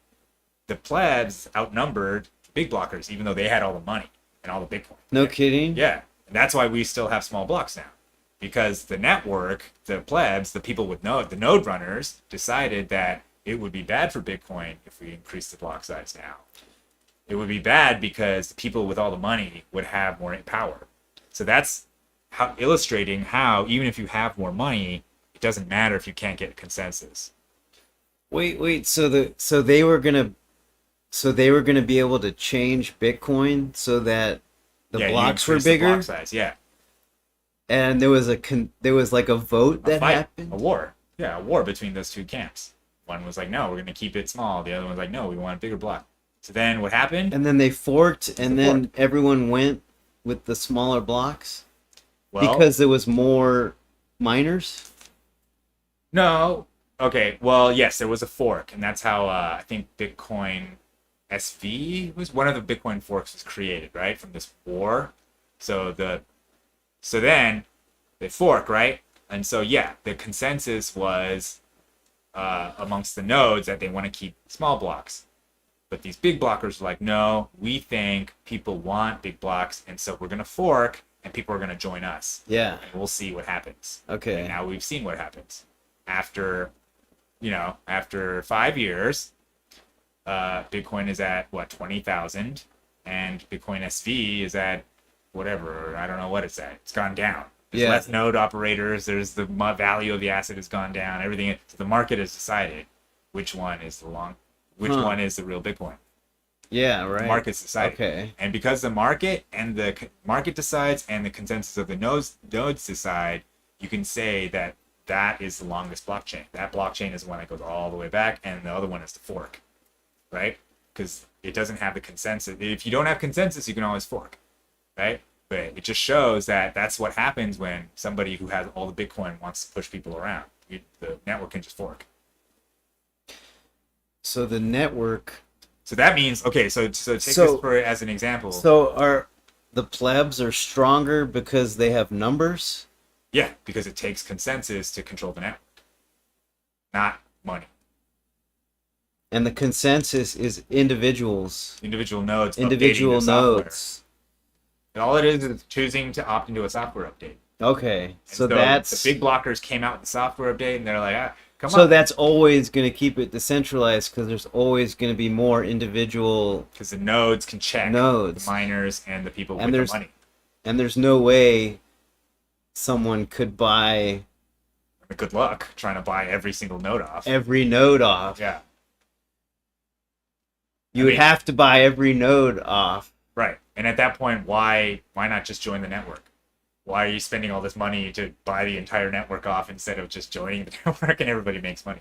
S2: the plebs outnumbered the big blockers, even though they had all the money and all the Bitcoin.
S1: No kidding?
S2: Yeah, and that's why we still have small blocks now, because the network, the plebs, the people with the node runners, decided that it would be bad for Bitcoin if we increase the block size now. It would be bad because the people with all the money would have more power. So that's illustrating how even if you have more money, it doesn't matter if you can't get consensus.
S1: Wait. So they were gonna be able to change Bitcoin so that the
S2: Yeah, you
S1: blocks were
S2: increase the
S1: bigger,
S2: block size, yeah.
S1: and there was like a vote that
S2: Fight,
S1: happened.
S2: a war. Yeah, a war between those two camps. One was like, no, we're going to keep it small. The other one was like, no, we want a bigger block. So then what happened?
S1: And then they forked, and then
S2: fork.
S1: everyone went with the smaller blocks
S2: Well,
S1: because there was more miners.
S2: no. Okay, well, yes, there was a fork, and that's how I think Bitcoin SV was one of the Bitcoin forks was created, right, from this war. So then they fork, right? And so yeah, the consensus was amongst the nodes that they want to keep small blocks. But these big blockers were like, no, we think people want big blocks, and so we're going to fork, and people are going to join us.
S1: Yeah.
S2: And we'll see what happens.
S1: Okay.
S2: And now we've seen what happens. After 5 years, Bitcoin is at, 20,000, and Bitcoin SV is at whatever, I don't know what it's at. It's gone down. There's less node operators. There's the value of the asset has gone down. Everything. So the market has decided which one is one is the real Bitcoin.
S1: Yeah, right.
S2: The market's decided.
S1: Okay.
S2: And because the market decides and the consensus of the nodes decide, you can say that is the longest blockchain. That blockchain is the one that goes all the way back, and the other one is the fork, right? Because it doesn't have the consensus. If you don't have consensus, you can always fork, right? But it just shows that that's what happens when somebody who has all the Bitcoin wants to push people around. The network can just fork.
S1: So the network.
S2: So that means, okay, so take this as an example.
S1: So are the plebs are stronger because they have numbers?
S2: Yeah, because it takes consensus to control the network, not money.
S1: And the consensus is individuals.
S2: Individual nodes.
S1: Individual
S2: updating their software.
S1: nodes.
S2: And all it is choosing to opt into a software update.
S1: Okay. So
S2: And
S1: that's
S2: the big blockers came out with the software update, and they're like, come on.
S1: so that's always going to keep it decentralized because there's always going to be more individual
S2: because the nodes can check
S1: nodes.
S2: the miners and the people
S1: And
S2: with the money.
S1: And there's no way someone could buy
S2: Good luck trying to buy every single node off.
S1: every node off.
S2: Yeah.
S1: You would have to buy every node off.
S2: Right. And at that point, why not just join the network? Why are you spending all this money to buy the entire network off instead of just joining the network and everybody makes money?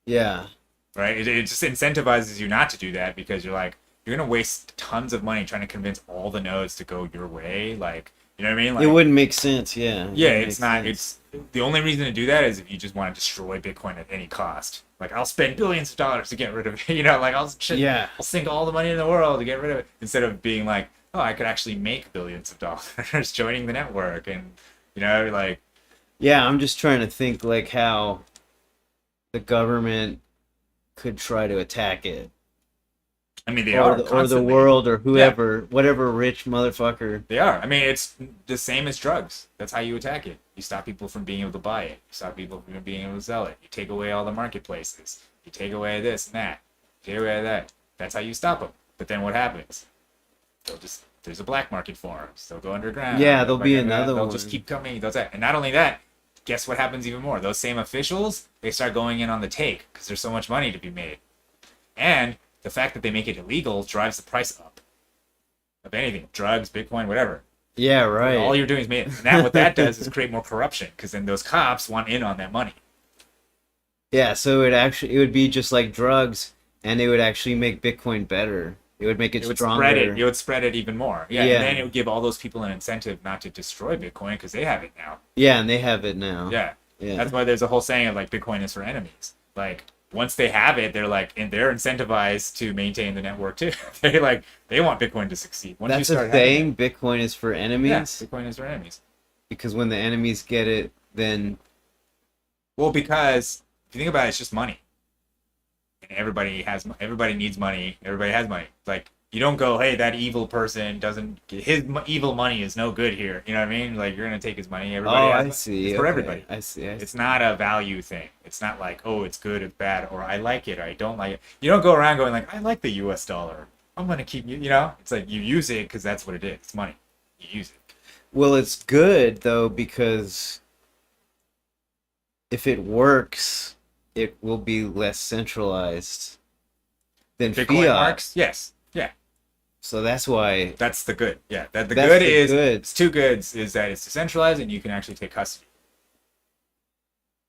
S1: Yeah.
S2: Right? It just incentivizes you not to do that because you're like, you're going to waste tons of money trying to convince all the nodes to go your way. Like, you know what I mean? Like,
S1: It wouldn't make sense, yeah.
S2: yeah,
S1: It
S2: it's
S1: wouldn't
S2: not.
S1: make sense.
S2: It's the only reason to do that is if you just want to destroy Bitcoin at any cost. Like, I'll spend billions of dollars to get rid of it. You know, like I'll sink all the money in the world to get rid of it instead of being like, oh, I could actually make billions of dollars joining the network, and you know, like.
S1: Yeah, I'm just trying to think like how the government could try to attack it.
S2: I mean, they
S1: or
S2: are
S1: the
S2: constantly.
S1: world or whoever, whatever rich motherfucker.
S2: They are. I mean, it's the same as drugs. That's how you attack it. You stop people from being able to buy it. You stop people from being able to sell it. You take away all the marketplaces. You take away this and that. You take away that. That's how you stop them. But then what happens? There's a black market for them. So they'll go underground.
S1: Yeah, there'll be another
S2: They'll
S1: one.
S2: just keep coming. They'll say, and not only that, guess what happens even more? Those same officials, they start going in on the take because there's so much money to be made. And the fact that they make it illegal drives the price up of anything, drugs, Bitcoin, whatever.
S1: Yeah, right.
S2: All you're doing is make it. And that what that does is create more corruption because then those cops want in on that money.
S1: Yeah, so it would be just like drugs, and it would actually make Bitcoin better. It would make it,
S2: It would
S1: stronger.
S2: spread it. It would spread it even more. Yeah,
S1: Yeah.
S2: and then it would give all those people an incentive not to destroy Bitcoin because they have it now.
S1: Yeah, and they have it now.
S2: Yeah.
S1: Yeah.
S2: That's why there's a whole saying of like Bitcoin is for enemies. Like once they have it, they're like, and they're incentivized to maintain the network too. They want Bitcoin to succeed. Once you
S1: That's a
S2: start having
S1: thing. Bitcoin is for
S2: it,
S1: enemies.
S2: yeah, Bitcoin is for enemies.
S1: Because when the enemies get it, then
S2: Well, because if you think about it, it's just money, and everybody needs money. Everybody has money. Like you don't go, hey, that evil person doesn't. Evil money is no good here. You know what I mean? Like you're gonna take his money. Everybody.
S1: oh,
S2: has
S1: I
S2: money.
S1: see.
S2: It's for
S1: Okay.
S2: everybody.
S1: I see. I see.
S2: It's not a value thing. It's not like, oh, it's good, it's bad, or I like it, or I don't like it. You don't go around going like, I like the U.S. dollar. I'm gonna keep you. You know, it's like you use it because that's what it is. It's money. You use it.
S1: Well, it's good though because if it works, it will be less centralized than
S2: Bitcoin
S1: fiat.
S2: marks, yes, yeah.
S1: So that's why.
S2: That's the good. Yeah, the
S1: That's
S2: good
S1: the
S2: is
S1: good.
S2: it's two goods is that it's decentralized and you can actually take custody.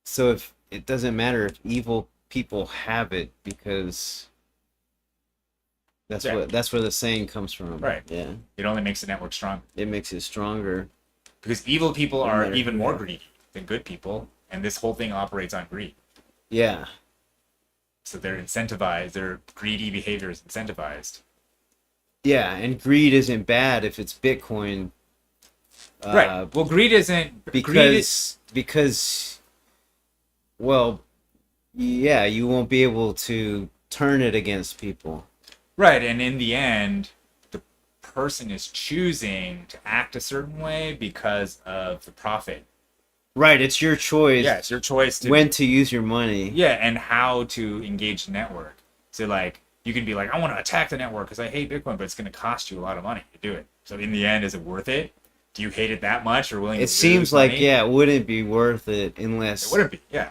S1: So if it doesn't matter if evil people have it because
S2: Yeah.
S1: that's where the saying comes from.
S2: Right.
S1: Yeah.
S2: It only makes the network stronger
S1: It makes it stronger.
S2: because evil people
S1: No
S2: are
S1: matter
S2: even
S1: who
S2: more
S1: they are.
S2: greedy than good people, and this whole thing operates on greed.
S1: Yeah.
S2: So they're incentivized. Their greedy behavior is incentivized.
S1: Yeah, and greed isn't bad if it's Bitcoin.
S2: Right. Well, greed isn't
S1: Because well, yeah, you won't be able to turn it against people.
S2: right, and in the end, the person is choosing to act a certain way because of the profit.
S1: Right, it's your choice
S2: Yeah, it's your choice to
S1: when to use your money.
S2: yeah, and how to engage the network. So like you can be like, I want to attack the network because I hate Bitcoin, but it's going to cost you a lot of money to do it. So in the end, is it worth it? Do you hate it that much or willing to
S1: It seems
S2: lose
S1: like
S2: money?
S1: yeah, it wouldn't be worth it
S2: It
S1: unless
S2: wouldn't be, yeah.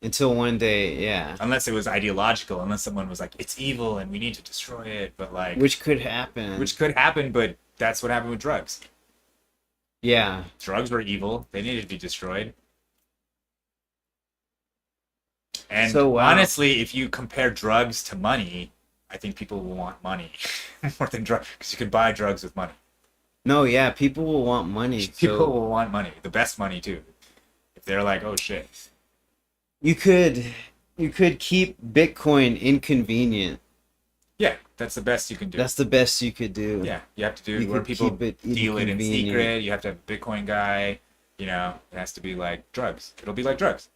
S1: until one day, yeah.
S2: Unless it was ideological, unless someone was like, it's evil and we need to destroy it, but like
S1: Which could happen.
S2: which could happen, but that's what happened with drugs.
S1: Yeah.
S2: Drugs were evil. They needed to be destroyed. And
S1: So, wow.
S2: honestly, if you compare drugs to money, I think people will want money more than drugs because you can buy drugs with money.
S1: No, yeah, people will want money.
S2: People
S1: So
S2: will want money, the best money too. If they're like, oh shit,
S1: you could keep Bitcoin inconvenient.
S2: yeah, that's the best you can do.
S1: That's the best you could do.
S2: Yeah, you have to do
S1: You
S2: where
S1: could
S2: people
S1: keep it
S2: deal it in
S1: inconvenient.
S2: secret. You have to have a Bitcoin guy. You know, it has to be like drugs. It'll be like drugs.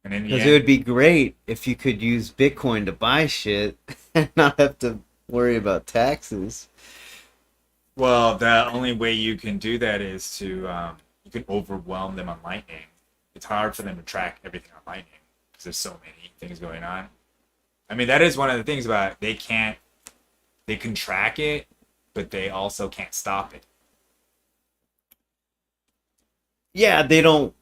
S2: And in the
S1: Because
S2: end,
S1: it would be great if you could use Bitcoin to buy shit and not have to worry about taxes.
S2: well, the only way you can do that is to you can overwhelm them on Lightning. It's hard for them to track everything on Lightning because there's so many things going on. I mean, that is one of the things about it. They can track it, but they also can't stop it.
S1: Yeah, they don't.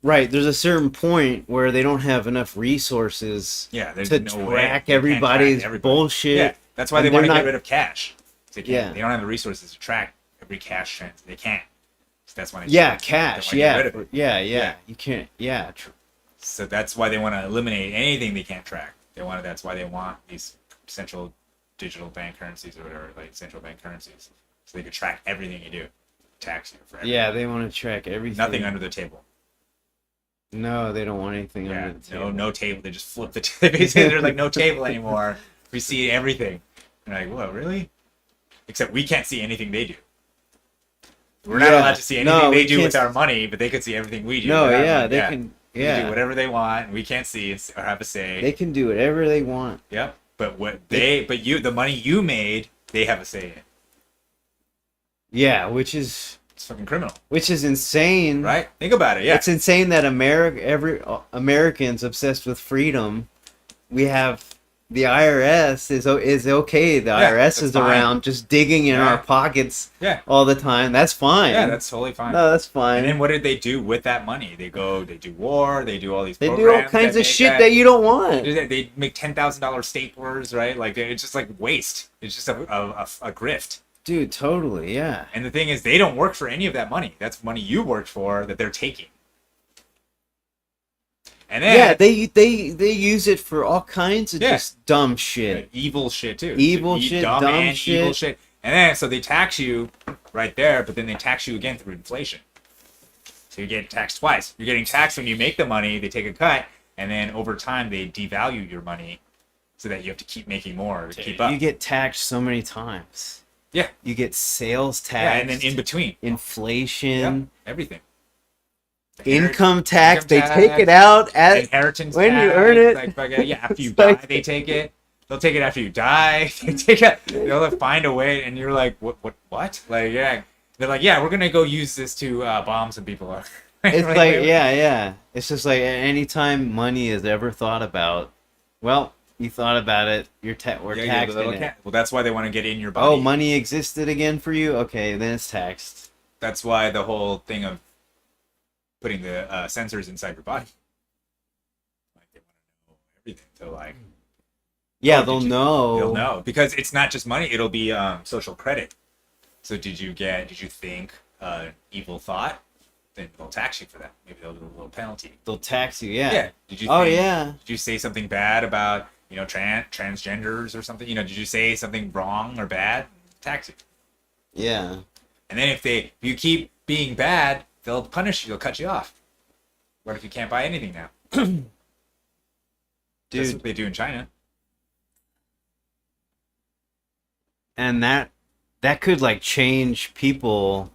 S1: Right, there's a certain point where they don't have enough resources
S2: Yeah, there's
S1: to
S2: no way.
S1: track
S2: They can't
S1: everybody's
S2: track everybody.
S1: bullshit.
S2: Yeah, that's why
S1: And
S2: they want to
S1: they're
S2: get
S1: not-
S2: rid of cash. They can't.
S1: Yeah.
S2: They don't have the resources to track every cash transfer. They can't. So that's why.
S1: Yeah,
S2: they
S1: cash.
S2: wanna get
S1: Yeah,
S2: rid of it.
S1: yeah.
S2: Yeah.
S1: You can't. Yeah.
S2: So that's why they want to eliminate anything they can't track. That's why they want these central digital bank currencies or whatever, like central bank currencies, so they could track everything you do, tax you for everything.
S1: Yeah, they want to track everything.
S2: Nothing under the table.
S1: No, they don't want anything
S2: Yeah,
S1: under the table.
S2: no table. They just flip the. Basically, there's like no table anymore. We see everything. And like, whoa, really? Except we can't see anything they do. We're not
S1: Yeah.
S2: allowed to see anything
S1: No,
S2: they
S1: we
S2: do
S1: can't
S2: with our money, but they could see everything we do.
S1: No,
S2: with our
S1: yeah,
S2: money.
S1: they can.
S2: They can
S1: Yeah.
S2: do whatever they want, and we can't see or have a say.
S1: They can do whatever they want.
S2: Yep. But the money you made, they have a say in.
S1: Yeah, which is
S2: It's fucking criminal,
S1: insane.
S2: right? Think about it. Yeah.
S1: It's insane that every Americans obsessed with freedom. We have the IRS is okay. The
S2: Yeah,
S1: IRS
S2: that's
S1: is
S2: fine.
S1: around just digging in
S2: Yeah.
S1: our pockets
S2: Yeah.
S1: all the time. That's fine.
S2: Yeah, that's totally fine.
S1: no, that's fine.
S2: And then what did they do with that money? They do war. They do all these.
S1: They do all
S2: programs
S1: kinds
S2: that
S1: of
S2: make
S1: shit that you don't want.
S2: They make $10,000 staplers, right? Like it's just like waste. It's just a grift.
S1: Dude, totally, yeah.
S2: And the thing is, they don't work for any of that money. That's money you worked for that they're taking. And then
S1: Yeah, they use it for all kinds of
S2: Yeah.
S1: just dumb shit.
S2: evil shit too.
S1: Evil shit,
S2: dumb
S1: dumb
S2: and evil
S1: shit.
S2: shit. And then so they tax you right there, but then they tax you again through inflation. So you get taxed twice. You're getting taxed when you make the money, they take a cut, and then over time they devalue your money so that you have to keep making more to keep up.
S1: You get taxed so many times.
S2: Yeah.
S1: You get sales tax.
S2: Yeah, and then in between.
S1: inflation,
S2: Everything.
S1: income tax.
S2: Income
S1: They take it out at
S2: inheritance
S1: when you
S2: tax,
S1: earn it.
S2: Like, yeah, after you
S1: It's
S2: die,
S1: like-
S2: they take it. They'll take it after you die. They take it. They'll find a way, and you're like, what? Like, yeah. They're like, yeah, we're gonna go use this to bomb some people.
S1: It's like, yeah. It's just like anytime money is ever thought about, well, you thought about it. We're taxing it.
S2: Well, that's why they want to get in your body.
S1: Oh, money existed again for you? Okay, then it's taxed.
S2: That's why the whole thing of putting the sensors inside your body. Like they want to know everything. So like.
S1: Yeah,
S2: Oh,
S1: they'll
S2: did you-
S1: know.
S2: They'll know because it's not just money; it'll be social credit. So did you think evil thought? Then they'll tax you for that. Maybe they'll do a little penalty.
S1: They'll tax you, yeah.
S2: Yeah. Did you?
S1: Oh,
S2: think,
S1: yeah.
S2: Did you say something bad about transgenders or something? Did you say something wrong or bad? Tax you.
S1: Yeah.
S2: And then if you keep being bad, they'll punish you. They'll cut you off. What if you can't buy anything now? That's
S1: Dude,
S2: what they do in China.
S1: and that could like change people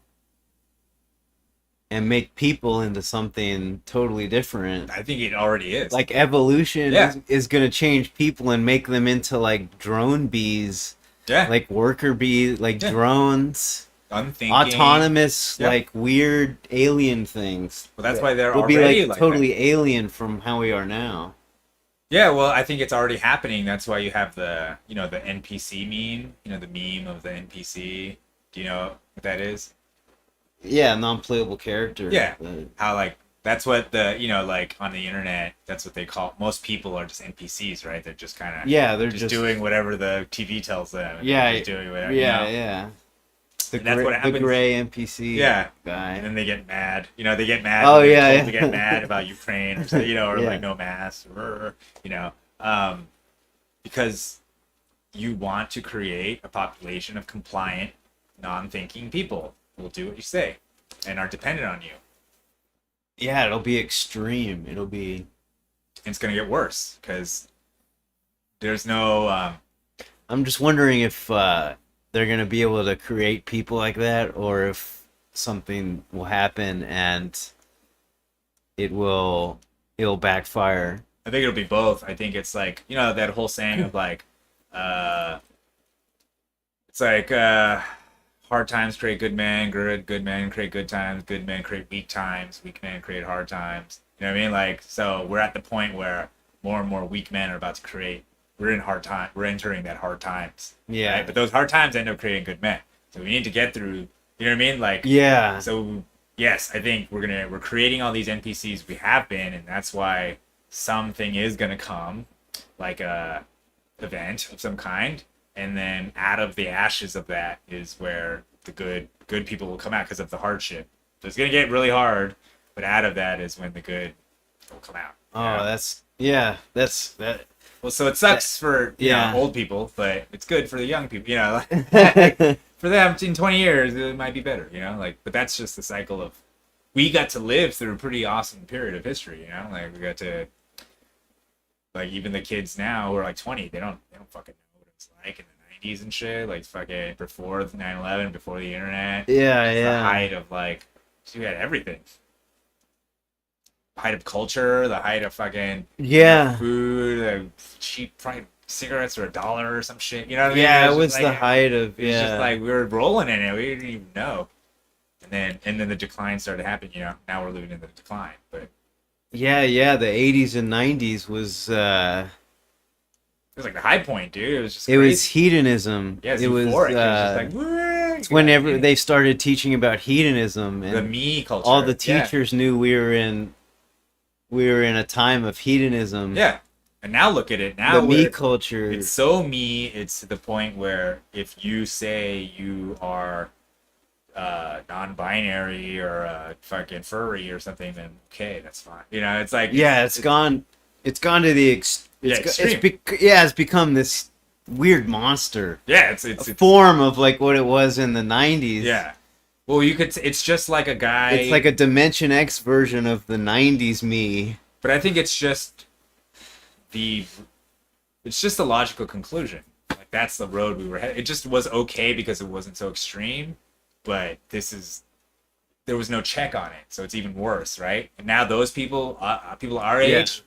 S1: and make people into something totally different.
S2: I think it already is.
S1: Like evolution
S2: Yeah.
S1: is going to change people and make them into like drone bees,
S2: yeah,
S1: like worker bees, like
S2: Yeah.
S1: drones,
S2: unthinking.
S1: autonomous,
S2: Yeah.
S1: like weird alien things.
S2: Well, that's why they're
S1: We'll be
S2: already
S1: like
S2: like
S1: totally
S2: that.
S1: alien from how we are now.
S2: Yeah, well, I think it's already happening. That's why you have the NPC meme. The meme of the NPC. Do you know what that is?
S1: Yeah, non-playable character.
S2: Yeah.
S1: The-
S2: How like that's what the like on the internet. That's what they call. Most people are just NPCs, right? They're just kind of
S1: yeah, they're
S2: just doing whatever the TV tells them.
S1: Yeah,
S2: They're just doing whatever.
S1: yeah, yeah. The,
S2: And that's what
S1: the
S2: happens.
S1: gray NPC
S2: Yeah.
S1: guy.
S2: And then they get mad. They get mad.
S1: Oh,
S2: when they're
S1: yeah,
S2: told
S1: yeah.
S2: to get mad about Ukraine, or or
S1: Yeah.
S2: like no mass, because you want to create a population of compliant, non-thinking people who will do what you say and are dependent on you.
S1: Yeah, it'll be extreme. It'll be.
S2: And it's gonna get worse because there's no.
S1: I'm just wondering if they're gonna be able to create people like that, or if something will happen and it'll backfire.
S2: I think it'll be both. I think it's like that whole saying of like, it's like hard times create good men, good men create good times, good men create weak times, weak men create hard times. You know what I mean? Like, so we're at the point where more and more weak men are about to create. We're in hard time. We're entering that hard times.
S1: Yeah.
S2: Right? But those hard times end up creating good men. So we need to get through. You know what I mean? Like.
S1: Yeah.
S2: So yes, I think we're creating all these NPCs. We have been, and that's why something is gonna come, like a event of some kind, and then out of the ashes of that is where the good people will come out because of the hardship. So it's gonna get really hard, but out of that is when the good will come out.
S1: Oh, that's that.
S2: Well, so it sucks for
S1: Yeah.
S2: old people, but it's good for the young people. For them in 20 years it might be better. But that's just the cycle of. We got to live through a pretty awesome period of history. We got to. Like even the kids now who are like 20, they don't fucking know what it's like in the 90s and shit. Like fucking before 9/11, before the internet.
S1: Yeah,
S2: It's
S1: yeah.
S2: the height of like, we had everything. height of culture, the height of fucking
S1: Yeah.
S2: food, the cheap probably cigarettes for $1 or some shit. You know what I mean?
S1: Yeah, it
S2: was
S1: was
S2: just
S1: the
S2: like,
S1: height of
S2: it's just
S1: yeah.
S2: like we were rolling in it. We didn't even know. And then the decline started happening. Now we're living in the decline. But
S1: Yeah, the 80s and 90s was
S2: it was like the high point, dude. It was just
S1: it
S2: crazy.
S1: was hedonism.
S2: Yeah, it was
S1: it was
S2: euphoric. It was just like, "Woo!"
S1: it's whenever they started teaching about hedonism
S2: the
S1: and
S2: me culture.
S1: all the
S2: Yeah.
S1: teachers knew we were in a time of hedonism.
S2: Yeah. And now look at it. Now
S1: The me
S2: we're-
S1: culture.
S2: it's so me. It's to the point where if you say you are non-binary or fucking furry or something, then okay, that's fine. It's like
S1: Yeah, it's gone to the
S2: extreme.
S1: it's become this weird monster.
S2: Yeah,
S1: A form of like what it was in the 90s.
S2: yeah. Well, you could. It's just like a guy.
S1: It's like a Dimension X version of the 90s me.
S2: But I think it's just it's just a logical conclusion. Like that's the road we were headed. It just was okay because it wasn't so extreme, but there was no check on it, so it's even worse, right? And now those people our age,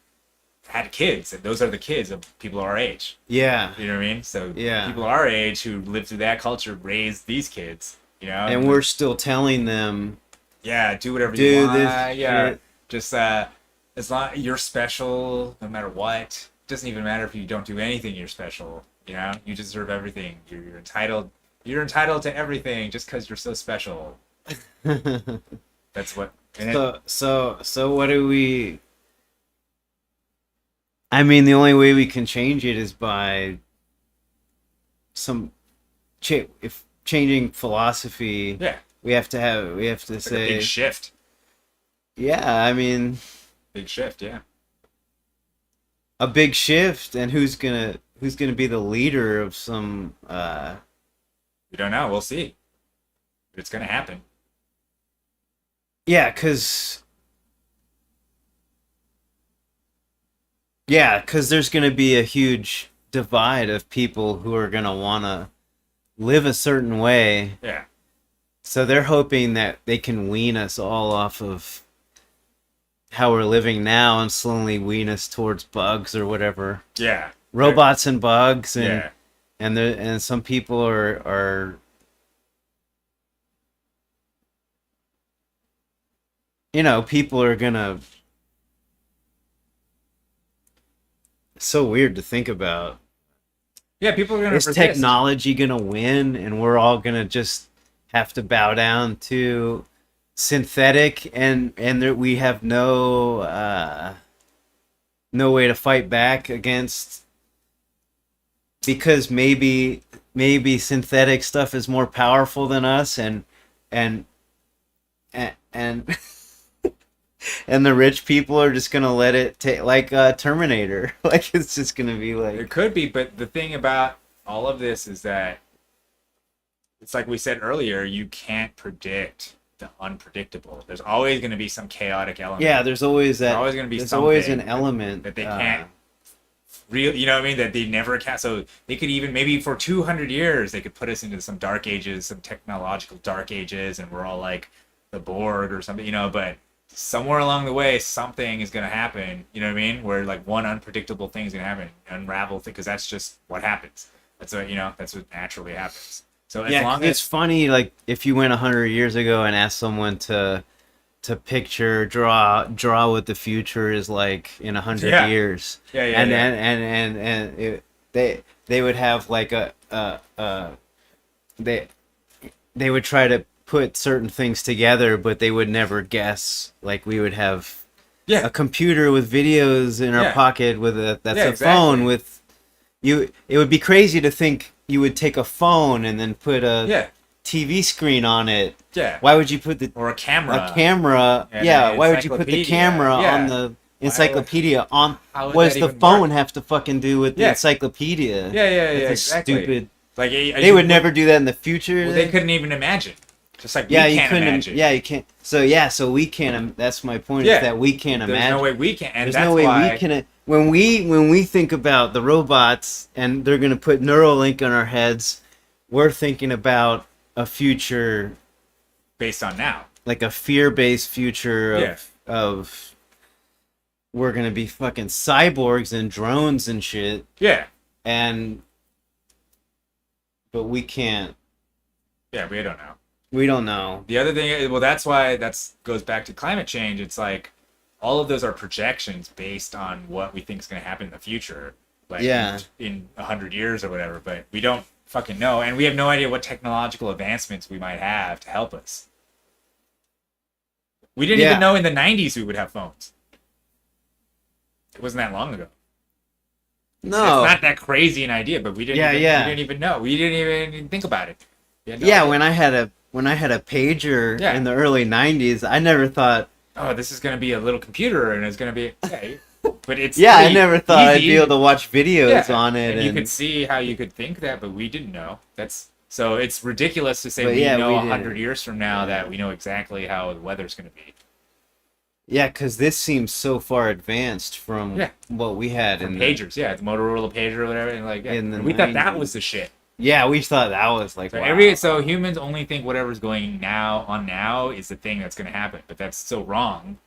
S2: had kids, and those are the kids of people our age.
S1: Yeah.
S2: You know what I mean? So
S1: Yeah.
S2: people our age who lived through that culture raised these kids.
S1: And we're still telling them,
S2: yeah, do whatever
S1: do
S2: you want.
S1: this
S2: Yeah,
S1: shit.
S2: just as long you're special, no matter what. It doesn't even matter if you don't do anything. You're special. You deserve everything. You're entitled. You're entitled to everything just because you're so special. That's what. And
S1: so what do we? I mean, the only way we can change it is by if changing philosophy.
S2: yeah,
S1: We have to
S2: it's like a
S1: say,
S2: big shift.
S1: yeah. I mean,
S2: Big shift. Yeah.
S1: a big shift, and who's gonna be the leader of some?
S2: We don't know. We'll see. But it's gonna happen.
S1: Yeah, because there's going to be a huge divide of people who are going to want to live a certain way.
S2: Yeah.
S1: So they're hoping that they can wean us all off of how we're living now and slowly wean us towards bugs or whatever.
S2: Yeah.
S1: Robots and bugs, and
S2: Yeah.
S1: and some people are people are gonna. So weird to think about.
S2: Yeah. People are gonna
S1: Is
S2: resist.
S1: technology gonna win, and we're all gonna just have to bow down to synthetic, and we have no way to fight back against, because maybe synthetic stuff is more powerful than us, and and the rich people are just gonna let it take, like Terminator. Like it's just gonna be
S2: It
S1: like,
S2: could be, but the thing about all of this is that it's like we said earlier, you can't predict the unpredictable. There's always going to be some chaotic element.
S1: yeah, there's always that.
S2: always gonna be
S1: there's always an
S2: something
S1: element
S2: that they can't you know what I mean? That they never can. So they could even, maybe for 200 years, they could put us into some dark ages, some technological dark ages, and we're all like the Borg or something, but somewhere along the way, something is going to happen, you know what I mean? Where like one unpredictable thing is going to happen, unravel, because that's just what happens. That's what, that's what naturally happens. So as
S1: Yeah,
S2: long
S1: 'cause it's
S2: as,
S1: funny. Like if you went 100 years ago and asked someone to draw what the future is like in 100
S2: Yeah.
S1: years,
S2: Yeah,
S1: and
S2: yeah.
S1: and they would have like they would try to put certain things together, but they would never guess. Like we would have
S2: yeah,
S1: a computer with videos in our
S2: Yeah.
S1: pocket with that's
S2: Yeah,
S1: a
S2: exactly.
S1: phone with you. It would be crazy to think you would take a phone and then put a
S2: yeah,
S1: TV screen on it.
S2: yeah.
S1: Why would you put
S2: Or a camera.
S1: a camera?
S2: And
S1: Yeah,
S2: an
S1: why would you put the
S2: encyclopedia.
S1: camera
S2: Yeah.
S1: on the encyclopedia on?
S2: How would
S1: What does
S2: that
S1: the
S2: even
S1: phone
S2: work?
S1: have to fucking do with the
S2: Yeah.
S1: encyclopedia?
S2: Yeah,
S1: That's a
S2: exactly.
S1: stupid.
S2: Like
S1: They would never do that in the future.
S2: Well, they couldn't even imagine. Just like
S1: Yeah,
S2: we
S1: you
S2: can't
S1: couldn't.
S2: imagine.
S1: Yeah, you can't. So we can't. That's my point.
S2: Yeah.
S1: Is that we can't
S2: There's
S1: imagine.
S2: no way we can, and
S1: There's
S2: that's
S1: no way
S2: why.
S1: we can. When we think about the robots and they're gonna put Neuralink on our heads, we're thinking about a future,
S2: Based on now.
S1: like a fear-based future of
S2: Yeah.
S1: of we're gonna be fucking cyborgs and drones and shit,
S2: Yeah.
S1: and but we can't.
S2: Yeah, we don't know.
S1: We don't know.
S2: The other thing, well, that's why that's goes back to climate change. It's like all of those are projections based on what we think is going to happen in the future, like
S1: Yeah.
S2: in 100 years or whatever. But we don't fucking know, and we have no idea what technological advancements we might have to help us. We didn't
S1: Yeah.
S2: even know in the 90s we would have phones. It wasn't that long ago.
S1: No.
S2: It's not that crazy an idea, but we didn't.
S1: Yeah,
S2: even,
S1: yeah.
S2: We didn't even know. We didn't even think about it. We had no
S1: Yeah,
S2: idea.
S1: when I had a pager
S2: Yeah.
S1: in the early '90s, I never thought.
S2: Oh, this is gonna be a little computer, and it's gonna be okay. But it's
S1: Yeah, I
S2: pretty
S1: never thought I'd
S2: easy.
S1: be able to watch videos
S2: Yeah,
S1: on it,
S2: and you could see how you could think that, but we didn't know. That's so it's ridiculous to say
S1: But
S2: we
S1: yeah,
S2: know
S1: we
S2: 100
S1: didn't.
S2: years from now that we know exactly how the weather's gonna be.
S1: yeah, because this seems so far advanced from
S2: Yeah.
S1: what we had in
S2: From
S1: the,
S2: pagers, yeah, the Motorola pager or whatever, and like yeah.
S1: In the
S2: And we thought that
S1: 90s.
S2: was the shit.
S1: Yeah, we thought that was like
S2: So
S1: wow.
S2: so humans only think whatever's going now is the thing that's gonna happen, but that's so wrong.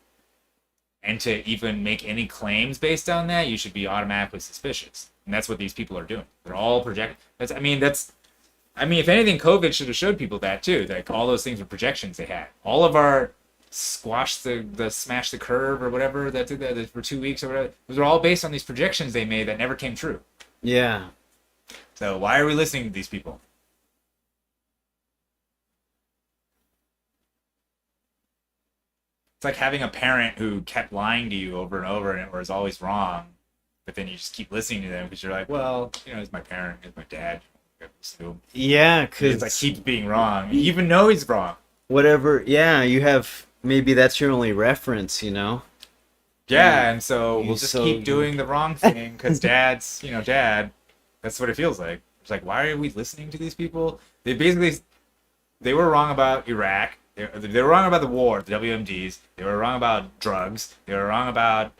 S2: And to even make any claims based on that, you should be automatically suspicious. And that's what these people are doing. They're all project. I mean, if anything, COVID should have showed people that too. Like all those things were projections they had. All of our smash the curve or whatever that did that for 2 weeks or whatever. Those are all based on these projections they made that never came true.
S1: Yeah.
S2: So why are we listening to these people? It's like having a parent who kept lying to you over and over and it was always wrong, but then you just keep listening to them because you're like, well, he's my parent, he's my dad. So
S1: Yeah,
S2: it's
S1: because
S2: like keeps being wrong. You even know he's wrong.
S1: whatever. Yeah, you have maybe that's your only reference.
S2: Yeah, and so
S1: You
S2: we'll just
S1: so-
S2: keep doing the wrong thing because dad's, dad. That's what it feels like. It's like, why are we listening to these people? They were wrong about Iraq. They were wrong about the war, the WMDs. They were wrong about drugs. They were wrong about,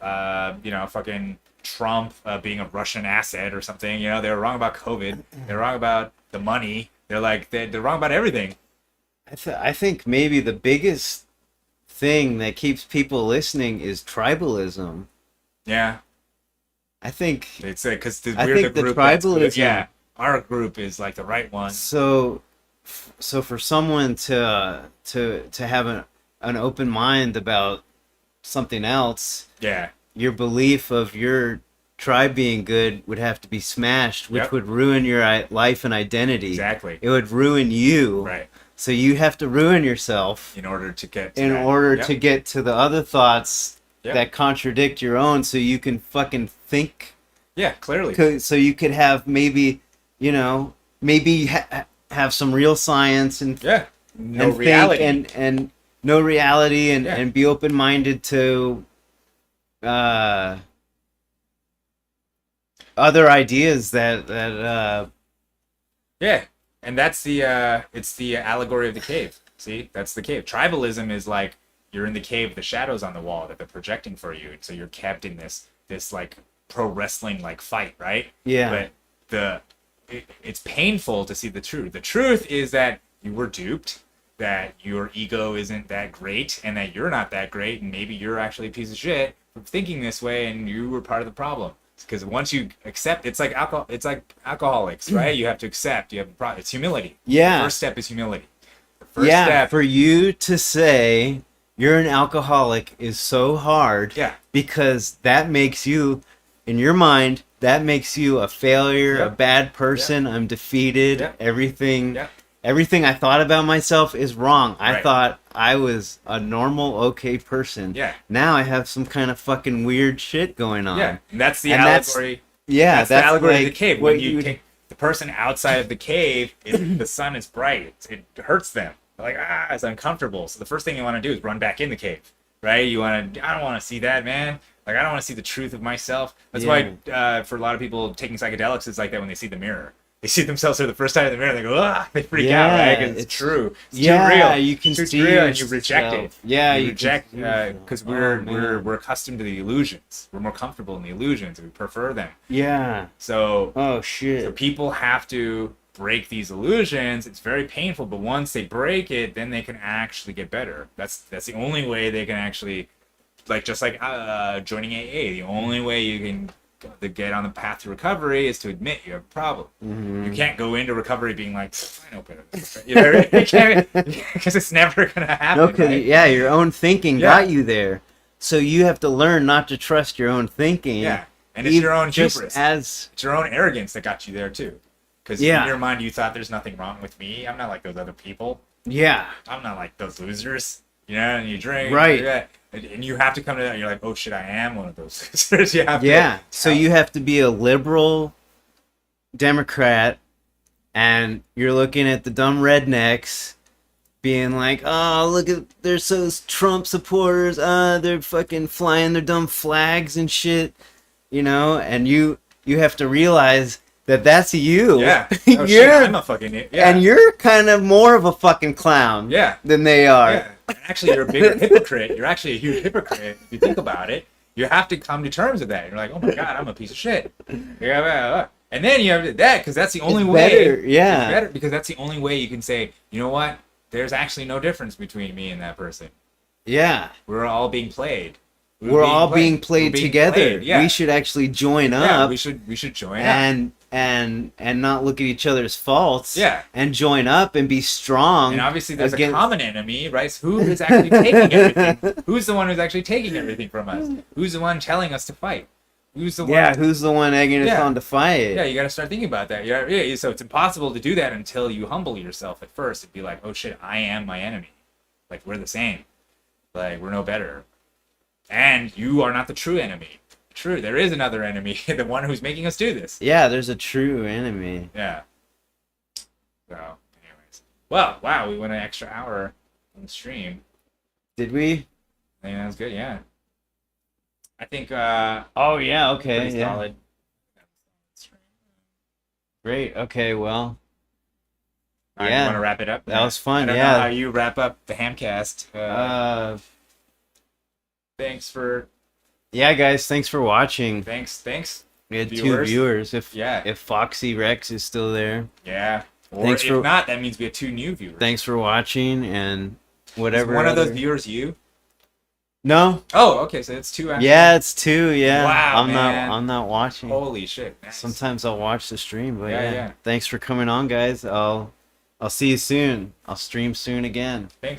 S2: fucking Trump being a Russian asset or something. They were wrong about COVID. They're wrong about the money. They're wrong about everything.
S1: I think maybe the biggest thing that keeps people listening is tribalism.
S2: Yeah,
S1: I think
S2: it's because
S1: I
S2: we're
S1: think
S2: the
S1: the
S2: group. That's good.
S1: tribalism-
S2: Yeah, our group is like the right one.
S1: so. So for someone to have an open mind about something else,
S2: Yeah,
S1: your belief of your tribe being good would have to be smashed, which
S2: Yep.
S1: would ruin your life and identity.
S2: exactly.
S1: It would ruin you.
S2: Right.
S1: So you have to ruin yourself
S2: In order to get to
S1: in
S2: that.
S1: order
S2: Yep.
S1: to get to the other thoughts
S2: Yep.
S1: that contradict your own, so you can fucking think.
S2: Yeah, clearly.
S1: So you could have maybe have some real science and
S2: Yeah. No
S1: and
S2: reality.
S1: think and no reality and,
S2: Yeah.
S1: and be open minded to other ideas that
S2: Yeah. And that's it's the allegory of the cave. See? That's the cave. Tribalism is like you're in the cave, the shadows on the wall that they're projecting for you. And so you're kept in this like pro wrestling like fight, right?
S1: yeah
S2: But it's painful to see the truth. The truth is that you were duped, that your ego isn't that great, and that you're not that great, and maybe you're actually a piece of shit for thinking this way, and you were part of the problem. Because once you accept, it's like alcoholics, right? You have to accept. It's humility.
S1: Yeah.
S2: The first step is humility. The first
S1: yeah
S2: step.
S1: for you to say you're an alcoholic is so hard
S2: Yeah.
S1: because that makes you in your mind that makes you a failure, a
S2: Yep.
S1: bad person. I'm defeated.
S2: Yep.
S1: Everything
S2: Yep.
S1: everything I thought about myself is wrong. I
S2: Right.
S1: thought I was a normal, okay person.
S2: Yeah.
S1: Now I have some kind of fucking weird shit going on.
S2: Yeah. And that's the
S1: And that's-
S2: allegory.
S1: Yeah,
S2: That's the allegory of the
S1: like
S2: cave.
S1: what
S2: When you
S1: would-
S2: take the person outside of the cave, the sun is bright. It hurts them. They're like, it's uncomfortable. So the first thing you want to do is run back in the cave, right? I don't want to see that, man. Like, I don't want to see the truth of myself. That's why, for a lot of people, taking psychedelics is like that when they see the mirror. They see themselves for the first time in the mirror, they go, they freak out, right? 'Cause it's true. It's
S1: yeah,
S2: too real.
S1: you can
S2: It's
S1: see
S2: too real, and you reject
S1: yourself.
S2: it.
S1: Yeah,
S2: you
S1: you can
S2: reject
S1: see yourself.
S2: because
S1: Oh,
S2: we're
S1: man.
S2: accustomed to the illusions. We're more comfortable in the illusions, and we prefer them.
S1: Yeah.
S2: So
S1: Oh
S2: so
S1: shit.
S2: people have to break these illusions. It's very painful, but once they break it, then they can actually get better. That's the only way they can actually like just like joining AA. The only way you can get on the path to recovery is to admit you have a problem. You can't go into recovery being like, I know better. You know, you can't, because it's never gonna happen.
S1: No, because
S2: right?
S1: yeah, your own thinking
S2: Yeah.
S1: got you there. So you have to learn not to trust your own thinking.
S2: Yeah, and it's your own
S1: just
S2: hubris.
S1: as
S2: It's your own arrogance that got you there too. Because
S1: Yeah.
S2: in your mind, you thought there's nothing wrong with me. I'm not like those other people.
S1: yeah,
S2: I'm not like those losers. You know, and you drink,
S1: Right.
S2: yeah, and you have to come to that. You're like, oh shit, I am one of those losers. You have
S1: yeah.
S2: to.
S1: So you have to be a liberal Democrat, and you're looking at the dumb rednecks, being like, "Oh, look at there's those Trump supporters. They're fucking flying their dumb flags and shit." You know, and you have to realize that that's you.
S2: Yeah. Oh, shit,
S1: you're
S2: I'm a fucking yeah.
S1: and you're kind of more of a fucking clown.
S2: Yeah.
S1: Than they are.
S2: Yeah. And actually, you're a bigger hypocrite. You're actually a huge hypocrite if you think about it. You have to come to terms with that. You're like, oh my god, I'm a piece of shit. Yeah. And then you have that because that's the only
S1: It's
S2: way.
S1: better, yeah.
S2: It's better because that's the only way you can say, you know what? There's actually no difference between me and that person.
S1: Yeah.
S2: We're all being played.
S1: We're all being played
S2: We're being
S1: together.
S2: played, yeah.
S1: We should actually join
S2: Yeah,
S1: up
S2: we should join up.
S1: and not look at each other's faults.
S2: Yeah.
S1: And join up and be strong.
S2: And obviously, there's a
S1: against-
S2: common enemy, right? So who is actually taking everything? Who's the one who's actually taking everything from us? Who's the one telling us to fight? Who's the one?
S1: Yeah, who's the one egging us
S2: Yeah.
S1: on to fight?
S2: Yeah, you got to start thinking about that. Yeah. So it's impossible to do that until you humble yourself at first and be like, oh shit, I am my enemy. Like, we're the same. Like, we're no better. And you are not the true enemy. True, there is another enemy, the one who's making us do this.
S1: Yeah, there's a true enemy.
S2: Yeah. So, anyways. Well, wow, we went an extra hour on the stream.
S1: Did we?
S2: I think that was good, yeah. I think,
S1: Oh yeah, okay.
S2: pretty
S1: Yeah.
S2: solid.
S1: Great. Okay, well.
S2: All right,
S1: Yeah.
S2: you want to wrap it up?
S1: That was fun,
S2: I don't
S1: yeah.
S2: know how you wrap up the Hamcast. Thanks for
S1: Yeah, guys, thanks for watching.
S2: thanks.
S1: We had 2
S2: Viewers.
S1: viewers.
S2: Yeah.
S1: If Foxy Rex is still there.
S2: Yeah. Or
S1: Thanks
S2: if
S1: for-
S2: not, that means we have 2 new viewers.
S1: Thanks for watching and whatever.
S2: Is one of those
S1: other-
S2: viewers you?
S1: No.
S2: Oh, okay, so it's 2 actually.
S1: Yeah, it's 2. Yeah.
S2: Wow,
S1: I'm
S2: man.
S1: not watching.
S2: Holy shit. Nice.
S1: Sometimes I'll watch the stream, but
S2: Yeah,
S1: yeah.
S2: yeah.
S1: Thanks for coming on, guys. I'll see you soon. I'll stream soon again.
S2: Thanks.